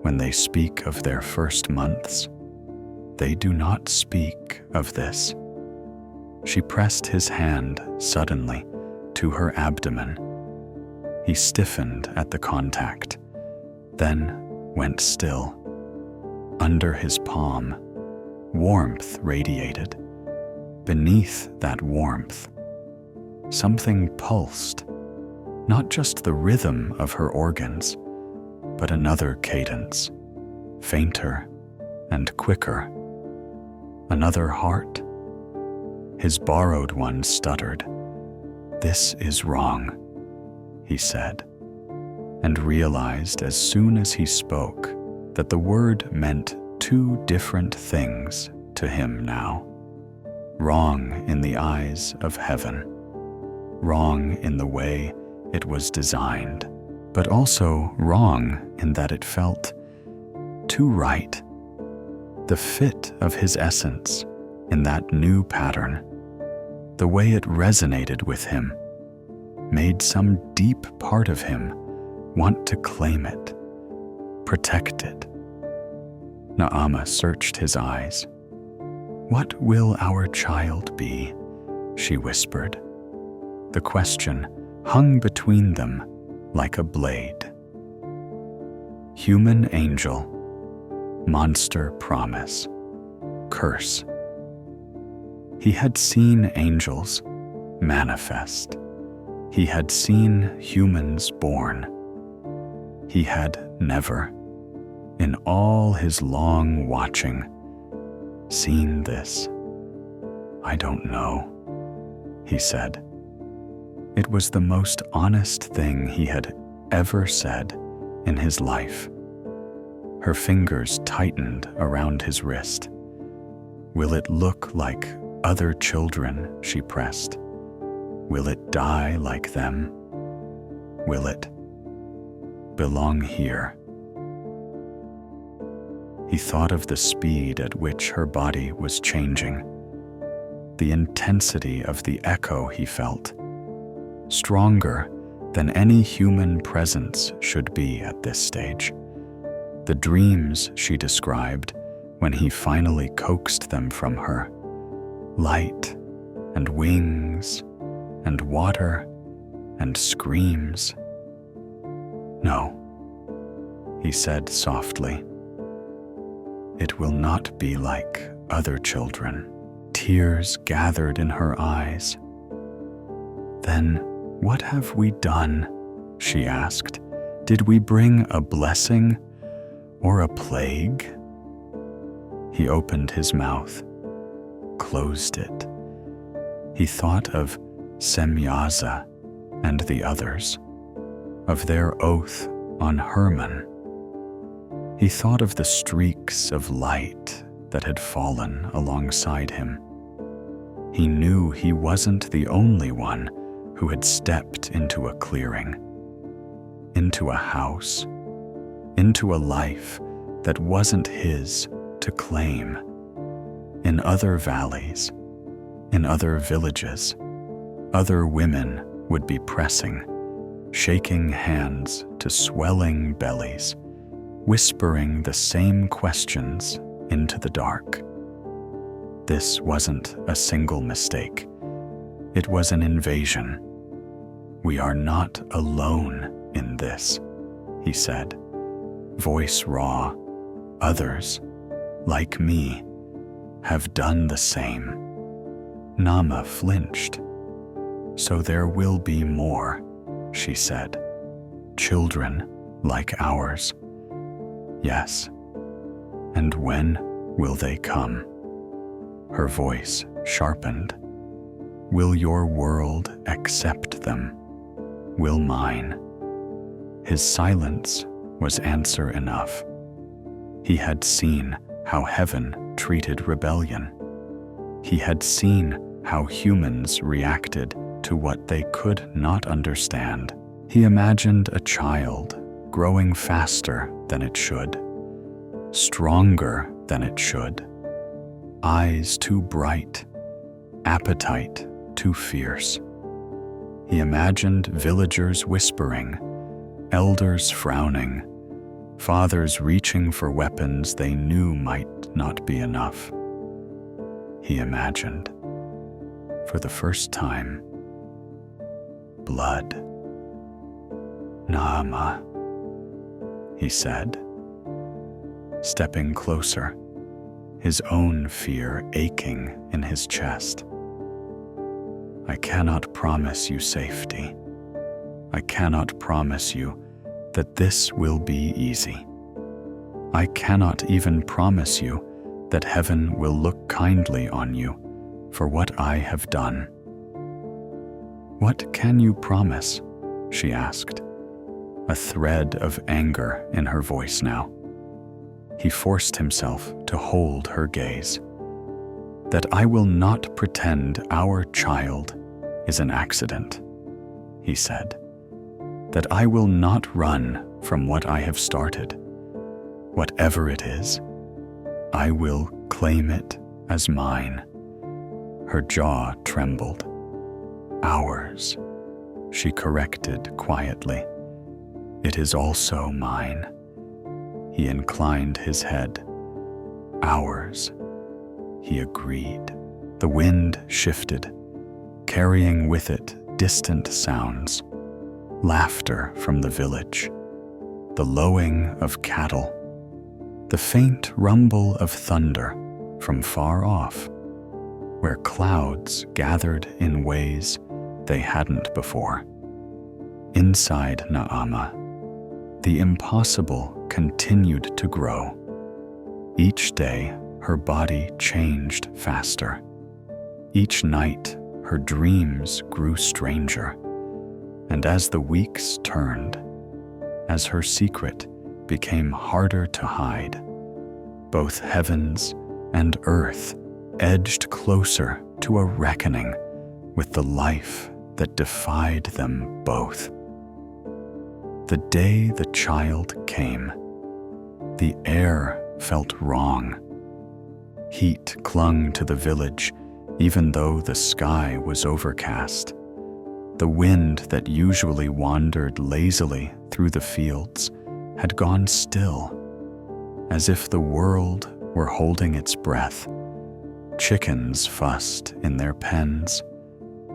A: when they speak of their first months, they do not speak of this." She pressed his hand suddenly to her abdomen. He stiffened at the contact, then went still. Under his palm, warmth radiated. Beneath that warmth, something pulsed, not just the rhythm of her organs, but another cadence, fainter and quicker. Another heart. His borrowed one stuttered. "This is wrong," he said, and realized as soon as he spoke that the word meant two different things to him now. Wrong in the eyes of heaven, wrong in the way it was designed, but also wrong in that it felt too right. The fit of his essence in that new pattern, the way it resonated with him, made some deep part of him want to claim it, protect it. Naama searched his eyes. "What will our child be?" she whispered. The question hung between them like a blade. Human angel, monster promise, curse. He had seen angels manifest. He had seen humans born. He had never, in all his long watching, seen this. "I don't know," he said. It was the most honest thing he had ever said in his life. Her fingers tightened around his wrist. "Will it look like other children?" she pressed. "Will it die like them? Will it belong here?" He thought of the speed at which her body was changing, the intensity of the echo he felt, stronger than any human presence should be at this stage. The dreams she described when he finally coaxed them from her, light and wings and water and screams. "No," he said softly. "It will not be like other children." Tears gathered in her eyes. "Then what have we done?" she asked. "Did we bring a blessing or a plague?" He opened his mouth, closed it. He thought of Semyaza and the others, of their oath on Hermon. He thought of the streaks of light that had fallen alongside him. He knew he wasn't the only one who had stepped into a clearing, into a house, into a life that wasn't his to claim. In other valleys, in other villages, other women would be pressing, shaking hands to swelling bellies, whispering the same questions into the dark. This wasn't a single mistake. It was an invasion. "We are not alone in this," he said, voice raw. "Others, like me, have done the same." Naama flinched. "So there will be more," she said. "Children like ours." "Yes. And when will they come?" Her voice sharpened. "Will your world accept them? Will mine?" His silence was answer enough. He had seen how heaven treated rebellion. He had seen how humans reacted to what they could not understand. He imagined a child growing faster than it should, stronger than it should, eyes too bright, appetite too fierce. He imagined villagers whispering, elders frowning, fathers reaching for weapons they knew might not be enough. He imagined, for the first time, blood. "Naama," he said, stepping closer, his own fear aching in his chest. I cannot promise you safety. I cannot promise you that this will be easy. I cannot even promise you that heaven will look kindly on you for what I have done. What can you promise? She asked, a thread of anger in her voice now. He forced himself to hold her gaze. That I will not pretend our child is an accident, he said. That I will not run from what I have started. Whatever it is, I will claim it as mine. Her jaw trembled. Ours, she corrected quietly. It is also mine. He inclined his head. Ours, he agreed. The wind shifted, carrying with it distant sounds. Laughter from the village, the lowing of cattle, the faint rumble of thunder from far off, where clouds gathered in ways they hadn't before. Inside Naamah, the impossible continued to grow. Each day, her body changed faster. Each night, her dreams grew stranger. And as the weeks turned, as her secret became harder to hide, both heavens and earth edged closer to a reckoning with the life that defied them both. The day the child came, the air felt wrong. Heat clung to the village even though the sky was overcast. The wind that usually wandered lazily through the fields had gone still, as if the world were holding its breath. Chickens fussed in their pens,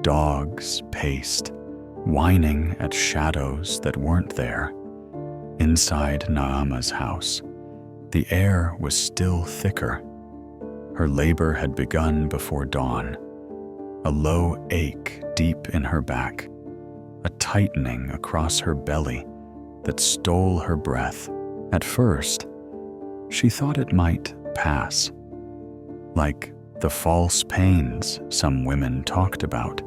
A: dogs paced, whining at shadows that weren't there. Inside Naamah's house, the air was still thicker. Her labor had begun before dawn. A low ache deep in her back, a tightening across her belly that stole her breath. At first, she thought it might pass, like the false pains some women talked about.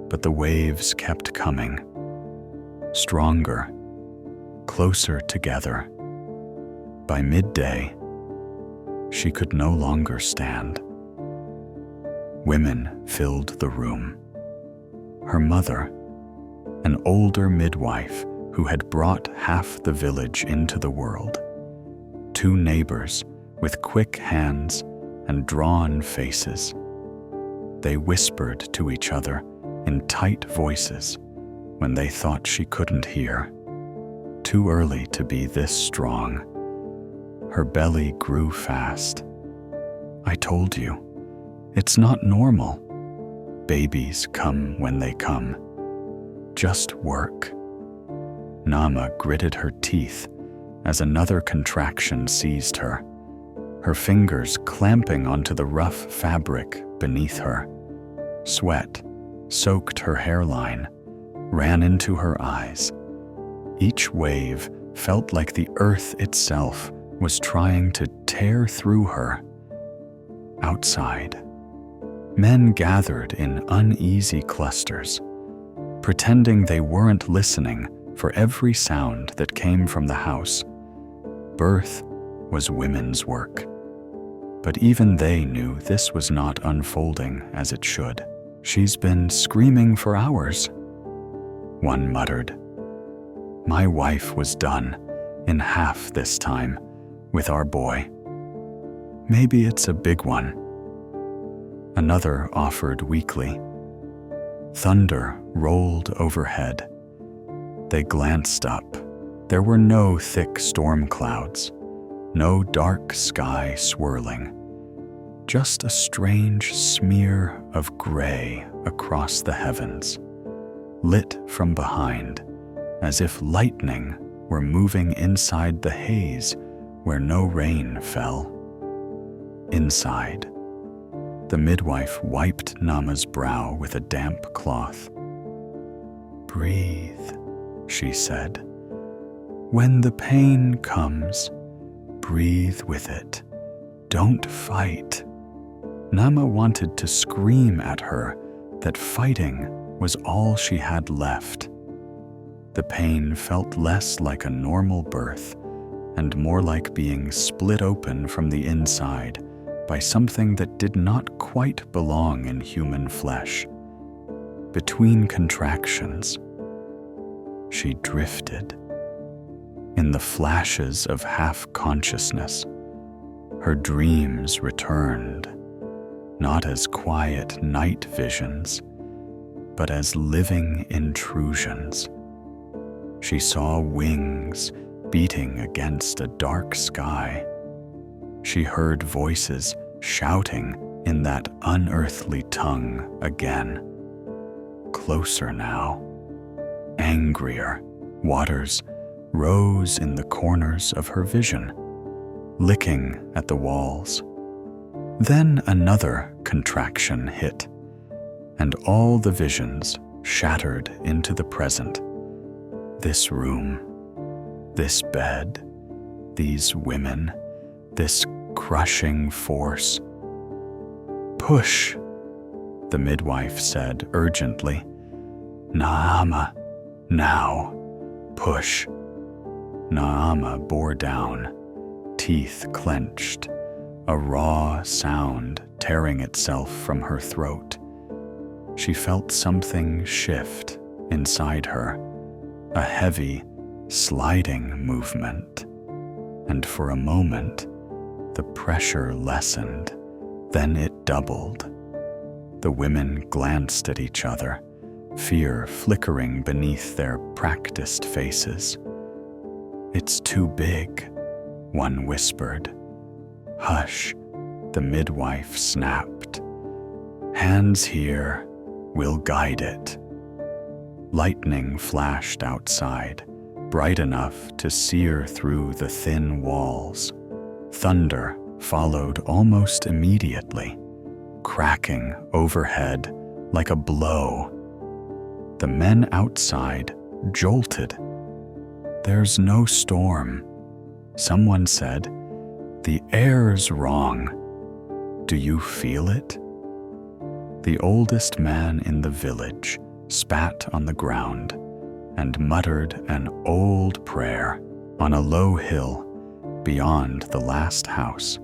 A: But the waves kept coming, stronger, closer together. By midday, she could no longer stand. Women filled the room. Her mother, an older midwife who had brought half the village into the world. Two neighbors with quick hands and drawn faces. They whispered to each other in tight voices when they thought she couldn't hear. Too early to be this strong. Her belly grew fast. I told you, it's not normal. Babies come when they come. Just work. Naamah gritted her teeth as another contraction seized her, her fingers clamping onto the rough fabric beneath her. Sweat soaked her hairline, ran into her eyes. Each wave felt like the earth itself was trying to tear through her. Outside, men gathered in uneasy clusters, pretending they weren't listening for every sound that came from the house. Birth was women's work, but even they knew this was not unfolding as it should. She's been screaming for hours, one muttered. My wife was done in half this time with our boy. Maybe it's a big one. Another offered weakly. Thunder rolled overhead. They glanced up. There were no thick storm clouds, no dark sky swirling, just a strange smear of gray across the heavens, lit from behind, as if lightning were moving inside the haze where no rain fell. Inside, The midwife wiped Nama's brow with a damp cloth. "Breathe," she said. "When the pain comes, breathe with it. Don't fight." Nama wanted to scream at her that fighting was all she had left. The pain felt less like a normal birth and more like being split open from the inside by something that did not quite belong in human flesh. Between contractions, she drifted. In the flashes of half-consciousness, her dreams returned, not as quiet night visions, but as living intrusions. She saw wings beating against a dark sky. She heard voices shouting in that unearthly tongue again. Closer now, angrier, waters rose in the corners of her vision, licking at the walls. Then another contraction hit, and all the visions shattered into the present. This room, this bed, these women, this crushing force. "Push," the midwife said urgently. "Naama, now, push." Naama bore down, teeth clenched, a raw sound tearing itself from her throat. She felt something shift inside her, a heavy, sliding movement, and for a moment, the pressure lessened, then it doubled. The women glanced at each other, fear flickering beneath their practiced faces. "It's too big," one whispered. "Hush," the midwife snapped. "Hands here, we'll guide it." Lightning flashed outside, bright enough to sear through the thin walls. Thunder followed almost immediately, cracking overhead like a blow. The men outside jolted. "There's no storm," someone said. "The air's wrong. Do you feel it?" The oldest man in the village spat on the ground and muttered an old prayer on a low hill beyond the last house.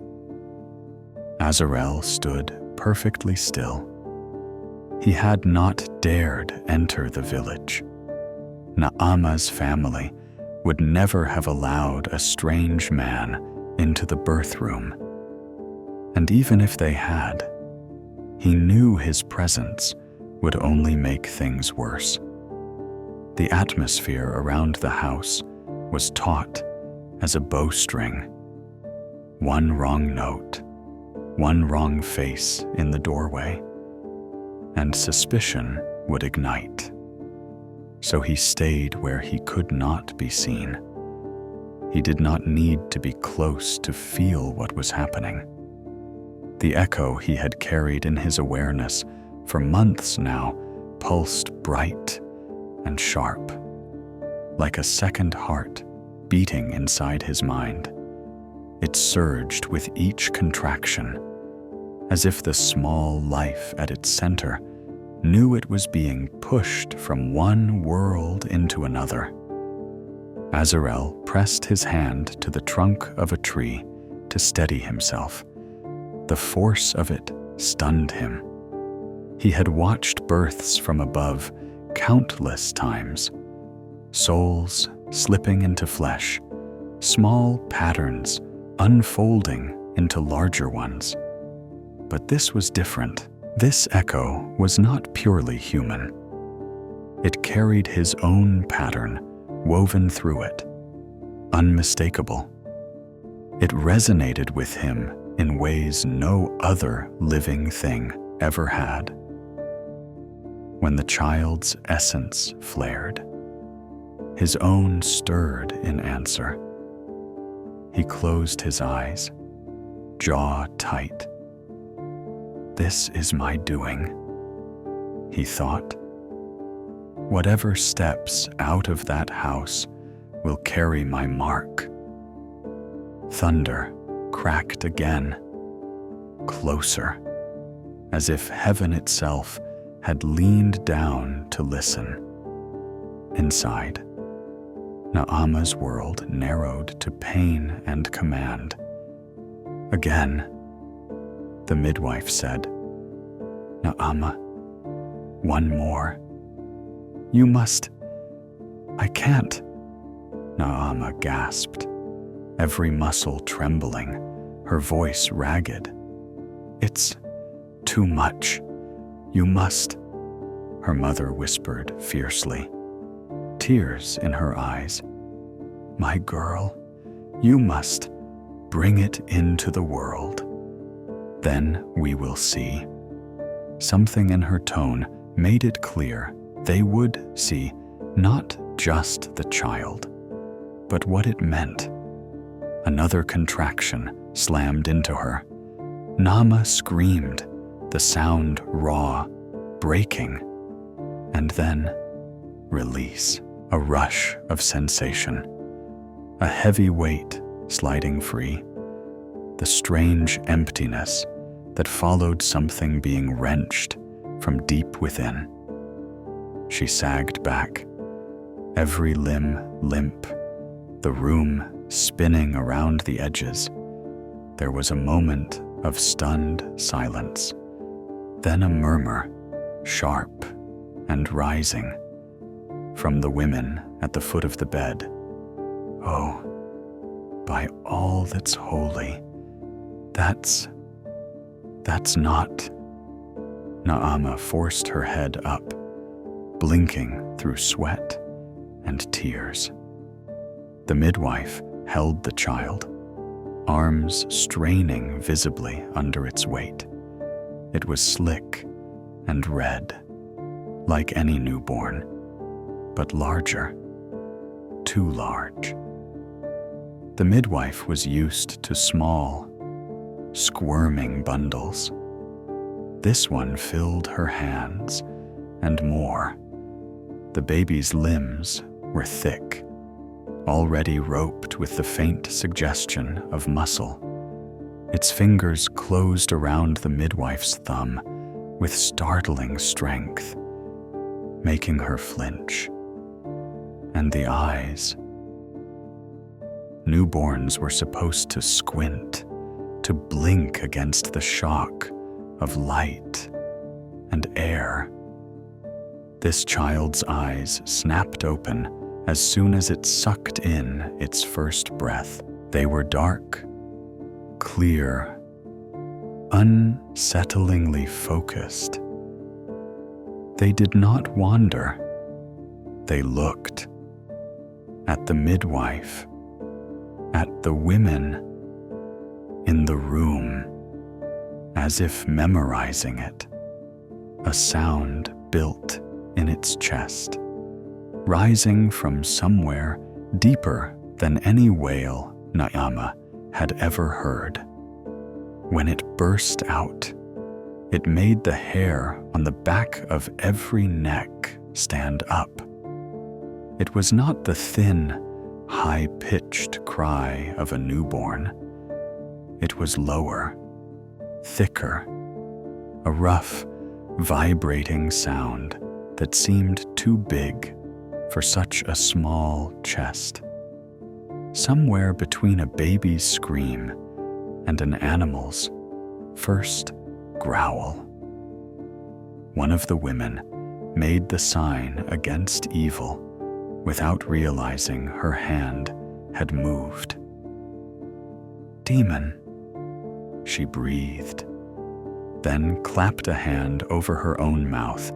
A: Azarel stood perfectly still. He had not dared enter the village. Naama's family would never have allowed a strange man into the birth room. And even if they had, he knew his presence would only make things worse. The atmosphere around the house was taut as a bowstring. One wrong note, one wrong face in the doorway, and suspicion would ignite. So he stayed where he could not be seen. He did not need to be close to feel what was happening. The echo he had carried in his awareness for months now pulsed bright and sharp, like a second heart beating inside his mind. It surged with each contraction, as if the small life at its center knew it was being pushed from one world into another. Azarel pressed his hand to the trunk of a tree to steady himself. The force of it stunned him. He had watched births from above countless times, souls slipping into flesh, small patterns unfolding into larger ones. But this was different. This echo was not purely human. It carried his own pattern woven through it, unmistakable. It resonated with him in ways no other living thing ever had. When the child's essence flared, his own stirred in answer. He closed his eyes, jaw tight. This is my doing, he thought. Whatever steps out of that house will carry my mark. Thunder cracked again, closer, as if heaven itself had leaned down to listen. Inside, Naama's world narrowed to pain and command. Again, the midwife said, "Naama, one more. You must." "I can't," Naama gasped, every muscle trembling, her voice ragged. "It's too much. You must," her mother whispered fiercely, tears in her eyes. "My girl, you must bring it into the world. Then we will see." Something in her tone made it clear they would see not just the child, but what it meant. Another contraction slammed into her. Naama screamed, the sound raw, breaking, and then release, a rush of sensation, a heavy weight sliding free, the strange emptiness that followed something being wrenched from deep within. She sagged back, every limb limp, the room spinning around the edges. There was a moment of stunned silence, then a murmur, sharp and rising, from the women at the foot of the bed. "Oh, by all that's holy, that's not." Naama forced her head up, blinking through sweat and tears. The midwife held the child, arms straining visibly under its weight. It was slick and red, like any newborn, but larger, too large. The midwife was used to small, squirming bundles. This one filled her hands, and more. The baby's limbs were thick, already roped with the faint suggestion of muscle. Its fingers closed around the midwife's thumb with startling strength, making her flinch. And the eyes. Newborns were supposed to squint, to blink against the shock of light and air. This child's eyes snapped open as soon as it sucked in its first breath. They were dark, clear, unsettlingly focused. They did not wander. They looked at the midwife, at the women in the room, as if memorizing it. A sound built in its chest, rising from somewhere deeper than any wail Naama had ever heard. When it burst out, it made the hair on the back of every neck stand up. It was not the thin, high-pitched cry of a newborn. It was lower, thicker, a rough, vibrating sound that seemed too big for such a small chest. Somewhere between a baby's scream and an animal's first growl. One of the women made the sign against evil without realizing her hand had moved. "Demon," she breathed, then clapped a hand over her own mouth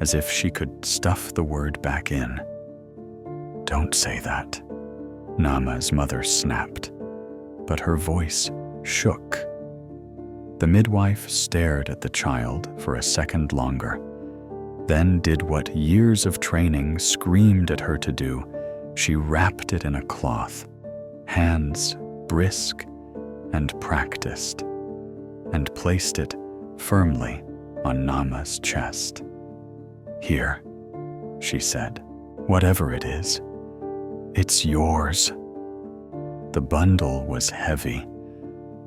A: as if she could stuff the word back in. "Don't say that," Naama's mother snapped, but her voice shook. The midwife stared at the child for a second longer, then did what years of training screamed at her to do. She wrapped it in a cloth, hands brisk and practiced, and placed it firmly on Nama's chest. "Here," she said, "whatever it is, it's yours." The bundle was heavy,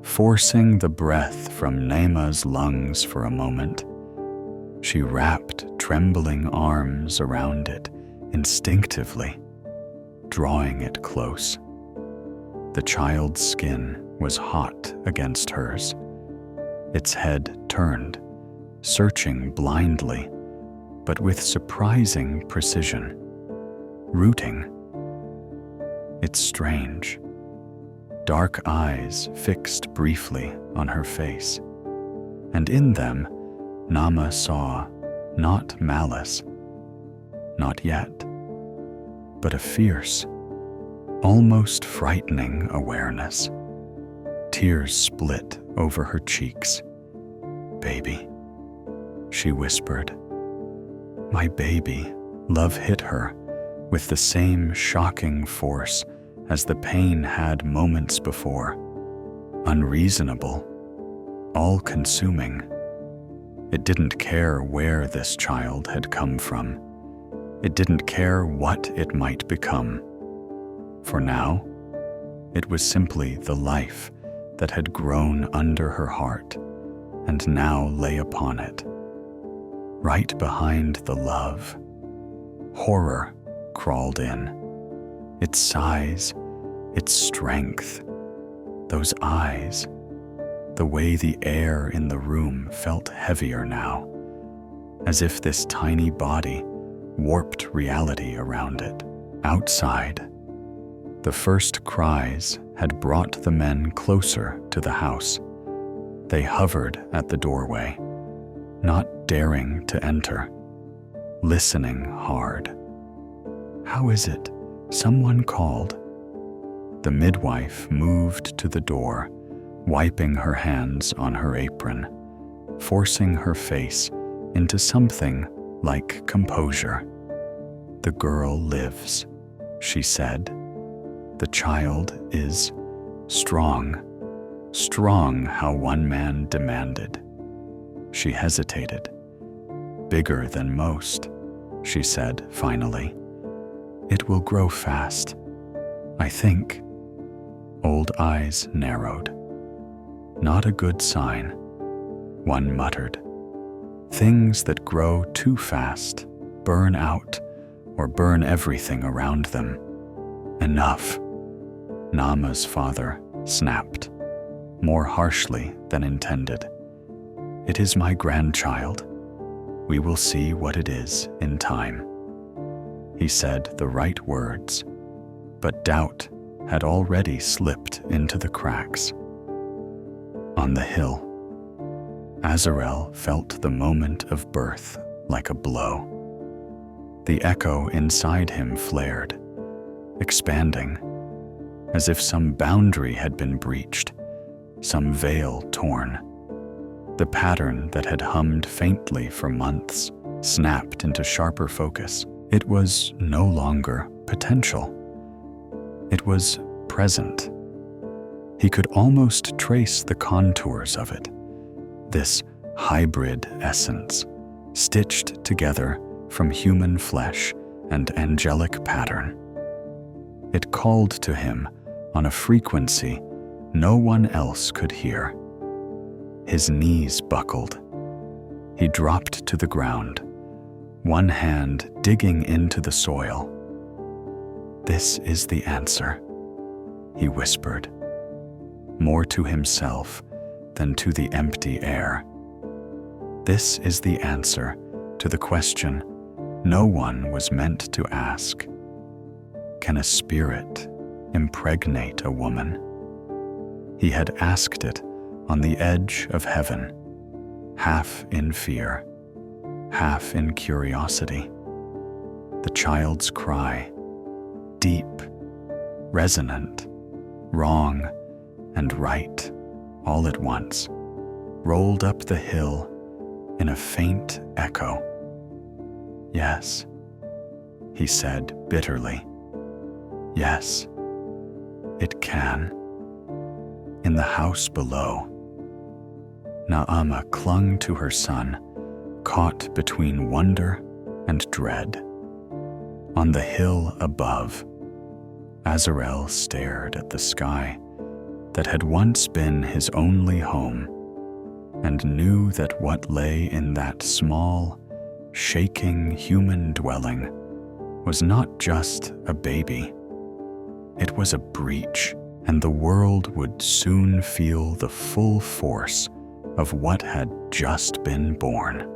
A: forcing the breath from Nama's lungs for a moment. She wrapped trembling arms around it instinctively, drawing it close. The child's skin was hot against hers. Its head turned, searching blindly, but with surprising precision, rooting. It's strange. Dark eyes fixed briefly on her face, and in them, Nama saw not malice, not yet, but a fierce, almost frightening awareness. Tears split over her cheeks. "Baby," she whispered. "My baby." Love hit her with the same shocking force as the pain had moments before. Unreasonable, all-consuming. It didn't care where this child had come from. It didn't care what it might become. For now, it was simply the life that had grown under her heart and now lay upon it. Right behind the love, horror crawled in. Its size, its strength, those eyes, the way the air in the room felt heavier now, as if this tiny body warped reality around it. Outside, the first cries had brought the men closer to the house. They hovered at the doorway, not daring to enter, listening hard. "How is it? Someone called." The midwife moved to the door, wiping her hands on her apron, forcing her face into something like composure. "The girl lives," she said. "The child is strong, strong how one man demanded." She hesitated. "Bigger than most," she said finally. "It will grow fast, I think." Old eyes narrowed. "Not a good sign," one muttered. "Things that grow too fast burn out or burn everything around them." "Enough," Nama's father snapped, more harshly than intended. "It is my grandchild. We will see what it is in time." He said the right words, but doubt had already slipped into the cracks. On the hill, Azarel felt the moment of birth like a blow. The echo inside him flared, expanding, as if some boundary had been breached, some veil torn. The pattern that had hummed faintly for months snapped into sharper focus. It was no longer potential. It was present. He could almost trace the contours of it, this hybrid essence, stitched together from human flesh and angelic pattern. It called to him on a frequency no one else could hear. His knees buckled. He dropped to the ground, one hand digging into the soil. "This is the answer," he whispered, more to himself than to the empty air. "This is the answer to the question no one was meant to ask. Can a spirit impregnate a woman?" He had asked it on the edge of heaven, half in fear, half in curiosity. The child's cry, deep, resonant, wrong and right, all at once, rolled up the hill in a faint echo. "Yes," he said bitterly. "Yes, it can." In the house below, Naamah clung to her son, caught between wonder and dread. On the hill above, Azarel stared at the sky that had once been his only home, and knew that what lay in that small, shaking human dwelling was not just a baby. It was a breach, and the world would soon feel the full force of what had just been born.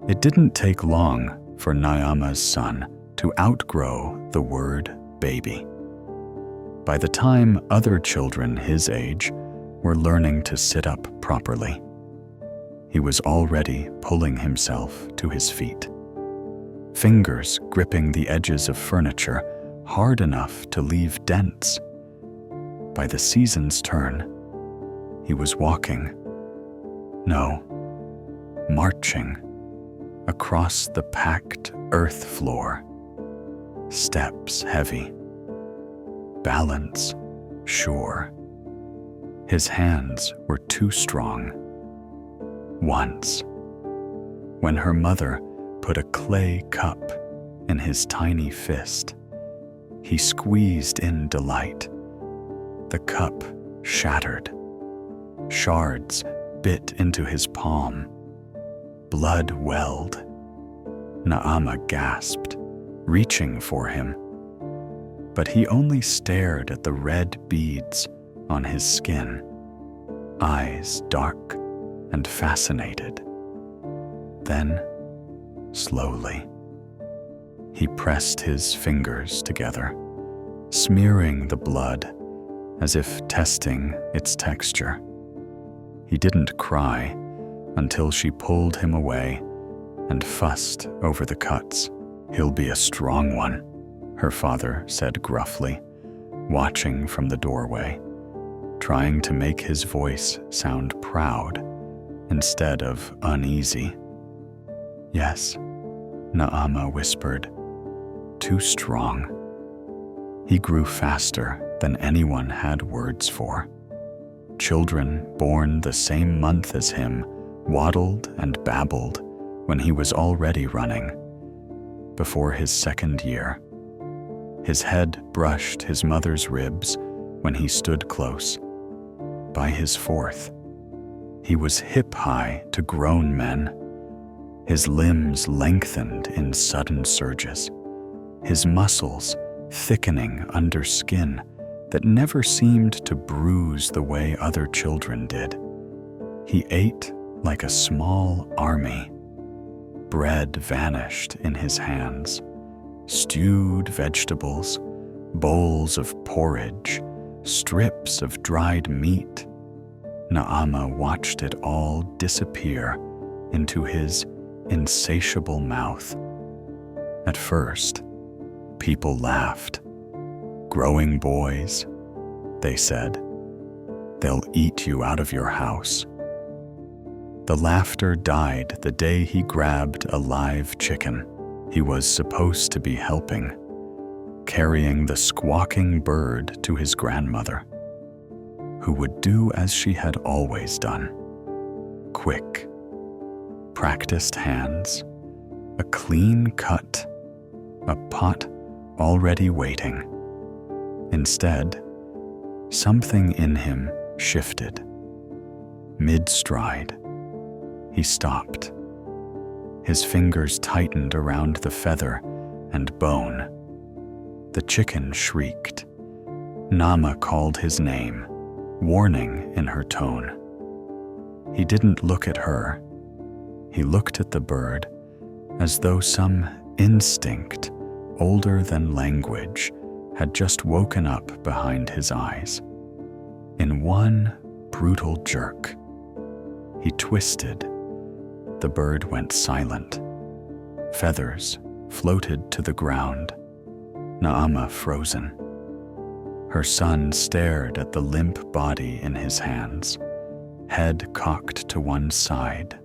A: It didn't take long for Naamah's son to outgrow the word baby. By the time other children his age were learning to sit up properly, he was already pulling himself to his feet, fingers gripping the edges of furniture hard enough to leave dents. By the season's turn, he was walking, no, marching across the packed earth floor, steps heavy, balance sure. His hands were too strong. Once, when her mother put a clay cup in his tiny fist, he squeezed in delight. The cup shattered. Shards bit into his palm. Blood welled. Naamah gasped, reaching for him. But he only stared at the red beads on his skin, eyes dark and fascinated. Then, slowly, he pressed his fingers together, smearing the blood as if testing its texture. He didn't cry until she pulled him away and fussed over the cuts. "He'll be a strong one," her father said gruffly, watching from the doorway, trying to make his voice sound proud instead of uneasy. "Yes," Naamah whispered, "too strong." He grew faster than anyone had words for. Children born the same month as him waddled and babbled when he was already running. Before his second year, his head brushed his mother's ribs when he stood close. By his fourth, he was hip-high to grown men. His limbs lengthened in sudden surges, his muscles thickening under skin that never seemed to bruise the way other children did. He ate like a small army. Bread vanished in his hands, stewed vegetables, bowls of porridge, strips of dried meat. Naamah watched it all disappear into his insatiable mouth. At first, people laughed. "Growing boys," they said. "They'll eat you out of your house." The laughter died the day he grabbed a live chicken. He was supposed to be helping, carrying the squawking bird to his grandmother, who would do as she had always done. Quick, practiced hands, a clean cut, a pot already waiting. Instead, something in him shifted. Mid-stride, he stopped. His fingers tightened around the feather and bone. The chicken shrieked. Naamah called his name, warning in her tone. He didn't look at her. He looked at the bird as though some instinct older than language had just woken up behind his eyes. In one brutal jerk, he twisted. The bird went silent. Feathers floated to the ground. Naamah frozen. Her son stared at the limp body in his hands, head cocked to one side,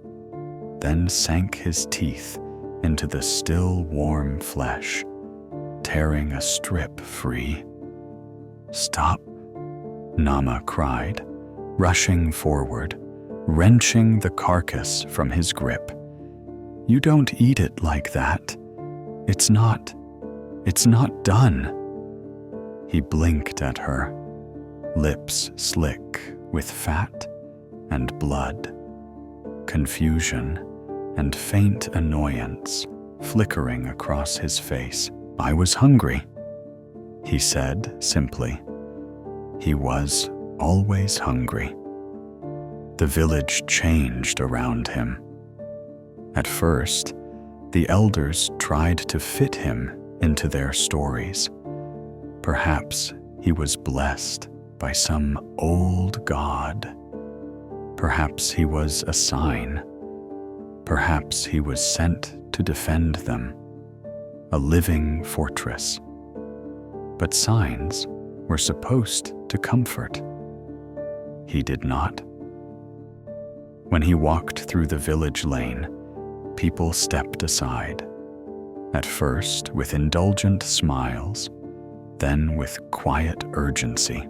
A: then sank his teeth into the still warm flesh, tearing a strip free. "Stop," Naamah cried, rushing forward, wrenching the carcass from his grip. "You don't eat it like that. It's not done." He blinked at her, lips slick with fat and blood, confusion and faint annoyance flickering across his face. "I was hungry," he said simply. He was always hungry. The village changed around him. At first, the elders tried to fit him into their stories. Perhaps he was blessed by some old god. Perhaps he was a sign. Perhaps he was sent to defend them, a living fortress. But signs were supposed to comfort. He did not. When he walked through the village lane, people stepped aside, at first with indulgent smiles, then with quiet urgency.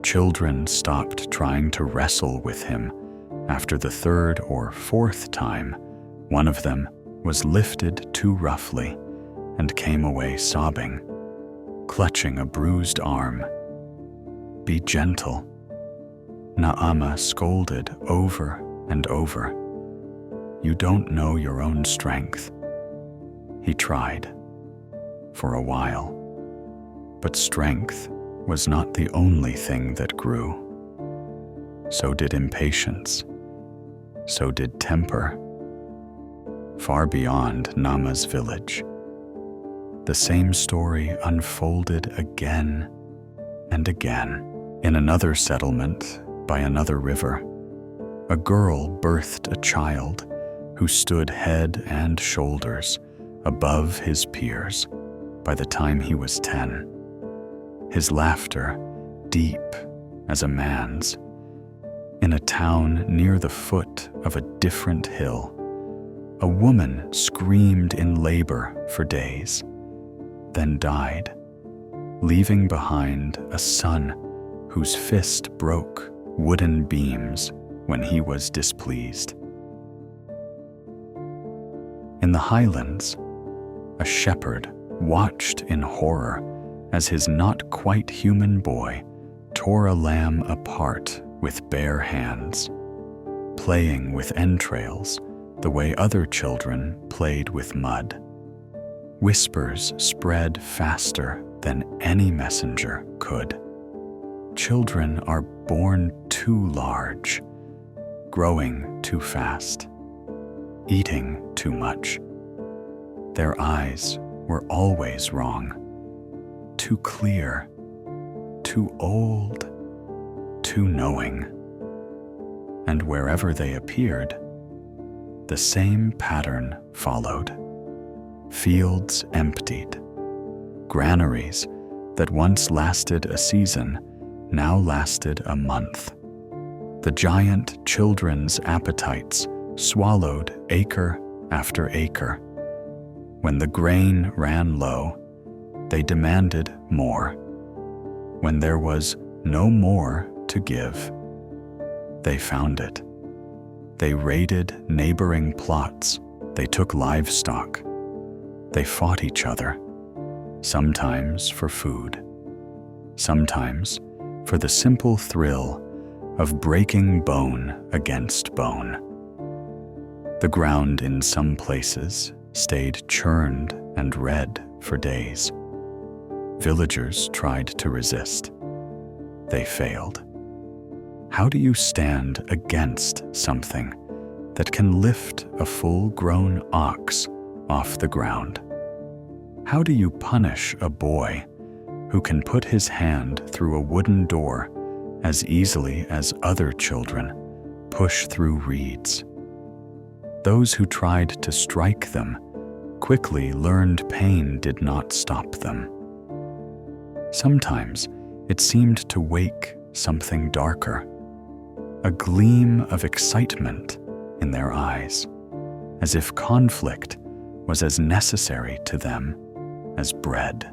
A: Children stopped trying to wrestle with him. After the third or fourth time, one of them was lifted too roughly and came away sobbing, clutching a bruised arm. "Be gentle," Naama scolded over and over. "You don't know your own strength." He tried, for a while, but strength was not the only thing that grew. So did impatience. So did temper. Far beyond Naama's village, the same story unfolded again and again. In another settlement by another river, a girl birthed a child who stood head and shoulders above his peers by the time he was 10. His laughter deep as a man's. In a town near the foot of a different hill, a woman screamed in labor for days, then died, leaving behind a son whose fist broke wooden beams when he was displeased. In the highlands, a shepherd watched in horror as his not-quite-human boy tore a lamb apart with bare hands, playing with entrails the way other children played with mud. Whispers spread faster than any messenger could. Children are born too large, growing too fast, eating too much. Their eyes were always wrong, too clear, too old, too knowing. And wherever they appeared, the same pattern followed. Fields emptied, granaries that once lasted a season now lasted a month. The giant children's appetites swallowed acre after acre. When the grain ran low, they demanded more. When there was no more to give, they found it. They raided neighboring plots. They took livestock. They fought each other, sometimes for food, sometimes for the simple thrill of breaking bone against bone. The ground in some places stayed churned and red for days. Villagers tried to resist. They failed. How do you stand against something that can lift a full-grown ox off the ground? How do you punish a boy who can put his hand through a wooden door as easily as other children push through reeds? Those who tried to strike them quickly learned pain did not stop them. Sometimes it seemed to wake something darker, a gleam of excitement in their eyes, as if conflict was as necessary to them as bread.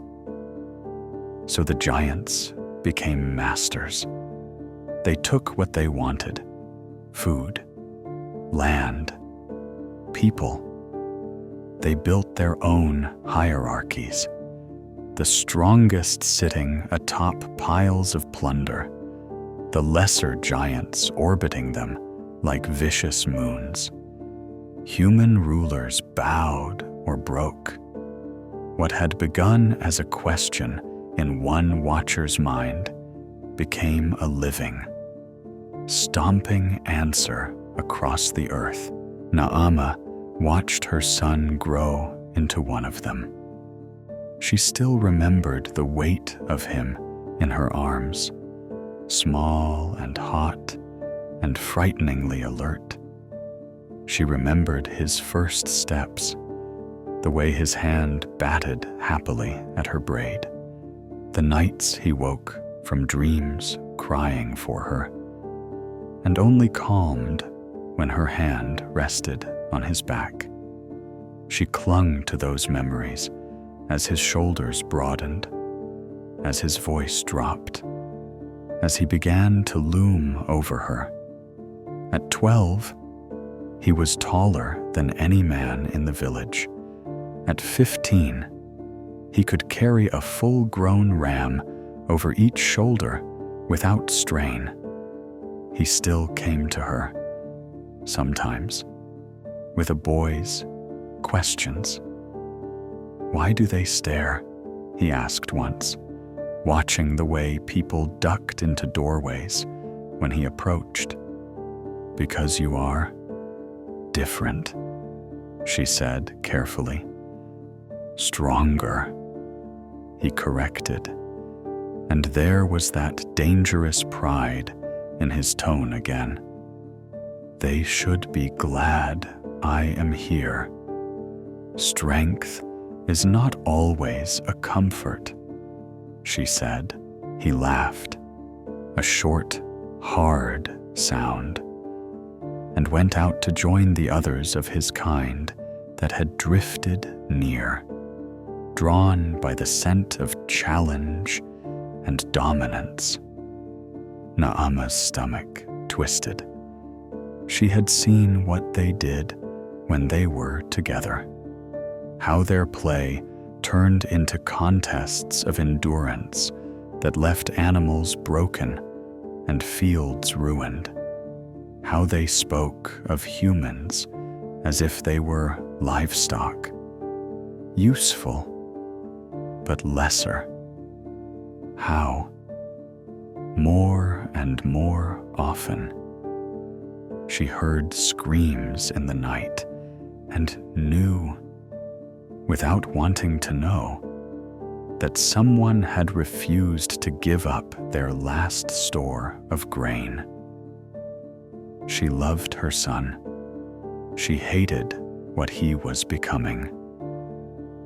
A: So the giants became masters. They took what they wanted, food, land, people. They built their own hierarchies, the strongest sitting atop piles of plunder, the lesser giants orbiting them like vicious moons. Human rulers bowed or broke. What had begun as a question in one watcher's mind became a living, stomping answer across the earth. Naamah watched her son grow into one of them. She still remembered the weight of him in her arms, small and hot and frighteningly alert. She remembered his first steps, the way his hand batted happily at her braid, the nights he woke from dreams crying for her, and only calmed when her hand rested on his back. She clung to those memories as his shoulders broadened, as his voice dropped, as he began to loom over her. At 12, he was taller than any man in the village. At 15, he could carry a full-grown ram over each shoulder without strain. He still came to her, sometimes, with a boy's questions. "Why do they stare?" he asked once, watching the way people ducked into doorways when he approached. "Because you are different," she said carefully. "Stronger," he corrected, and there was that dangerous pride in his tone again. "They should be glad I am here. Strength is not always a comfort," she said. He laughed, a short, hard sound, and went out to join the others of his kind that had drifted near, drawn by the scent of challenge and dominance. Naamah's stomach twisted. She had seen what they did when they were together, how their play turned into contests of endurance that left animals broken and fields ruined, how they spoke of humans as if they were livestock, useful but lesser. How, more and more often, she heard screams in the night and knew, without wanting to know, that someone had refused to give up their last store of grain. She loved her son. She hated what he was becoming.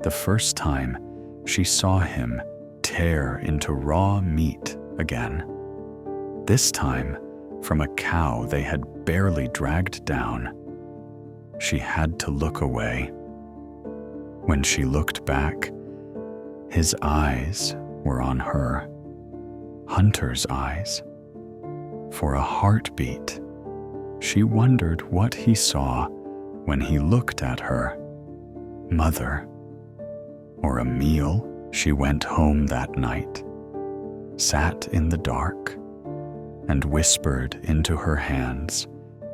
A: The first time she saw him tear into raw meat again, this time from a cow they had barely dragged down, she had to look away. When she looked back, his eyes were on her, Hunter's eyes. For a heartbeat, she wondered what he saw when he looked at her. Mother, or a meal. She went home that night, sat in the dark, and whispered into her hands,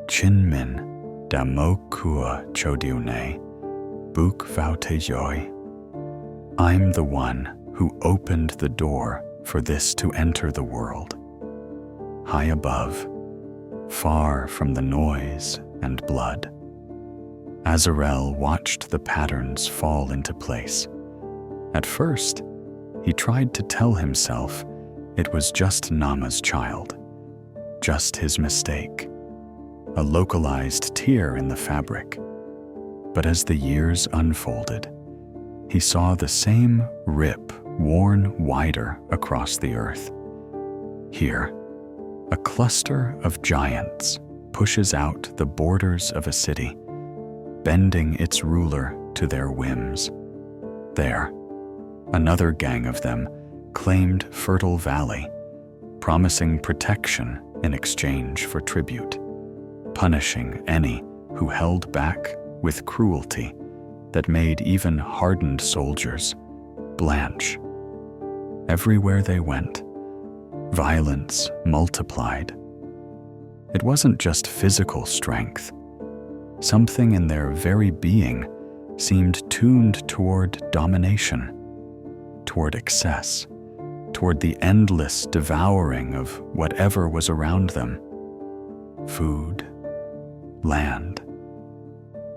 A: "Chinmin da mo kua chodiune, buk vau te joy." I'm the one who opened the door for this to enter the world. High above, far from the noise and blood, Azarel watched the patterns fall into place. At first, he tried to tell himself it was just Naamah's child, just his mistake, a localized tear in the fabric. But as the years unfolded, he saw the same rip worn wider across the earth. Here, a cluster of giants pushes out the borders of a city, bending its ruler to their whims. There, another gang of them claimed Fertile Valley, promising protection in exchange for tribute. punishing any who held back with cruelty that made even hardened soldiers blanch. Everywhere they went, violence multiplied. It wasn't just physical strength. Something in their very being seemed tuned toward domination, toward excess, toward the endless devouring of whatever was around them. Food, land,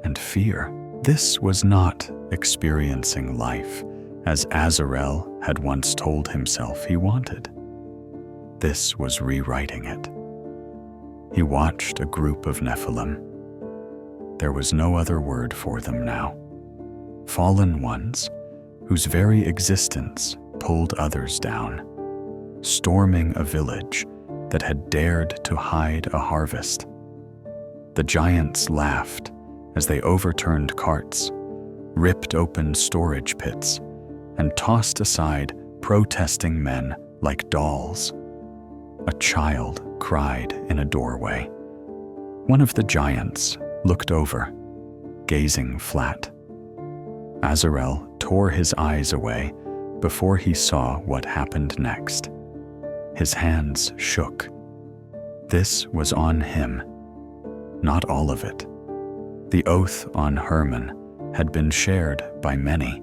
A: and fear. This was not experiencing life as Azrael had once told himself he wanted. This was rewriting it. He watched a group of Nephilim. There was no other word for them now. Fallen ones whose very existence pulled others down, storming a village that had dared to hide a harvest. The giants laughed as they overturned carts, ripped open storage pits, and tossed aside protesting men like dolls. A child cried in a doorway. One of the giants looked over, gazing flat. Azrael tore his eyes away before he saw what happened next. His hands shook. This was on him. Not all of it. The oath on Herman had been shared by many,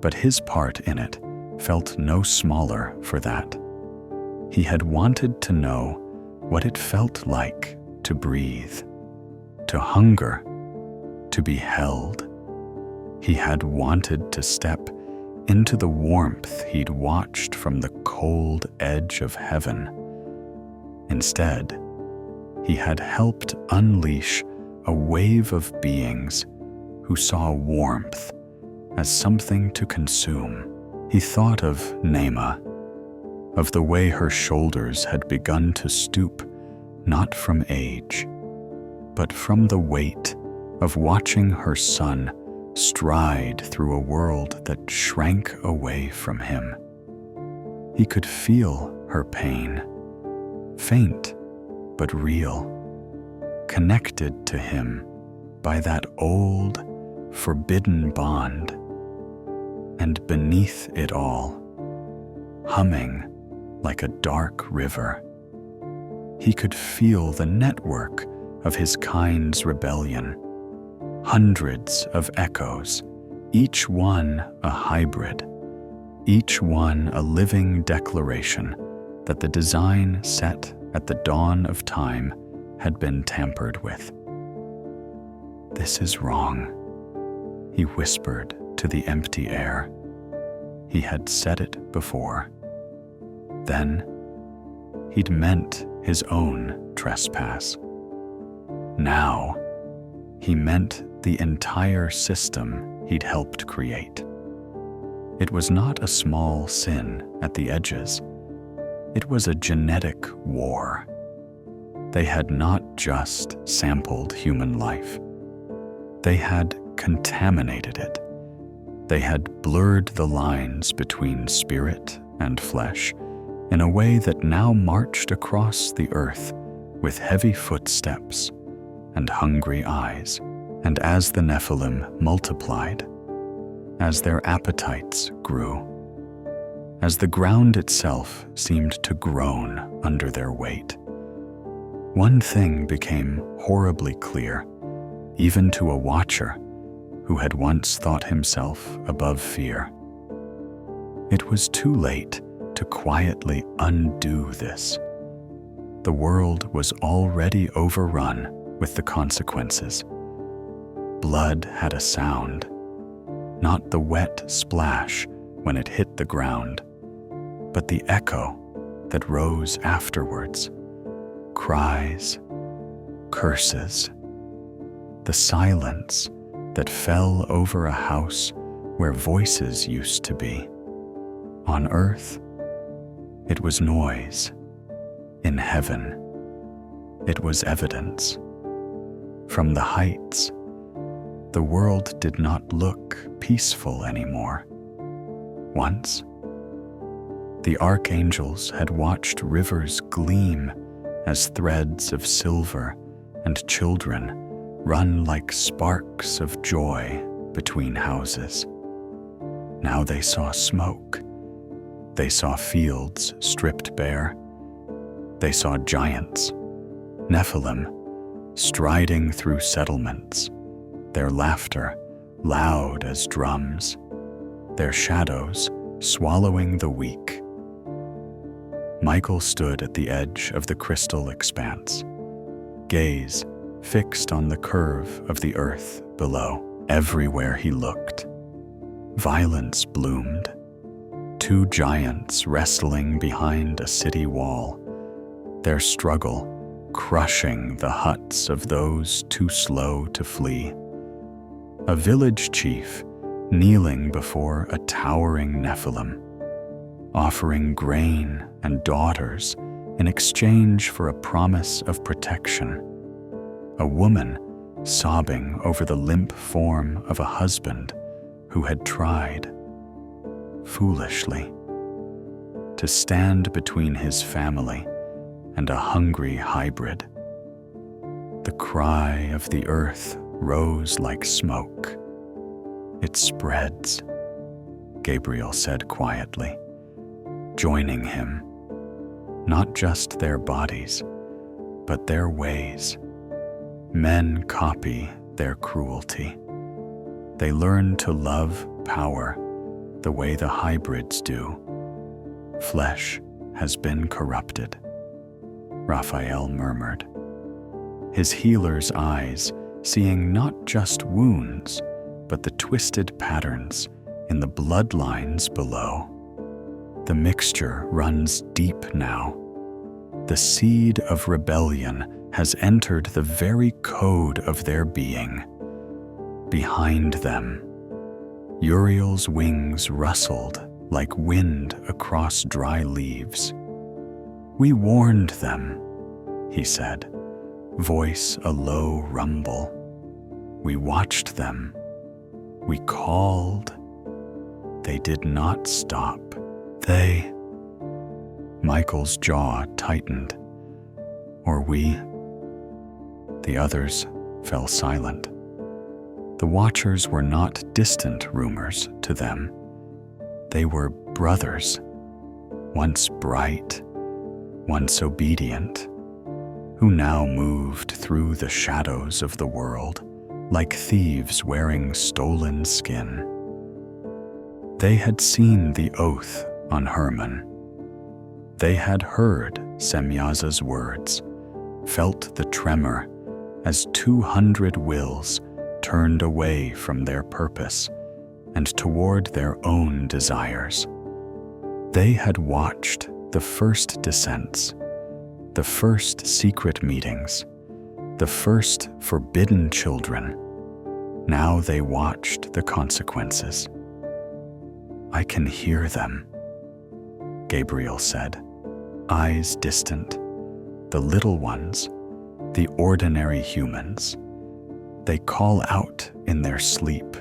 A: but his part in it felt no smaller for that. He had wanted to know what it felt like to breathe, to hunger, to be held. He had wanted to step into the warmth he'd watched from the cold edge of heaven. Instead, he had helped unleash a wave of beings who saw warmth as something to consume. He thought of Naamah, of the way her shoulders had begun to stoop, not from age, but from the weight of watching her son stride through a world that shrank away from him. He could feel her pain, faint but real, connected to him by that old, forbidden bond. And beneath it all, humming like a dark river, he could feel the network of his kind's rebellion. Hundreds of echoes, each one a hybrid, each one a living declaration that the design set at the dawn of time had been tampered with. "This is wrong," he whispered to the empty air. He had said it before. Then he'd meant his own trespass. Now he meant the entire system he'd helped create. It was not a small sin at the edges. It was a genetic war. They had not just sampled human life. They had contaminated it. They had blurred the lines between spirit and flesh in a way that now marched across the earth with heavy footsteps and hungry eyes. And as the Nephilim multiplied, as their appetites grew, as the ground itself seemed to groan under their weight, one thing became horribly clear, even to a watcher who had once thought himself above fear. It was too late to quietly undo this. The world was already overrun with the consequences. Blood had a sound, not the wet splash when it hit the ground, but the echo that rose afterwards. Cries, curses, the silence that fell over a house where voices used to be. On earth, it was noise. In heaven, it was evidence. From the heights, the world did not look peaceful anymore. Once, the archangels had watched rivers gleam as threads of silver and children run like sparks of joy between houses. Now they saw smoke. They saw fields stripped bare. They saw giants, Nephilim, striding through settlements, their laughter loud as drums, their shadows swallowing the weak. Michael stood at the edge of the crystal expanse, gaze fixed on the curve of the earth below. Everywhere he looked, violence bloomed. Two giants wrestling behind a city wall, their struggle crushing the huts of those too slow to flee. A village chief kneeling before a towering Nephilim, offering grain and daughters in exchange for a promise of protection. A woman sobbing over the limp form of a husband who had tried, foolishly, to stand between his family and a hungry hybrid. The cry of the earth rose like smoke. It spreads, Gabriel said quietly, joining him, not just their bodies, but their ways. Men copy their cruelty. They learn to love power the way the hybrids do. Flesh has been corrupted, Raphael murmured, his healer's eyes seeing not just wounds, but the twisted patterns in the bloodlines below. The mixture runs deep now. The seed of rebellion has entered the very code of their being. Behind them, Uriel's wings rustled like wind across dry leaves. We warned them, he said, voice a low rumble. We watched them. We called. They did not stop. Michael's jaw tightened. Or we. The others fell silent. The watchers were not distant rumors to them. They were brothers, once bright, once obedient, who now moved through the shadows of the world like thieves wearing stolen skin. They had seen the oath on Hermon. They had heard Semyaza's words, felt the tremor as 200 wills turned away from their purpose and toward their own desires. They had watched the first descents, the first secret meetings, the first forbidden children. Now they watched the consequences. I can hear them, Gabriel said, eyes distant, the little ones, the ordinary humans. They call out in their sleep.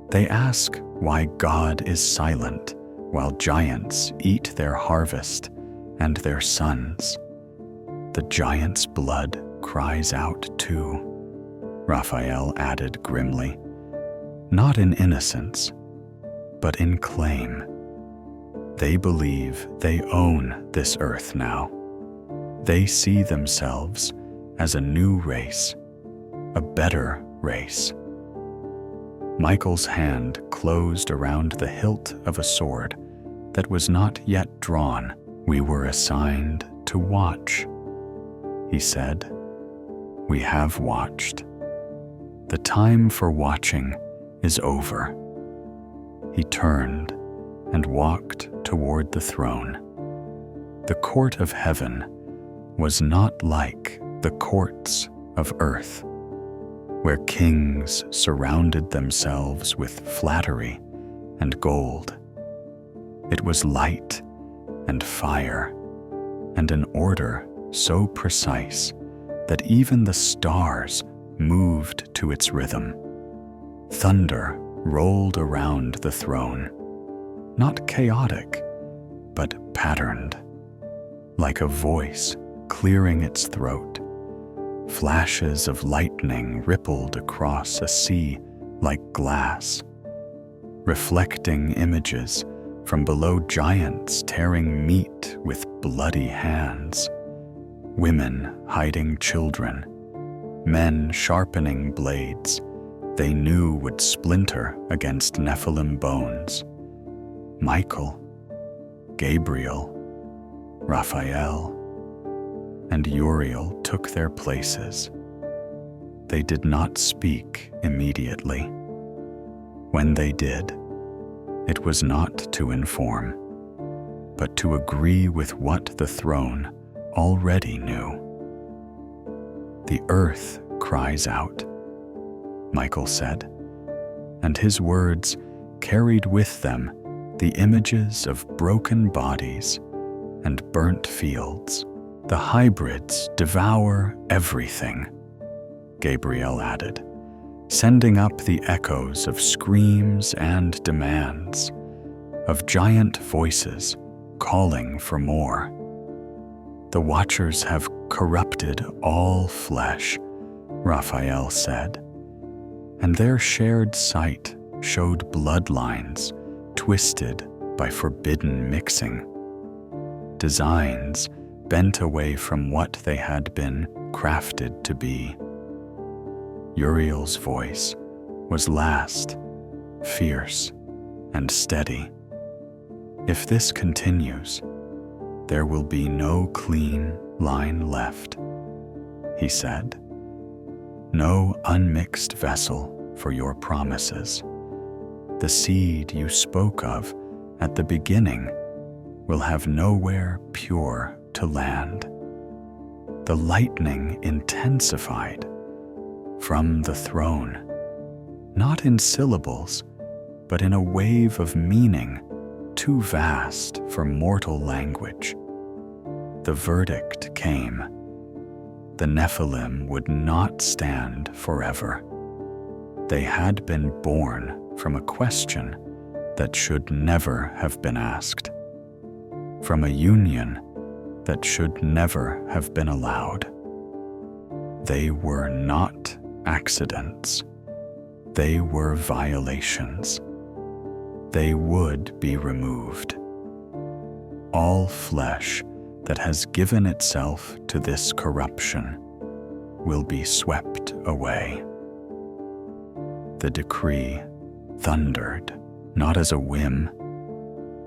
A: They ask why God is silent while giants eat their harvest and their sons. The giant's blood cries out too, Raphael added grimly, not in innocence, but in claim. They believe they own this earth now. They see themselves as a new race, a better race. Michael's hand closed around the hilt of a sword that was not yet drawn. We were assigned to watch, he said. We have watched. The time for watching is over. He turned and walked toward the throne. The court of heaven was not like the courts of earth, where kings surrounded themselves with flattery and gold. It was light and fire and an order so precise that even the stars moved to its rhythm. Thunder rolled around the throne, not chaotic, but patterned, like a voice clearing its throat. Flashes of lightning rippled across a sea like glass, reflecting images from below giants tearing meat with bloody hands, women hiding children, men sharpening blades they knew would splinter against Nephilim bones. Michael, Gabriel, Raphael, and Uriel took their places. They did not speak immediately. When they did, it was not to inform, but to agree with what the throne already knew. The earth cries out, Michael said, and his words carried with them the images of broken bodies and burnt fields. The hybrids devour everything, Gabriel added, sending up the echoes of screams and demands, of giant voices calling for more. The Watchers have corrupted all flesh, Raphael said, and their shared sight showed bloodlines twisted by forbidden mixing, designs bent away from what they had been crafted to be. Uriel's voice was last, fierce, and steady. If this continues, there will be no clean line left, he said. No unmixed vessel for your promises. The seed you spoke of at the beginning will have nowhere pure to land. The lightning intensified from the throne, not in syllables, but in a wave of meaning too vast for mortal language. The verdict came. The Nephilim would not stand forever. They had been born from a question that should never have been asked, from a union that should never have been allowed. They were not accidents. They were violations. They would be removed. All flesh that has given itself to this corruption will be swept away. The decree thundered, not as a whim,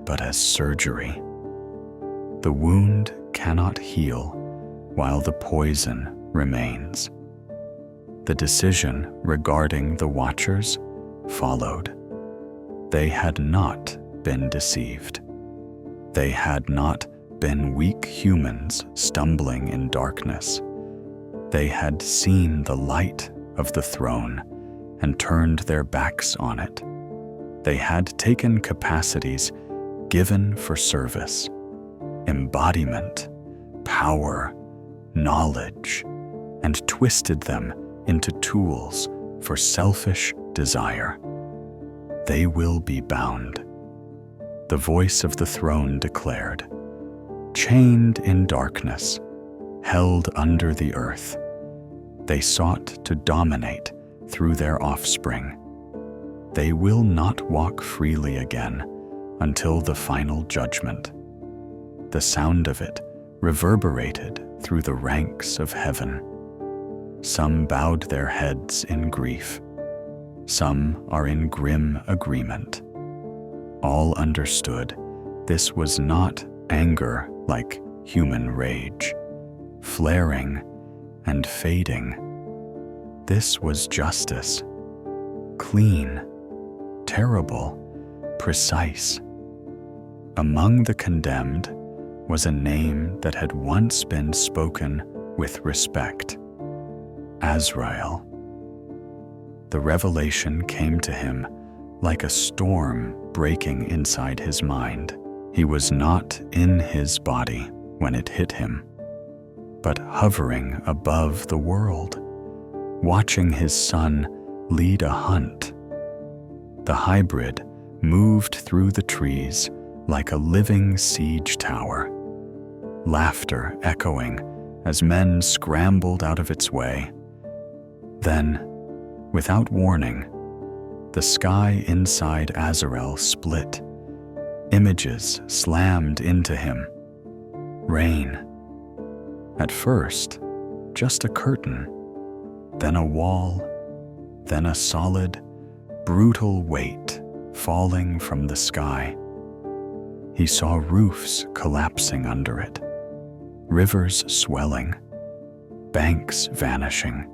A: but as surgery. The wound cannot heal while the poison remains. The decision regarding the Watchers followed. They had not been deceived. They had not been weak humans stumbling in darkness. They had seen the light of the throne and turned their backs on it. They had taken capacities given for service, embodiment, power, knowledge, and twisted them into tools for selfish desire. They will be bound. The voice of the throne declared, chained in darkness, held under the earth. They sought to dominate through their offspring. They will not walk freely again until the final judgment. The sound of it reverberated through the ranks of heaven. Some bowed their heads in grief. Some are in grim agreement. All understood this was not anger like human rage, flaring and fading. This was justice, clean, terrible, precise. Among the condemned was a name that had once been spoken with respect, Azrael. The revelation came to him like a storm breaking inside his mind. He was not in his body when it hit him, but hovering above the world, watching his son lead a hunt. The hybrid moved through the trees like a living siege tower, laughter echoing as men scrambled out of its way. Then, without warning, the sky inside Azrael split. Images slammed into him. Rain. At first, just a curtain, then a wall, then a solid, brutal weight falling from the sky. He saw roofs collapsing under it, rivers swelling, banks vanishing.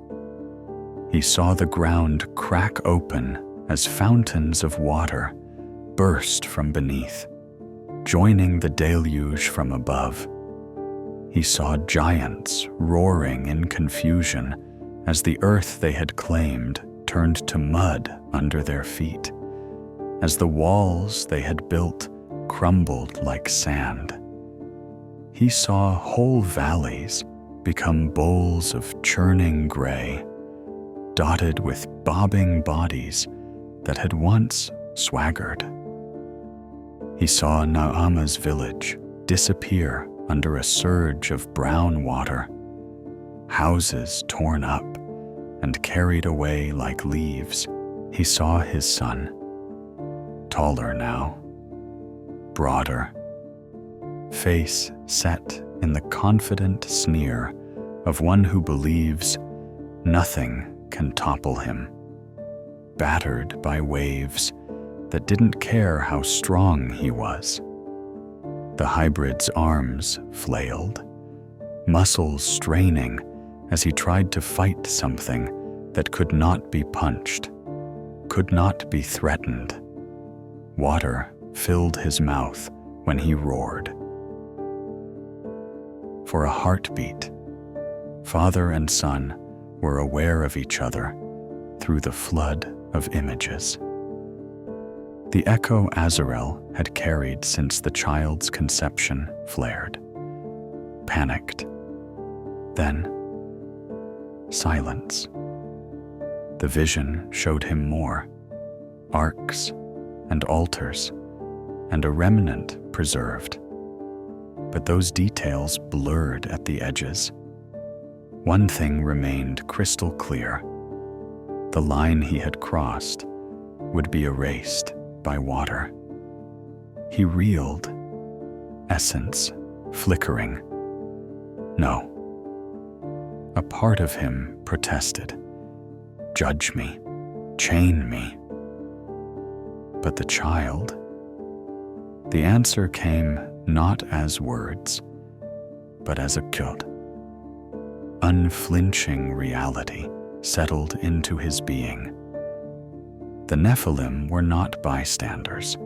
A: He saw the ground crack open as fountains of water burst from beneath, joining the deluge from above. He saw giants roaring in confusion as the earth they had claimed turned to mud under their feet, as the walls they had built crumbled like sand. He saw whole valleys become bowls of churning gray, dotted with bobbing bodies that had once swaggered. He saw Naama's village disappear under a surge of brown water, houses torn up and carried away like leaves. He saw his son, taller now, broader, face set in the confident sneer of one who believes nothing can topple him, battered by waves that didn't care how strong he was. The hybrid's arms flailed, muscles straining as he tried to fight something that could not be punched, could not be threatened. Water filled his mouth when he roared. For a heartbeat, father and son were aware of each other through the flood of images. The echo Azrael had carried since the child's conception flared, panicked. Then, silence. The vision showed him more, arcs and altars, and a remnant preserved. But those details blurred at the edges. One thing remained crystal clear. The line he had crossed would be erased by water. He reeled, essence flickering. No. A part of him protested. Judge me, chain me. But the child? The answer came not as words, but as a qud. Unflinching reality settled into his being. The Nephilim were not bystanders.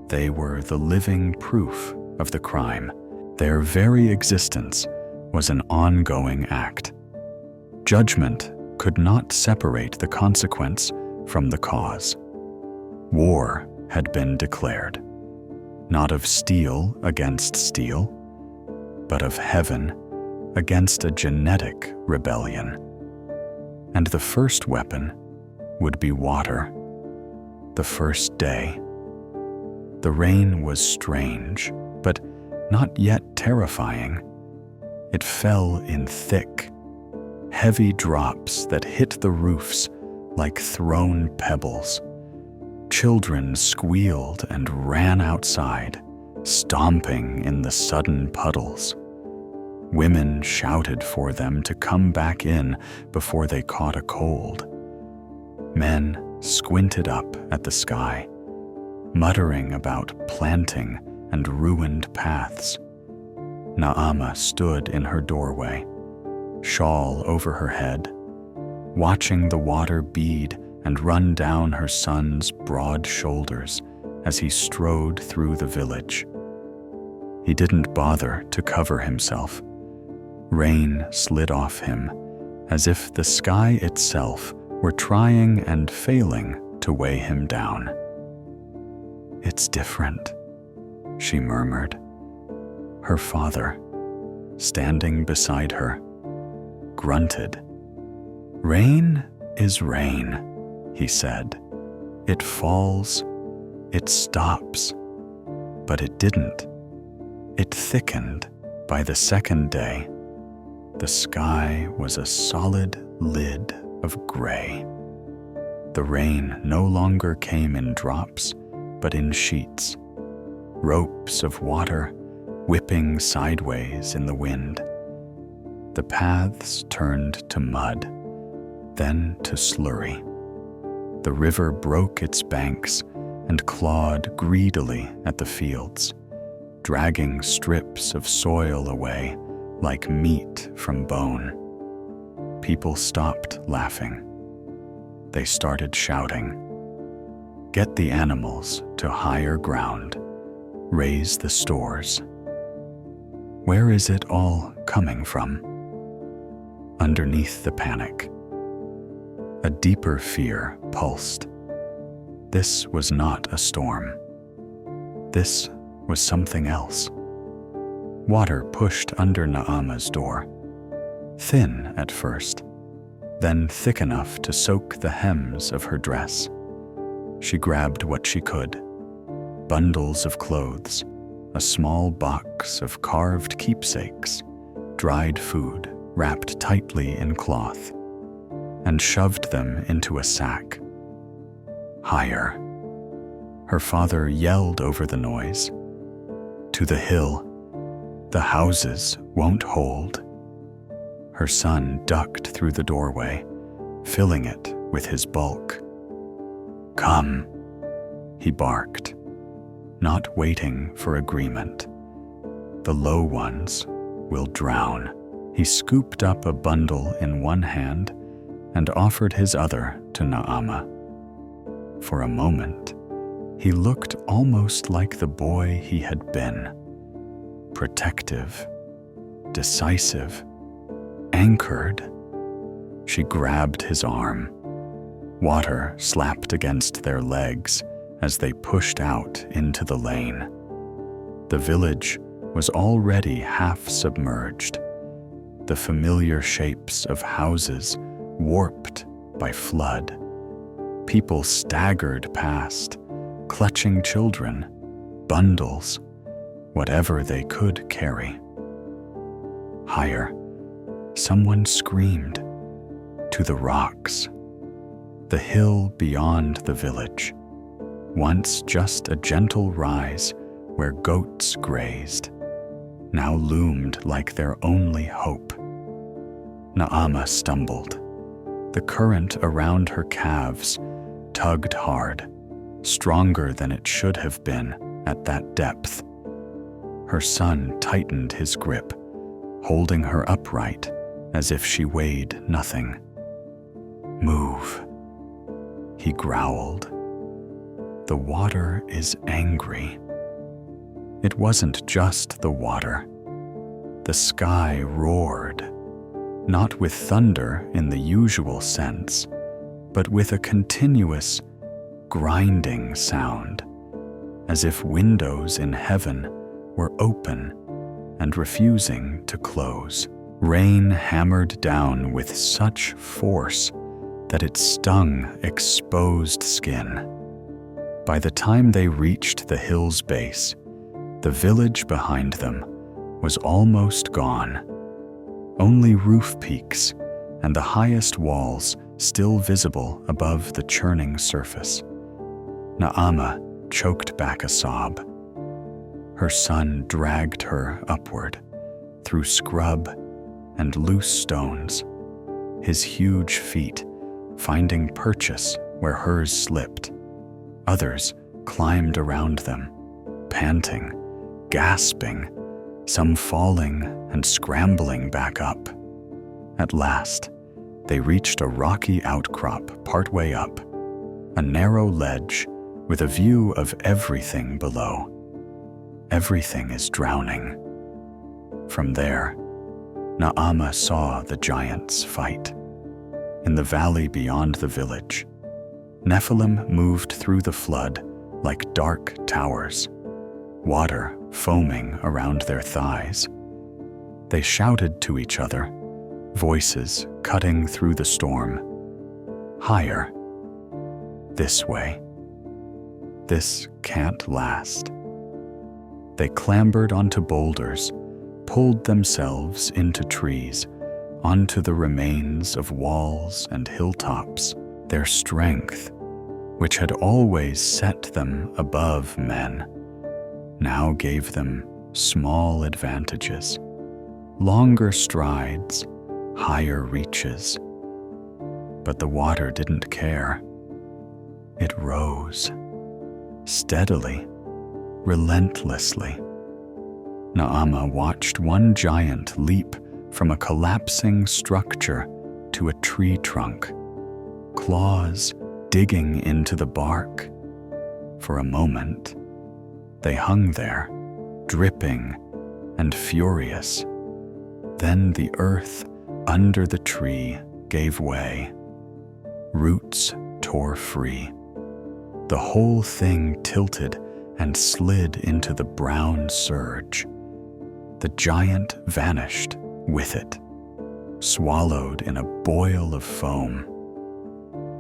A: They were the living proof of the crime. Their very existence was an ongoing act. Judgment could not separate the consequence from the cause. War had been declared, not of steel against steel, but of heaven against a genetic rebellion. And the first weapon would be water. The first day. The rain was strange, but not yet terrifying. It fell in thick, heavy drops that hit the roofs like thrown pebbles. Children squealed and ran outside, stomping in the sudden puddles. Women shouted for them to come back in before they caught a cold. Men squinted up at the sky, muttering about planting and ruined paths. Naama stood in her doorway, shawl over her head, watching the water bead and run down her son's broad shoulders as he strode through the village. He didn't bother to cover himself. Rain slid off him, as if the sky itself were trying and failing to weigh him down. "It's different," she murmured. Her father, standing beside her, grunted. "Rain is rain," he said. "It falls, it stops." But it didn't. It thickened by the second day. The sky was a solid lid of gray. The rain no longer came in drops, but in sheets, ropes of water whipping sideways in the wind. The paths turned to mud, then to slurry. The river broke its banks and clawed greedily at the fields, dragging strips of soil away like meat from bone. People stopped laughing. They started shouting, "Get the animals to higher ground. Raise the stores." Where is it all coming from? Underneath the panic, a deeper fear pulsed. This was not a storm. This was something else. Water pushed under Naama's door, thin at first, then thick enough to soak the hems of her dress. She grabbed what she could: bundles of clothes, a small box of carved keepsakes, dried food wrapped tightly in cloth, and shoved them into a sack. Higher. Her father yelled over the noise. To the hill. The houses won't hold. Her son ducked through the doorway, filling it with his bulk. "Come," he barked, not waiting for agreement. "The low ones will drown." He scooped up a bundle in one hand and offered his other to Naama. For a moment, he looked almost like the boy he had been. Protective, decisive, anchored. She grabbed his arm. Water slapped against their legs as they pushed out into the lane. The village was already half submerged, the familiar shapes of houses warped by flood. People staggered past, clutching children, bundles, whatever they could carry. Higher, someone screamed. To the rocks. The hill beyond the village, once just a gentle rise where goats grazed, now loomed like their only hope. Naama stumbled. The current around her calves tugged hard, stronger than it should have been at that depth. Her son tightened his grip, holding her upright as if she weighed nothing. "Move," he growled. "The water is angry." It wasn't just the water. The sky roared, not with thunder in the usual sense, but with a continuous, grinding sound, as if windows in heaven were open and refusing to close. Rain hammered down with such force that it stung exposed skin. By the time they reached the hill's base, the village behind them was almost gone. Only roof peaks and the highest walls still visible above the churning surface. Naama choked back a sob. Her son dragged her upward, through scrub and loose stones, his huge feet finding purchase where hers slipped. Others climbed around them, panting, gasping, some falling and scrambling back up. At last, they reached a rocky outcrop partway up, a narrow ledge with a view of everything below. Everything is drowning. From there, Naama saw the giants fight. In the valley beyond the village, Nephilim moved through the flood like dark towers, water foaming around their thighs. They shouted to each other, voices cutting through the storm. Higher. This way. This can't last. They clambered onto boulders, pulled themselves into trees, onto the remains of walls and hilltops, their strength, which had always set them above men, now gave them small advantages, longer strides, higher reaches. But the water didn't care. It rose, steadily, relentlessly. Naamah watched one giant leap from a collapsing structure to a tree trunk, claws digging into the bark. For a moment, they hung there, dripping and furious. Then the earth under the tree gave way. Roots tore free. The whole thing tilted and slid into the brown surge. The giant vanished with it, swallowed in a boil of foam.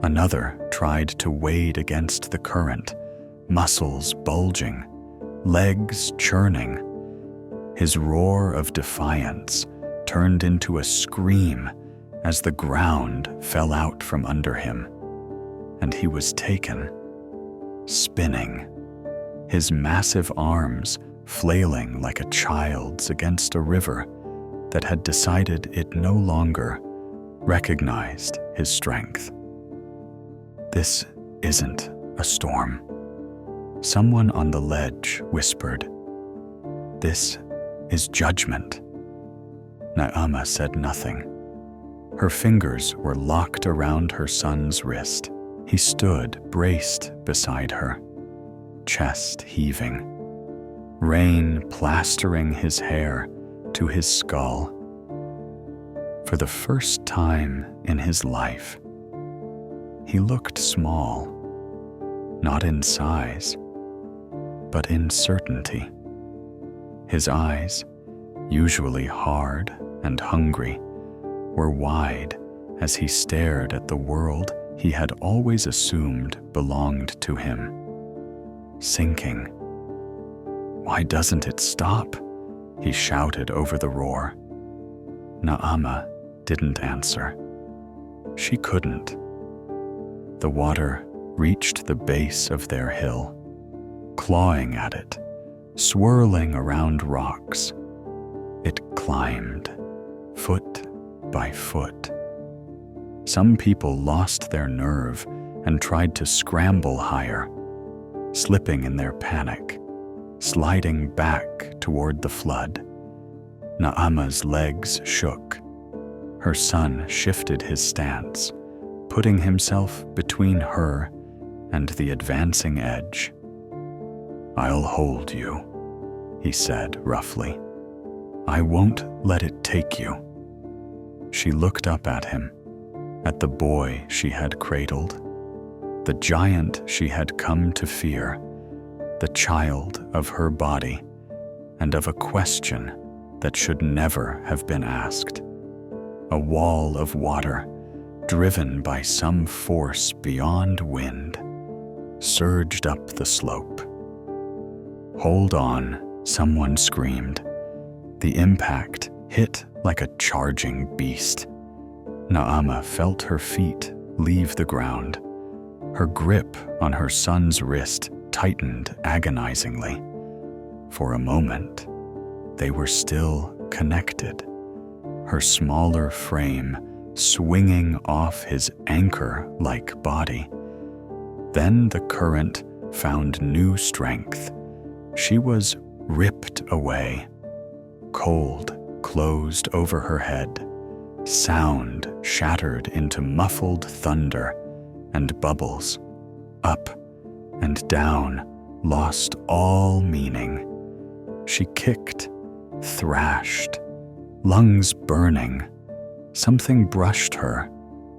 A: Another tried to wade against the current, muscles bulging, legs churning. His roar of defiance turned into a scream as the ground fell out from under him, and he was taken, spinning, his massive arms flailing like a child's against a river that had decided it no longer recognized his strength. "This isn't a storm," someone on the ledge whispered. "This is judgment." Naamah said nothing. Her fingers were locked around her son's wrist. He stood braced beside her, chest heaving, rain plastering his hair to his skull. For the first time in his life, he looked small, not in size, but in certainty. His eyes, usually hard and hungry, were wide as he stared at the world he had always assumed belonged to him, sinking. "Why doesn't it stop?" he shouted over the roar. Naamah didn't answer. She couldn't. The water reached the base of their hill, clawing at it, swirling around rocks. It climbed, foot by foot. Some people lost their nerve and tried to scramble higher, slipping in their panic, sliding back toward the flood. Naamah's legs shook. Her son shifted his stance, putting himself between her and the advancing edge. "I'll hold you," he said roughly. "I won't let it take you." She looked up at him, at the boy she had cradled, the giant she had come to fear, the child of her body, and of a question that should never have been asked. A wall of water, driven by some force beyond wind, surged up the slope. "Hold on," someone screamed. The impact hit like a charging beast. Naamah felt her feet leave the ground. Her grip on her son's wrist tightened agonizingly. For a moment, they were still connected, her smaller frame swinging off his anchor-like body. Then the current found new strength. She was ripped away. Cold closed over her head. Sound shattered into muffled thunder, and bubbles, up and down, lost all meaning. She kicked, thrashed, lungs burning. Something brushed her,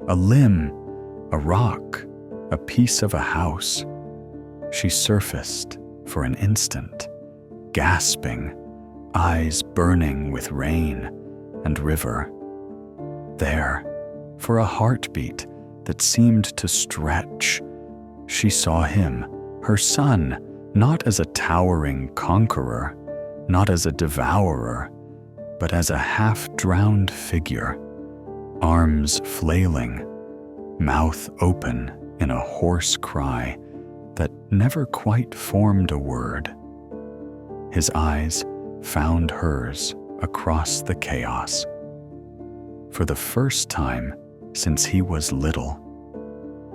A: a limb, a rock, a piece of a house. She surfaced for an instant, gasping, eyes burning with rain and river. There, for a heartbeat that seemed to stretch, she saw him, her son, not as a towering conqueror, not as a devourer, but as a half-drowned figure, arms flailing, mouth open in a hoarse cry that never quite formed a word. His eyes found hers across the chaos. For the first time since he was little,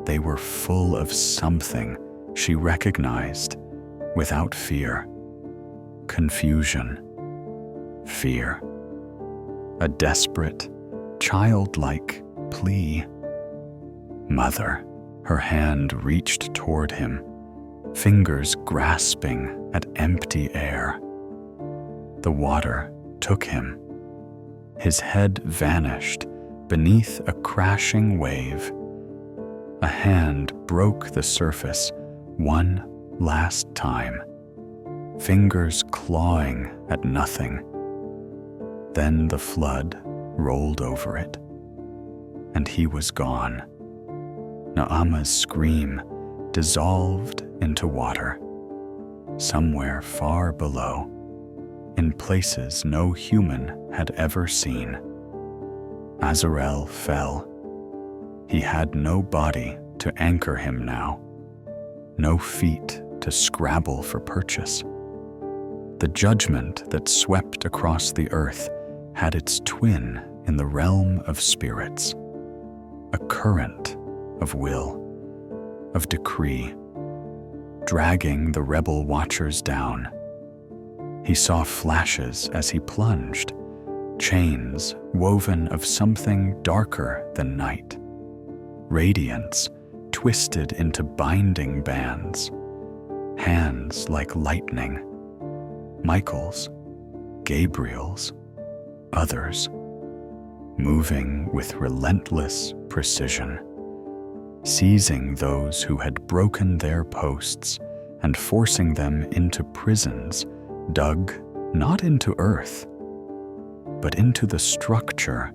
A: they were full of something she recognized without fear. Confusion, fear, a desperate, childlike plea. Mother, her hand reached toward him, fingers grasping at empty air. The water took him. His head vanished beneath a crashing wave. A hand broke the surface one last time, fingers clawing at nothing. Then the flood rolled over it, and he was gone. Naama's scream dissolved into water, somewhere far below, in places no human had ever seen. Azarel fell. He had no body to anchor him now, no feet to scrabble for purchase. The judgment that swept across the earth had its twin in the realm of spirits, a current of will, of decree, dragging the rebel watchers down. He saw flashes as he plunged, chains woven of something darker than night, radiance twisted into binding bands, hands like lightning, Michael's, Gabriel's, others, moving with relentless precision, seizing those who had broken their posts and forcing them into prisons dug not into earth, but into the structure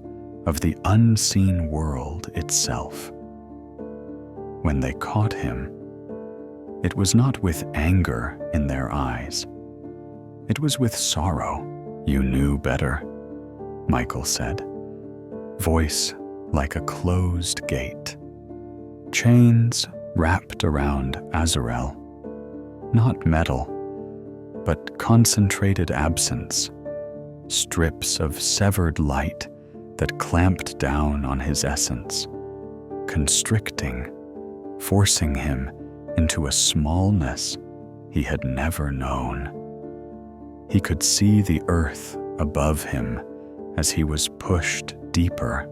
A: of the unseen world itself. When they caught him, it was not with anger in their eyes. It was with sorrow. "You knew better," Michael said, voice like a closed gate. Chains wrapped around Azarel, not metal, but concentrated absence, strips of severed light that clamped down on his essence, constricting, forcing him into a smallness he had never known. He could see the earth above him as he was pushed deeper.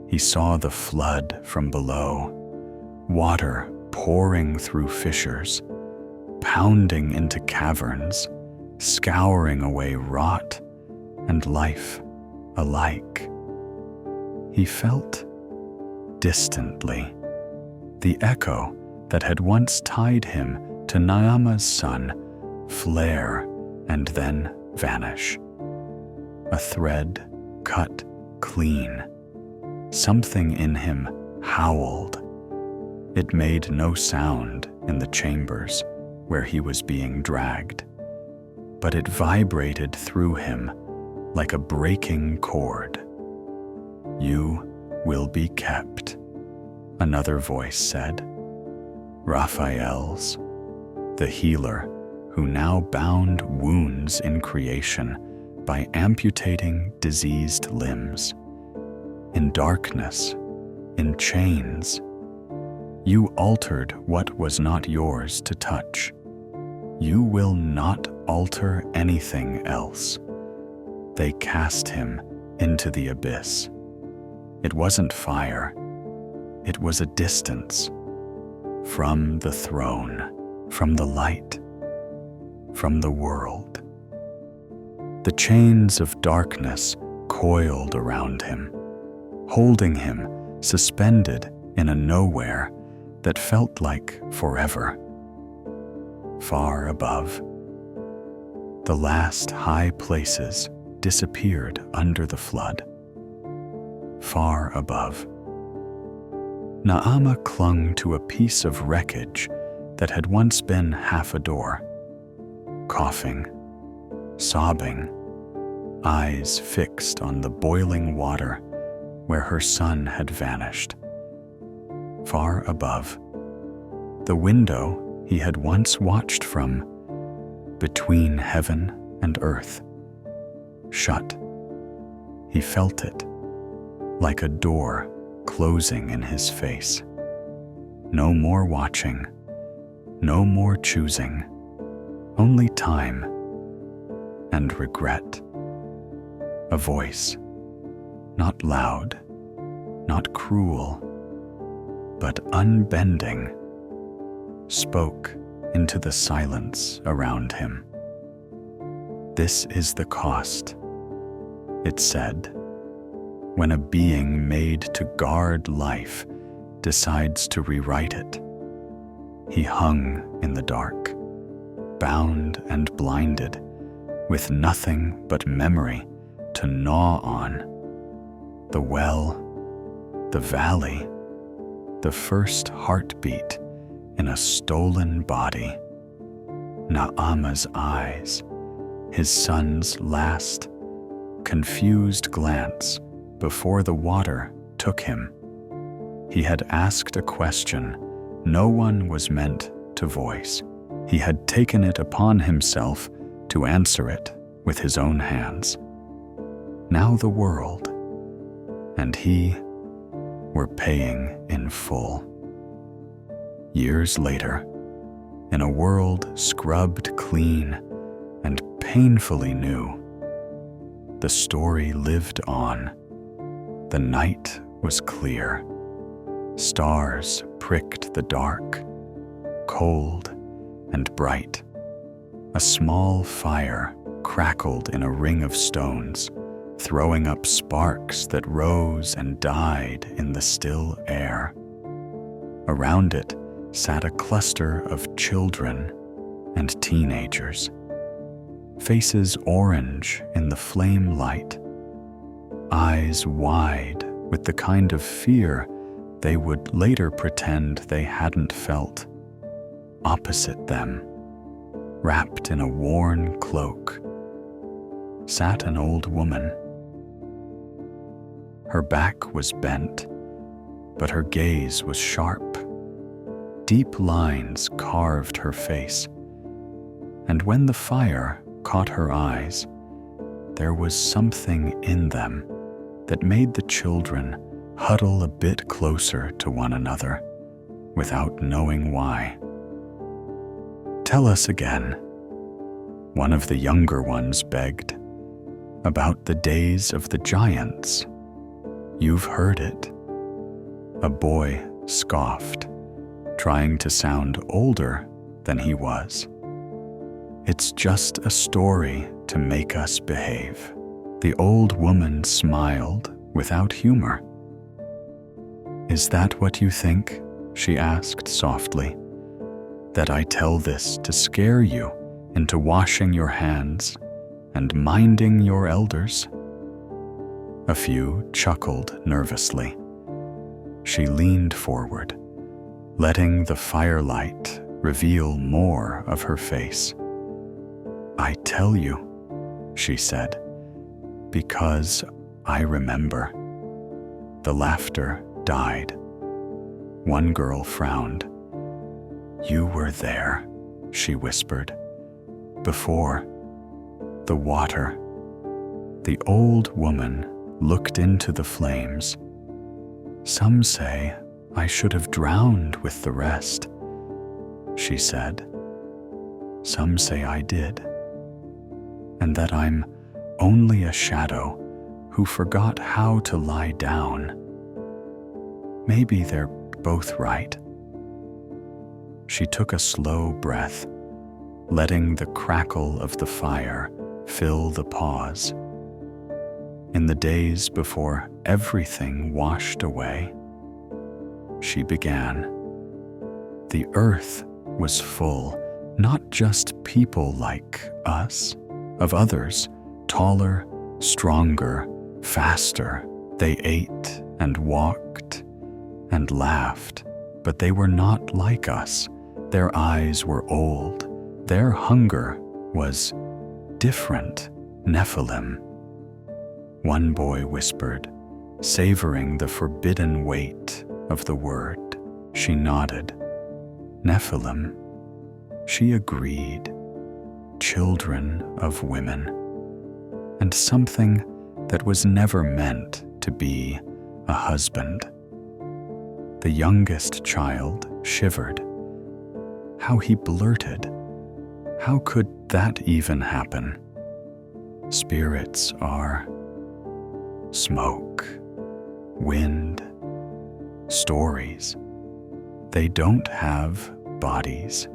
A: He saw the flood from below, water pouring through fissures, pounding into caverns, scouring away rot and life alike. He felt distantly the echo that had once tied him to Naama's son flare and then vanish. A thread cut clean. Something in him howled. It made no sound in the chambers where he was being dragged, but it vibrated through him like a breaking cord. "You will be kept," another voice said. Raphael's, the healer who now bound wounds in creation by amputating diseased limbs. In darkness, in chains, you altered what was not yours to touch. You will not alter anything else. They cast him into the abyss. It wasn't fire. It was a distance from the throne, from the light, from the world. The chains of darkness coiled around him, holding him suspended in a nowhere that felt like forever. Far above, the last high places disappeared under the flood. Far above, Naama clung to a piece of wreckage that had once been half a door, coughing, sobbing, eyes fixed on the boiling water where her son had vanished. Far above, the window he had once watched from, between heaven and earth, shut. He felt it, like a door closing in his face. No more watching, no more choosing, only time and regret. A voice, not loud, not cruel, but unbending, spoke into the silence around him. This is the cost, it said, when a being made to guard life decides to rewrite it. He hung in the dark, bound and blinded, with nothing but memory to gnaw on. The well, the valley, the first heartbeat in a stolen body. Naama's eyes, his son's last, confused glance before the water took him. He had asked a question no one was meant to voice. He had taken it upon himself to answer it with his own hands. Now the world and he were paying in full. Years later, in a world scrubbed clean and painfully new, the story lived on. The night was clear. Stars pricked the dark, cold and bright. A small fire crackled in a ring of stones, throwing up sparks that rose and died in the still air. Around it sat a cluster of children and teenagers, faces orange in the flame light, eyes wide with the kind of fear they would later pretend they hadn't felt. Opposite them, wrapped in a worn cloak, sat an old woman. Her back was bent, but her gaze was sharp. Deep lines carved her face, and when the fire caught her eyes, there was something in them that made the children huddle a bit closer to one another without knowing why. "Tell us again," one of the younger ones begged, "about the days of the giants. You've heard it." A boy scoffed, trying to sound older than he was. "It's just a story to make us behave." The old woman smiled without humor. "Is that what you think?" she asked softly. "That I tell this to scare you into washing your hands and minding your elders?" A few chuckled nervously. She leaned forward, letting the firelight reveal more of her face. "I tell you," she said, "because I remember." The laughter died. One girl frowned. "You were there," she whispered. "Before the water." The old woman looked into the flames. "Some say I should have drowned with the rest," she said. "Some say I did, and that I'm only a shadow who forgot how to lie down. Maybe they're both right." She took a slow breath, letting the crackle of the fire fill the pause. In the days before everything washed away, she began. The earth was full, not just people like us, of others, taller, stronger, faster. They ate and walked and laughed, but they were not like us. Their eyes were old. Their hunger was different. Nephilim. One boy whispered, savoring the forbidden weight of the word. She nodded. Nephilim, she agreed. Children of women, and something that was never meant to be a husband. The youngest child shivered. How he blurted, how could that even happen? Spirits are smoke, wind, stories. They don't have bodies.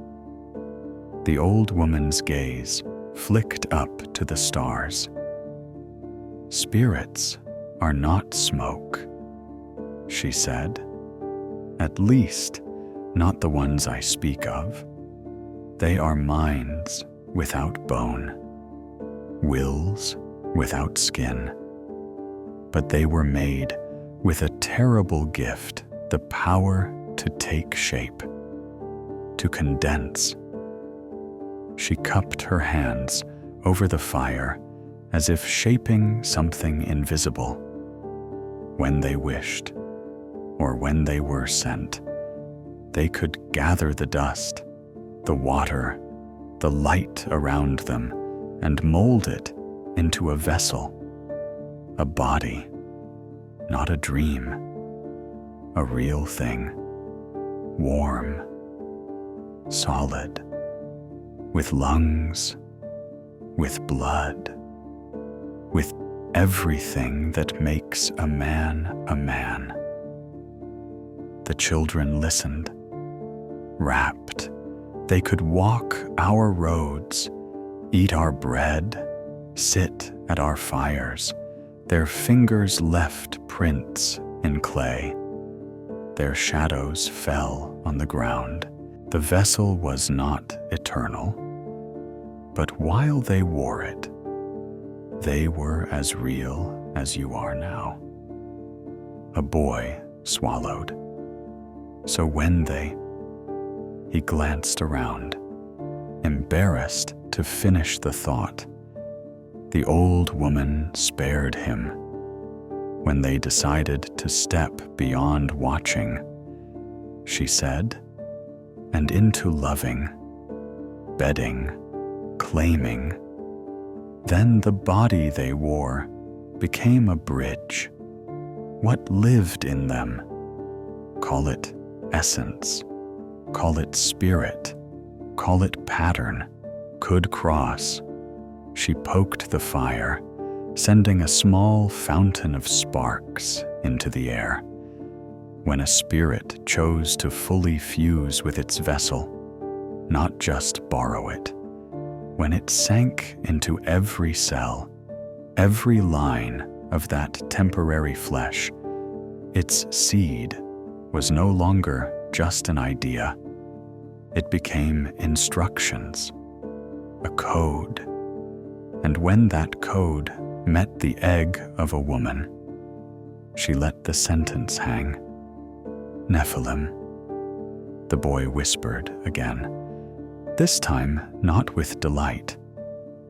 A: The old woman's gaze flicked up to the stars. Spirits are not smoke, she said. At least, not the ones I speak of. They are minds without bone, wills without skin. But they were made with a terrible gift, the power to take shape, to condense. She cupped her hands over the fire as if shaping something invisible. When they wished, or when they were sent, they could gather the dust, the water, the light around them, and mold it into a vessel, a body, not a dream, a real thing, warm, solid, with lungs, with blood, with everything that makes a man a man. The children listened, rapt. They could walk our roads, eat our bread, sit at our fires. Their fingers left prints in clay. Their shadows fell on the ground. The vessel was not eternal, but while they wore it, they were as real as you are now. A boy swallowed. So when he glanced around, embarrassed to finish the thought. The old woman spared him. When they decided to step beyond watching, she said, and into loving, bedding, claiming, then the body they wore became a bridge. What lived in them? Call it essence, call it spirit, call it pattern, could cross. She poked the fire, sending a small fountain of sparks into the air. When a spirit chose to fully fuse with its vessel, not just borrow it, when it sank into every cell, every line of that temporary flesh, its seed was no longer just an idea. It became instructions, a code. And when that code met the egg of a woman, she let the sentence hang. Nephilim, the boy whispered again, this time not with delight,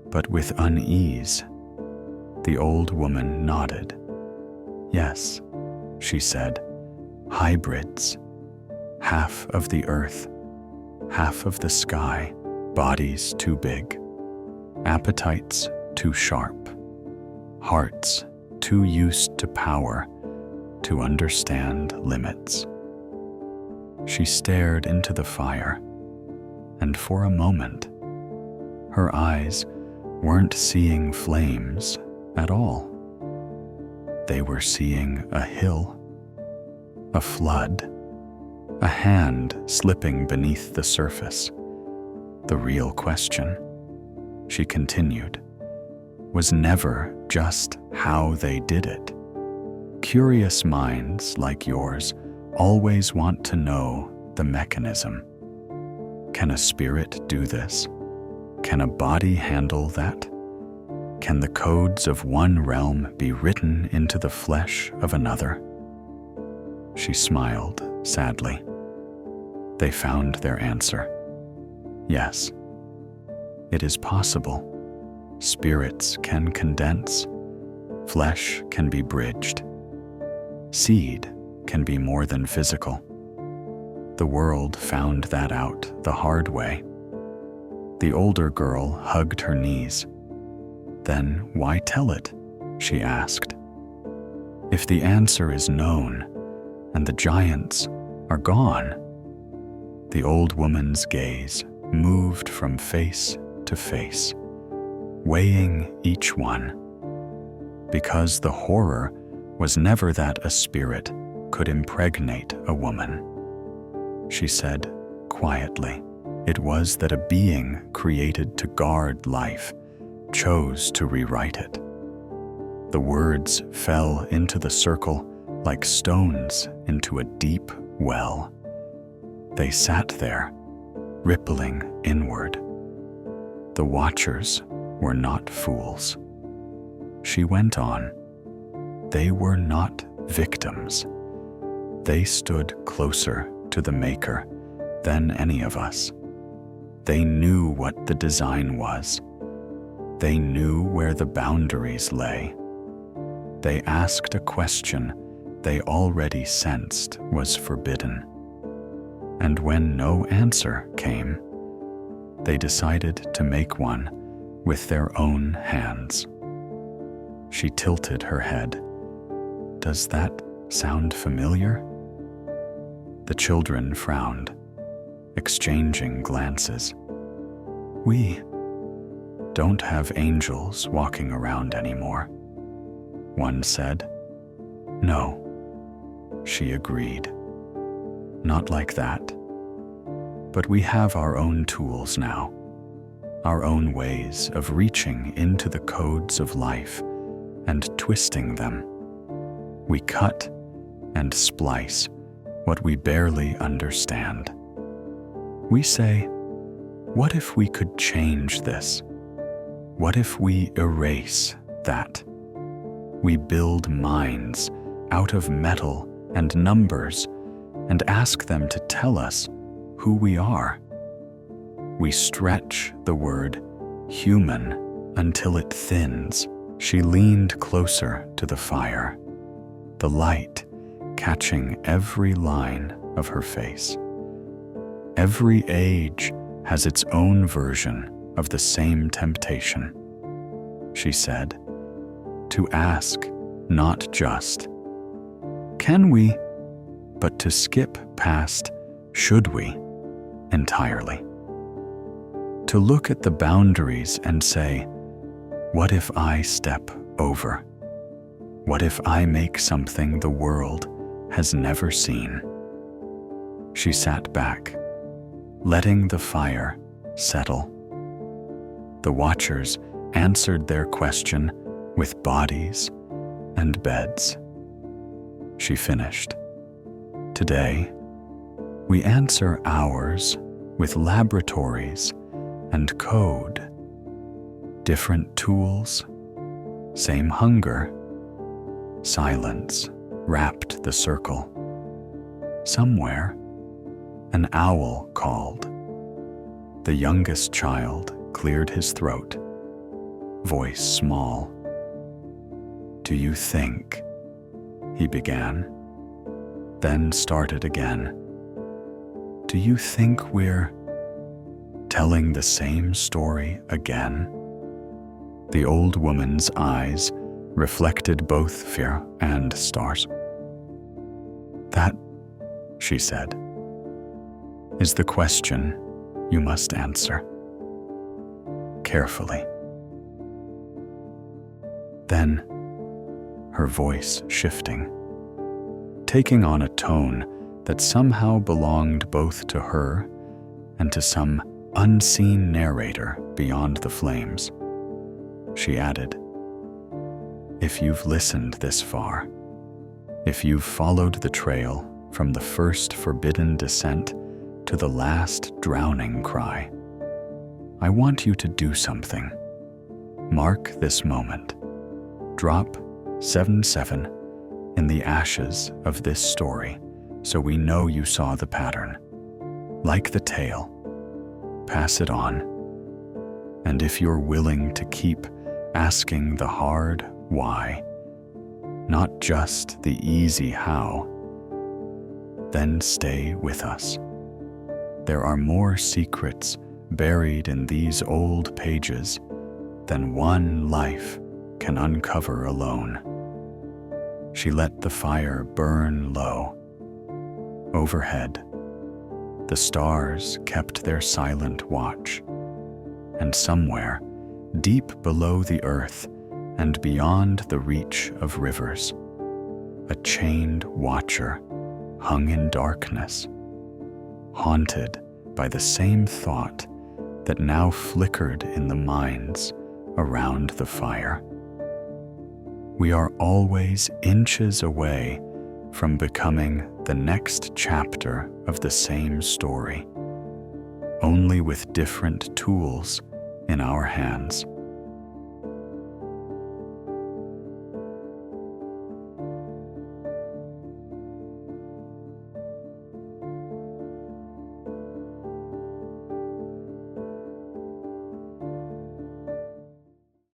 A: but with unease. The old woman nodded. Yes, she said, hybrids, half of the earth, half of the sky, bodies too big, appetites too sharp, hearts too used to power to understand limits. She stared into the fire, and for a moment, her eyes weren't seeing flames at all. They were seeing a hill, a flood, a hand slipping beneath the surface. The real question, she continued, was never just how they did it. Curious minds like yours always want to know the mechanism. Can a spirit do this? Can a body handle that? Can the codes of one realm be written into the flesh of another? She smiled sadly. They found their answer. Yes, it is possible. Spirits can condense. Flesh can be bridged. seed can be more than physical. The world found that out the hard way. The older girl hugged her knees. "Then why tell it?" she asked. "If the answer is known and the giants are gone." The old woman's gaze moved from face to face, weighing each one, because the horror was never that a spirit could impregnate a woman. She said quietly, it was that a being created to guard life chose to rewrite it. The words fell into the circle like stones into a deep well. They sat there, rippling inward. The watchers were not fools. She went on. They were not victims. They stood closer to the Maker than any of us. They knew what the design was. They knew where the boundaries lay. They asked a question they already sensed was forbidden. And when no answer came, they decided to make one with their own hands. She tilted her head. Does that sound familiar? The children frowned, exchanging glances. We don't have angels walking around anymore, one said. No, she agreed. Not like that. But we have our own tools now, our own ways of reaching into the codes of life and twisting them. We cut and splice what we barely understand. We say, what if we could change this? What if we erase that? We build minds out of metal and numbers and ask them to tell us who we are. We stretch the word human until it thins. She leaned closer to the fire, the light catching every line of her face. Every age has its own version of the same temptation, she said, to ask not just, can we, but to skip past should we entirely. To look at the boundaries and say, what if I step over? What if I make something the world has never seen? She sat back, letting the fire settle. The watchers answered their question with bodies and beds. She finished. Today, we answer ours with laboratories and code. Different tools, same hunger. Silence wrapped the circle. Somewhere, an owl called. The youngest child cleared his throat, voice small. Do you think? He began, then started again. Do you think we're telling the same story again? The old woman's eyes reflected both fear and stars. That, she said, is the question you must answer. Carefully. Then, her voice shifting, taking on a tone that somehow belonged both to her and to some unseen narrator beyond the flames. She added, if you've listened this far, if you've followed the trail from the first forbidden descent to the last drowning cry, I want you to do something. Mark this moment. Drop 77 in the ashes of this story so we know you saw the pattern. Like the tale, pass it on. And if you're willing to keep asking the hard why, not just the easy how. Then stay with us. There are more secrets buried in these old pages than one life can uncover alone. She let the fire burn low. Overhead, the stars kept their silent watch, and somewhere, deep below the earth and beyond the reach of rivers, a chained watcher hung in darkness, haunted by the same thought that now flickered in the minds around the fire. We are always inches away from becoming the next chapter of the same story, only with different tools in our hands.